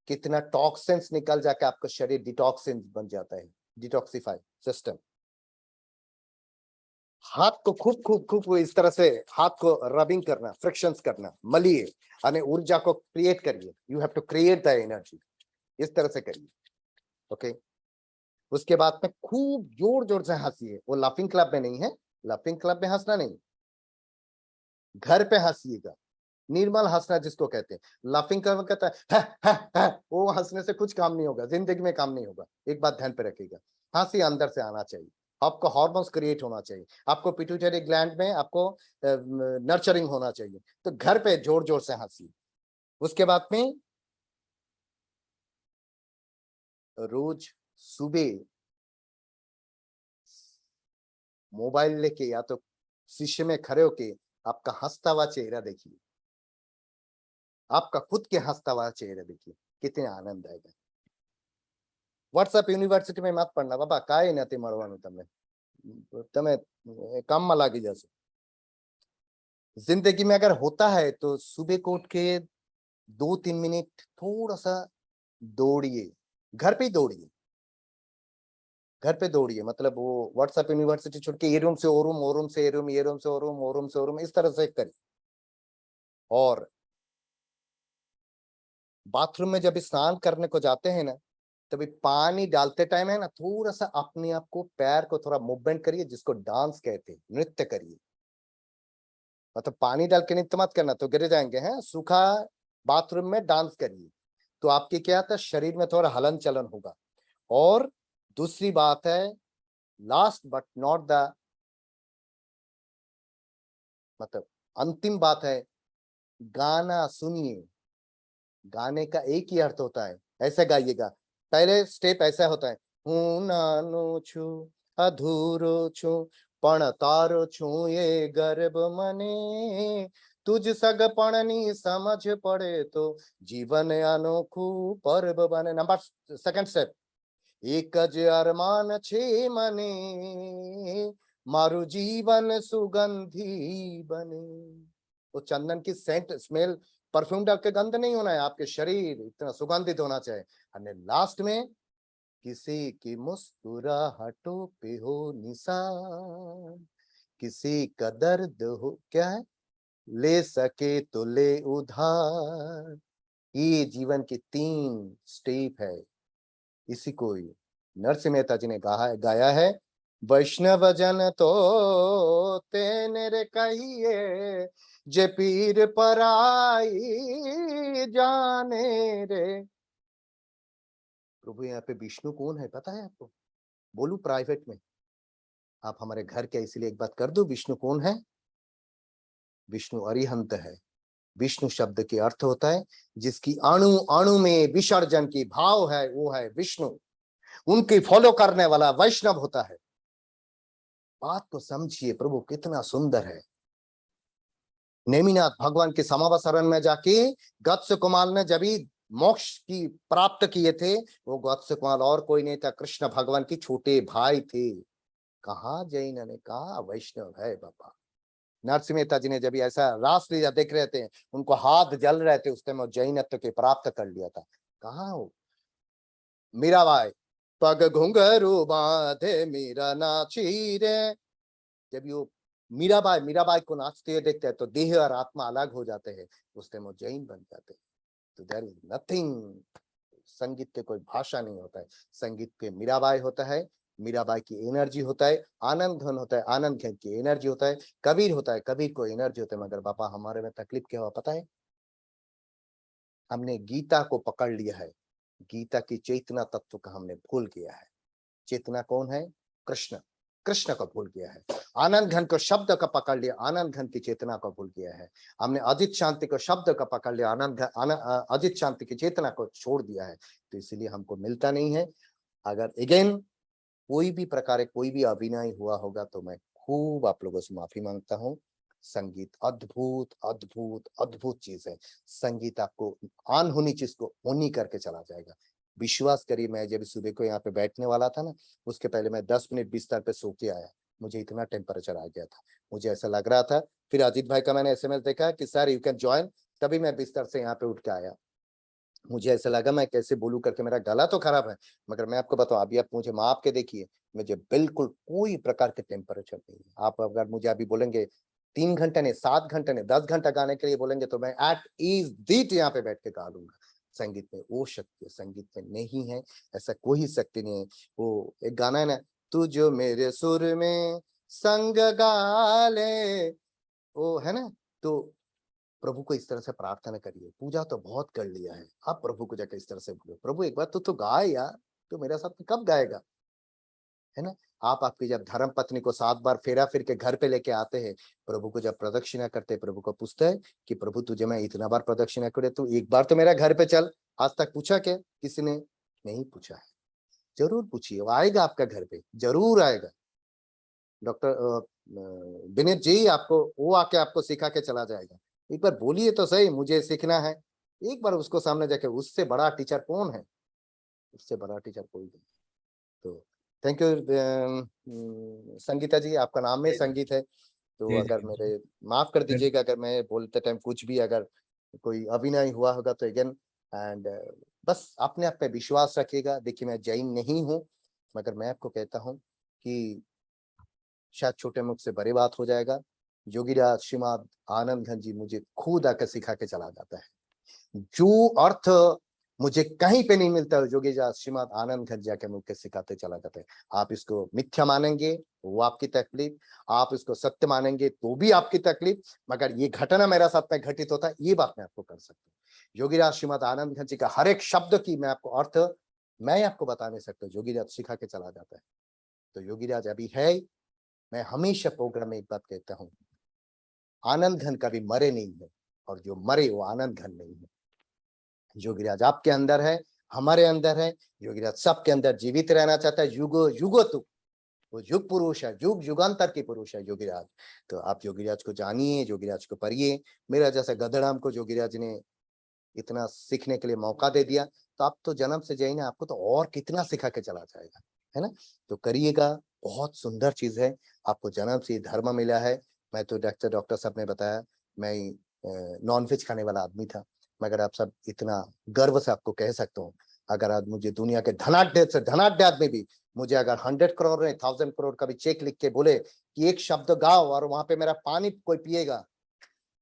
कितना टॉक्सिन्स निकल जाके आपका शरीर डिटॉक्सिन बन जाता है, डिटॉक्सिफाई सिस्टम। हाथ को खूब खूब खूब इस तरह से हाथ को रबिंग करना, फ्रिक्शंस करना, मलिए और ऊर्जा को क्रिएट करिए। You have to create the energy, इस तरह से करिए। ओके, उसके बाद में खूब जोर जोर से हंसिए। वो लाफिंग क्लब में नहीं है, लाफिंग क्लब में हंसना नहीं, घर पे हंसिएगा। निर्मल हंसना जिसको कहते हैं। लाफिंग क्लब कहता है वो हंसने से कुछ काम नहीं होगा, जिंदगी में काम नहीं होगा। एक बात ध्यान पे रखिएगा, हंसी अंदर से आना चाहिए। आपको हार्मोन्स क्रिएट होना चाहिए, आपको पिट्यूटरी ग्लैंड में आपको नर्चरिंग होना चाहिए। तो घर पे जोर जोर से हंसिए। उसके बाद में रोज सुबह मोबाइल लेके या तो शीशे में खड़े होके आपका हंसता हुआ चेहरा देखिए, आपका खुद के हंसता हुआ चेहरा देखिए, कितने आनंद आएगा। व्हाट्सएप यूनिवर्सिटी में मत पढ़ना बाबा, કાઈ નથી મળવાનું તમને, તમે કામમાં લાગી જશો। जिंदगी में अगर होता है तो सुबह को उठ के 2-3 मिनट थोड़ा सा दौड़िए, घर पे ही दौड़िए, घर पे दौड़िए। मतलब वो व्हाट्सएप यूनिवर्सिटी छोड़ के ये रूम से वो रूम, वो रूम से ये रूम, ये रूम से वो रूम, वो रूम से वो रूम, इस तरह से करिए। और बाथरूम में जब स्नान करने को जाते हैं ना, तभी पानी डालते टाइम है ना, थोड़ा सा अपने आप को पैर को थोड़ा मूवमेंट करिए, जिसको डांस कहते हैं, नृत्य करिए। मतलब पानी डाल के नृत्य मत करना तो गिर जाएंगे हैं। सूखा बाथरूम में डांस करिए तो आपके क्या था, शरीर में थोड़ा हलन चलन होगा। और दूसरी बात है, लास्ट बट नॉट द मतलब अंतिम बात है, गाना सुनिए। गाने का एक ही अर्थ होता है, ऐसे गाइएगा। पहले स्टेप ऐसा होता है, हूं नानो छु अधूरो छु पण तारो छु ये गर्भ मने, तुझ सग पणनी समझ पड़े तो जीवन अनोखू पर्व बने। नंबर सेकंड स्टेप, एक ज अरमान छे मने मारू जीवन सुगंधी बने। वो चंदन की सेंट स्मेल, परफ्यूम डाल के गंध नहीं होना है, आपके शरीर इतना सुगंधित होना चाहिए। और लास्ट में, किसी की मुस्कुराहटों पे हो निशान, किसी का दर्द हो क्या है, ले सके तो ले उधार। ये जीवन की 3 स्टेप है। इसी को नरसिंह मेहता जी ने गाया है। वैष्णव जन तो तेरे कहिए, जे पीर पराई जाने रे। प्रभु यहाँ पे विष्णु कौन है पता है आपको? बोलू प्राइवेट में, आप हमारे घर के, इसलिए एक बात कर दो, विष्णु कौन है? विष्णु अरिहंत है। विष्णु शब्द के अर्थ होता है जिसकी अणु अणु में विसर्जन की भाव है, वो है विष्णु। उनकी फॉलो करने वाला वैष्णव होता है। बात को समझिए, प्रभु कितना सुंदर है। नेमिनाथ भगवान के समावसरण में जाके गत्स्य कुमार ने जब मोक्ष की प्राप्त किए थे, वो गत्स्य कुमार और कोई नहीं था, कृष्ण भगवान की छोटे भाई थे। कहा जैन ने कहा वैष्णव है बाबा। नरसिंह मेहता जी ने जब ऐसा रासलीला देख रहे थे, उनको हाथ जल रहे थे, उस टाइम जैनत्व के प्राप्त कर लिया था। कहाँ हो मीराबाई, पग घुंघरू बांधे मीरा नाची रे। जब यो मीराबाई को नाचते हुए देखते हैं तो देह और आत्मा अलग हो जाते हैं, उस टाइम वो जैन बन जाते हैं। तो देयर इज नथिंग, संगीत के कोई भाषा नहीं होता है, संगीत के मीराबाई होता है, मीराबाई की एनर्जी होता है, आनंद घन होता है, आनंद घन की एनर्जी होता है, कबीर होता है, कबीर को एनर्जी होता है। मगर पापा हमारे में तकलीफ क्या हुआ पता है, हमने गीता को पकड़ लिया है, गीता की चेतना तत्व का हमने भूल गया है। चेतना कौन है? कृष्ण, कृष्ण को भूल गया है। आनंद घन को शब्द का पकड़ लिया, आनंद घन की चेतना को भूल गया है। हमने अजित शांति को शब्द का पकड़ लिया, अजित शांति की चेतना को छोड़ दिया है। तो इसीलिए हमको मिलता नहीं है। अगर अगेन कोई भी प्रकार कोई भी अभिनय हुआ होगा तो मैं खूब आप लोगों से माफी मांगता हूँ। संगीत अद्भुत अद्भुत अद्भुत चीज है। संगीत आपको अनहोनी चीज को होनी करके चला जाएगा। विश्वास करिए, मैं जब सुबह को यहाँ पे बैठने वाला था ना, उसके पहले मैं 10 मिनट बिस्तर पे सो के आया, मुझे इतना टेम्परेचर आ गया था, मुझे ऐसा लग रहा था। फिर अजीत भाई का मैंने एसएमएस देखा कि सर यू कैन ज्वाइन, तभी मैं बिस्तर से यहाँ पे उठ के आया। मुझे ऐसा लगा मैं कैसे बोलूं करके, मेरा गला तो खराब है, मगर मैं आपको बताऊं, अभी आप मुझे माप के देखिए, मुझे बिल्कुल कोई प्रकार के टेम्परेचर नहीं है। आप अगर मुझे अभी बोलेंगे 3 घंटे ने, 7 घंटे ने, 10 घंटा गाने के लिए बोलेंगे तो मैं एट ईज दीट यहाँ पे बैठ के गा लूंगा। संगीत में वो शक्ति संगीत में नहीं है, ऐसा कोई शक्ति नहीं है। वो एक गाना है ना, तू जो मेरे सुर में संग गाले, वो है ना। तो प्रभु को इस तरह से प्रार्थना करिए। पूजा तो बहुत कर लिया है, आप प्रभु को जाकर इस तरह से बोलो, प्रभु एक बार तो गाए यार, तो मेरे साथ कब गाएगा, है ना। आप आपकी जब धर्म पत्नी को 7 बार फेरा फिर के घर पे लेके आते हैं, प्रभु को जब प्रदक्षिणा करते हैं, प्रभु को पूछते हैं कि प्रभु तुझे मैं इतना बार प्रदक्षिणा करे, तू एक बार तो मेरा घर पे चल। आज तक पूछा क्या? किसी ने नहीं पूछा है। जरूर पूछिए, वो आएगा आपका घर पे, जरूर आएगा। डॉक्टर विनीत जी आपको वो आके आपको सिखा के चला जाएगा। एक बार बोलिए तो सही, मुझे सीखना है। एक बार उसको सामने जाके, उससे बड़ा टीचर कौन है? उससे बड़ा टीचर कोई नहीं। तो थैंक यू संगीता जी, आपका नाम में संगीत है, तो अगर मेरे माफ कर दीजिएगा अगर मैं बोलते टाइम कुछ भी अगर कोई अभिनय हुआ होगा तो अगेन। एंड बस अपने आप पे विश्वास रखिएगा। देखिए मैं जैन नहीं हूँ, मगर मैं आपको कहता हूँ कि शायद छोटे मुख से बड़ी बात हो जाएगा। योगीराज श्रीमद आनंद घन जी मुझे खुद आकर सिखा के चला जाता है। जो अर्थ मुझे कहीं पे नहीं मिलता है, योगीराज श्रीमद आनंद घन जाके मुझे सिखाते चला जाता है। आप इसको मिथ्या मानेंगे वो आपकी तकलीफ, आप इसको सत्य मानेंगे तो भी आपकी तकलीफ, मगर ये घटना मेरा साथ में घटित होता है, ये बात मैं आपको कर सकता हूँ। योगीराज श्रीमद आनंद घन जी का हर एक शब्द की मैं आपको अर्थ मैं आपको बता नहीं सकता, योगीराज सिखा के चला जाता है। तो योगीराज अभी है। मैं हमेशा प्रोग्राम में एक बात कहता हूँ, आनंद घन कभी मरे नहीं है, और जो मरे वो आनंद घन नहीं है। योगीराज आपके अंदर है, हमारे अंदर है, योगीराज सबके अंदर जीवित रहना चाहता है। युगो युगो तू, वो युग पुरुष है, युग युगांतर की पुरुष है योगीराज। तो आप योगीराज को जानिए, योगीराज को पढ़िए। मेरा जैसा गधड़ाम को योगीराज ने इतना सीखने के लिए मौका दे दिया, तो आप तो जन्म से जैन है, आपको तो और कितना सिखा के चला जाएगा, है ना। तो करिएगा, बहुत सुंदर चीज है। आपको जन्म से धर्म मिला है। मैं तो डॉक्टर साहब ने बताया, मैं नॉनवेज खाने वाला आदमी था, मगर आप सब इतना गर्व से आपको कह सकता हूँ, अगर आज मुझे दुनिया के धनाढ्य से धनाढ्य आदमी भी मुझे अगर 100 करोड़ नहीं 1000 करोड़ का भी चेक लिख के बोले कि एक शब्द गाओ और वहां पे मेरा पानी कोई पिएगा,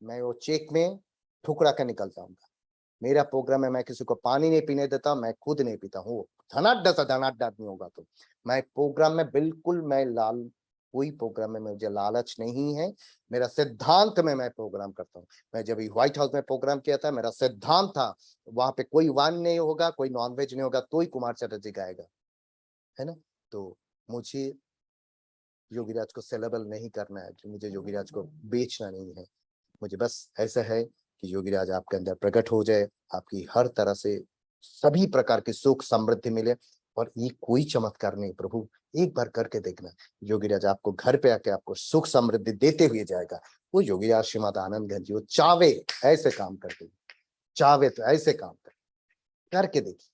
मैं वो चेक में ठुकरा के निकल जाऊंगा। मेरा प्रोग्राम है, मैं किसी को पानी नहीं पीने देता, मैं खुद नहीं पीता हूँ। धनाढ्य से धनाढ्य आदमी होगा तो मैं प्रोग्राम में बिल्कुल कोई प्रोग्राम में मुझे लालच नहीं है। मेरा सिद्धांत में मैं प्रोग्राम करता हूँ। मैं जब व्हाइट हाउस में प्रोग्राम किया था, मेरा सिद्धांत था वहां पे कोई वाइन नहीं होगा, कोई नॉनवेज नहीं होगा, तो ही कुमार चटर्जी गाएगा, है ना। तो मुझे योगीराज को सेलेबल नहीं करना है, मुझे योगीराज को बेचना नहीं है। मुझे बस ऐसा है कि योगीराज आपके अंदर प्रकट हो जाए, आपकी हर तरह से सभी प्रकार की सुख समृद्धि मिले। और ये कोई चमत्कार नहीं, प्रभु एक बार करके देखना, योगीराज आपको घर पे आके आपको सुख समृद्धि देते हुए जाएगा। वो योगीराज श्रीमद आनंद घन जी, वो चावे ऐसे काम करते, चावे तो ऐसे काम करके देखिए,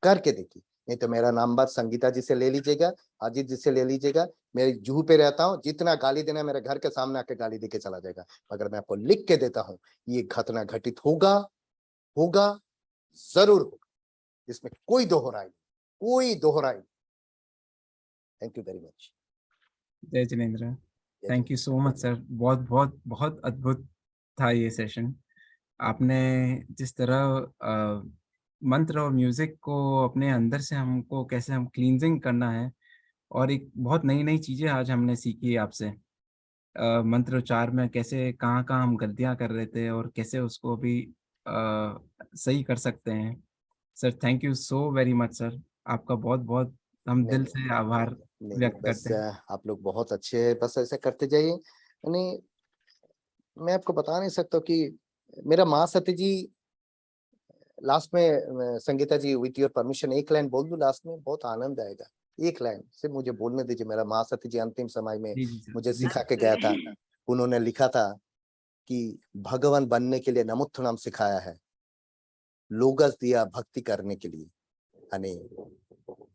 करके देखिए। नहीं तो मेरा नंबर संगीता जी से ले लीजिएगा, अजीत जी से ले लीजिएगा। मैं जूहू पे रहता हूँ, जितना गाली देना है मेरे घर के सामने आके गाली दे के चला जाएगा। मगर मैं आपको लिख के देता हूँ, ये घटना घटित होगा, होगा, जरूर होगा, इसमें कोई दोहराई, कोई दोहराई। Thank you very much. जय जिनेंद्र, thank you so much sir. बहुत बहुत बहुत अद्भुत था ये सेशन। आपने जिस तरह मंत्र और म्यूजिक को अपने अंदर से हमको कैसे हम क्लींजिंग करना है, और एक बहुत नई नई चीजें आज हमने सीखी आपसे। मंत्र उच्चार में कैसे कहाँ कहाँ हम गलतियाँ कर रहे थे और कैसे उसको भी सही कर सकते हैं। Sir thank you so very much sir, आपका बहुत बहुत हम दिल से आभार व्यक्त बस करते हैं। आप लोग बहुत अच्छे हैं, बस ऐसे करते जाइए। यानी मैं आपको बता नहीं सकता कि मेरा माँ सती जी लास्ट में, संगीता जी विथ योर परमिशन एक लाइन बोल दूं लास्ट में, बहुत आनंद आएगा। एक लाइन सिर्फ मुझे बोलने दीजिए। मेरा माँ सती जी अंतिम समय में जी सर, मुझे जी सिखा के गया था। उन्होंने लिखा था कि भगवान बनने के लिए नमुत्थ नाम सिखाया है, लोगस दिया भक्ति करने के लिए। यानी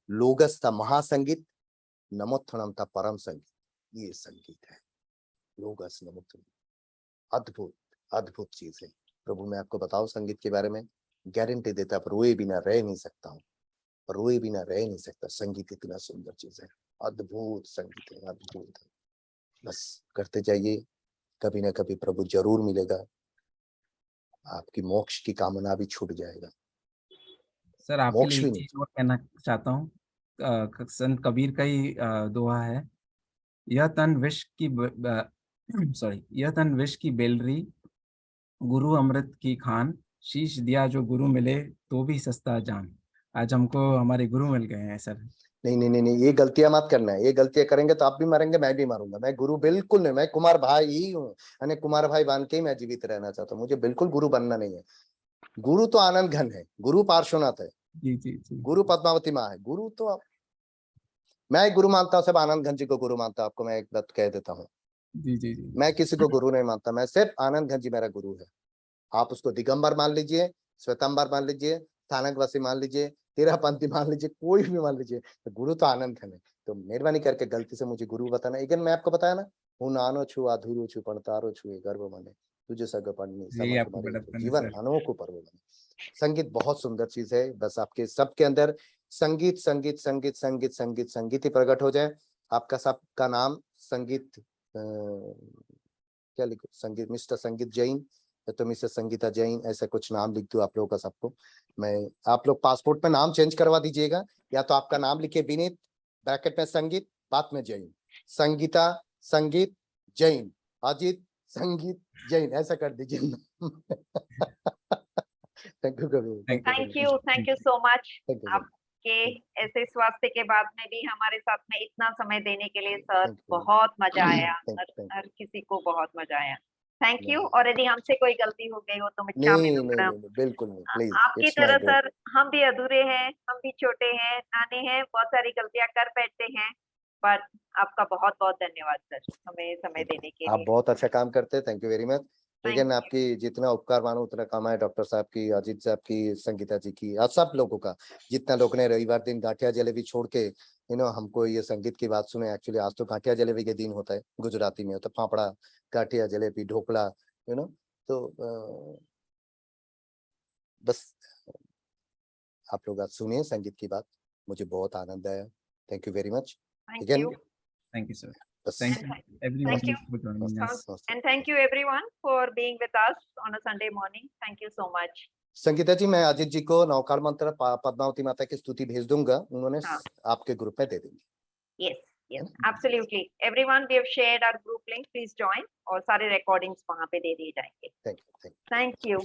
लोगस था महासंगीत, नमोत्थनम था परम संगीत। ये संगीत है, लोगस नमोत्थ। अद्भुत अद्भुत चीज है। प्रभु मैं आपको बताऊं संगीत के बारे में, गारंटी देता, पर रोए बिना रह नहीं सकता हूँ, रोए बिना रह नहीं सकता। संगीत इतना सुंदर चीज है, अद्भुत संगीत है, अद्भुत है। बस करते जाइए, कभी ना कभी प्रभु जरूर मिलेगा, आपकी मोक्ष की कामना भी छूट जाएगा। सर आपके मोक्ष लिए भी एक नहीं। चीज और कहना चाहता हूँ। संत कबीर का ही दोहा है, यह तन विष की सॉरी, यह तन विष की बेलरी, गुरु अमृत की खान, शीश दिया जो गुरु मिले तो भी सस्ता जान। आज हमको हमारे गुरु मिल गए हैं सर। नहीं नहीं नहीं नहीं, ये गलतियां मत करना है। ये गलतियां करेंगे तो आप भी मरेंगे, मैं भी मरूंगा। मैं गुरु बिल्कुल नहीं, मैं कुमार भाई ही हूँ। यानी कुमार भाई बन के ही मैं जीवित रहना चाहता हूँ। मुझे बिल्कुल गुरु बनना नहीं है। गुरु तो आनंद घन है, गुरु पार्श्वनाथ है, जी जी जी। गुरु पद्मावती माँ है। गुरु तो मैं गुरु मानता हूँ, सिर्फ आनंद घन जी को गुरु मानता हूँ। आपको मैं एक बात कह देता हूँ, जी जी जी। मैं किसी को गुरु नहीं मानता, मैं सिर्फ आनंद घन जी मेरा गुरु है। आप उसको दिगंबर मान लीजिए, श्वेतंबर मान लीजिए, स्थानकवासी मान लीजिए, तेरहपंथी मान लीजिए, कोई भी मान लीजिए, तो गुरु तो आनंद घन है। तो मेहरबानी करके गलती से मुझे गुरु बताना। लेकिन मैं आपको बताया ना, हूँ नानो छू अधूरो छू पणतारो छू गर्व मने, तुझे सग पढ़नी यही समझ आपको मरे बड़ा करने जीवन सर। अनोखो पर्व बने। संगीत बहुत सुंदर चीज है। बस आपके सबके अंदर संगीत संगीत संगीत संगीत संगीत संगीत ही प्रकट हो जाए। आपका सबका नाम संगीत क्या लिखो, संगीत मिस्टर संगीत जैन, तो मिसेस संगीता जैन, ऐसा कुछ नाम लिख दूं आप लोगों का सबको। मैं, आप लोग पासपोर्ट में नाम चेंज करवा दीजिएगा, या तो आपका नाम लिखे विनीत, ब्रैकेट में संगीत, बाद में जैन, संगीता संगीत जैन, अजीत संगीत जैन, ऐसा कर दीजिए। थैंक यू कभी, thank thank you so much. Thank you आपके ऐसे स्वास्थ्य के बाद में भी हमारे साथ में इतना समय देने के लिए सर, Thank you. बहुत मजा आया। Thank you. हर किसी को बहुत मजा आया। Thank you. नहीं और यदि हमसे कोई गलती हो गई हो तो मैं क्षमा नहीं नहीं मांगता। नहीं, बिल्कुल नहीं, प्लीज, आपकी इट्स माय तरह ग्रेट। सर हम भी अधूरे हैं, हम भी छोटे हैं, नाने हैं, बहुत सारी गलतियां कर बैठते हैं। पर आपका बहुत बहुत धन्यवाद सर, हमें समय देने के आप लिए। बहुत अच्छा काम करते हैं, थैंक यू वेरी मच। लेकिन थैंक आपकी जितना उपकार मानो उतना कम है। डॉक्टर साहब की, अजीत साहब की, संगीता जी की, और सब लोगों का, जितना लोग ने रविवार दिन गाठिया जलेबी छोड़ के हमको ये संगीत की बात सुने। एक्चुअली आज तो गाठिया जलेबी के दिन होता है, गुजराती में होता है फाफड़ा, गाठिया जलेबी, ढोकला, तो बस आप लोग आज सुनिए संगीत की बात, मुझे बहुत आनंद आया। Thank you very much. ठीक है, यू। Thank you sir. बस thank you everyone Thank you. For joining us. And thank you everyone for being with us on a Sunday morning. Thank you so much. Sangeeta ji, मैं अजीत जी को नवकार मंत्र पद्मावती माता की स्तुति भेज दूंगा, उन्होंने हाँ। आपके ग्रुप में दे देंगे। Yes, yes, absolutely. Everyone, we have shared our group link. Please join. और सारे recordings वहाँ पे दे दिए जाएंगे। Thank you, Thank you.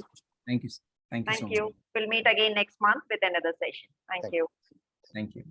Thank you so Thank much. you. We'll meet again next month with another session. Thank you. Thank you.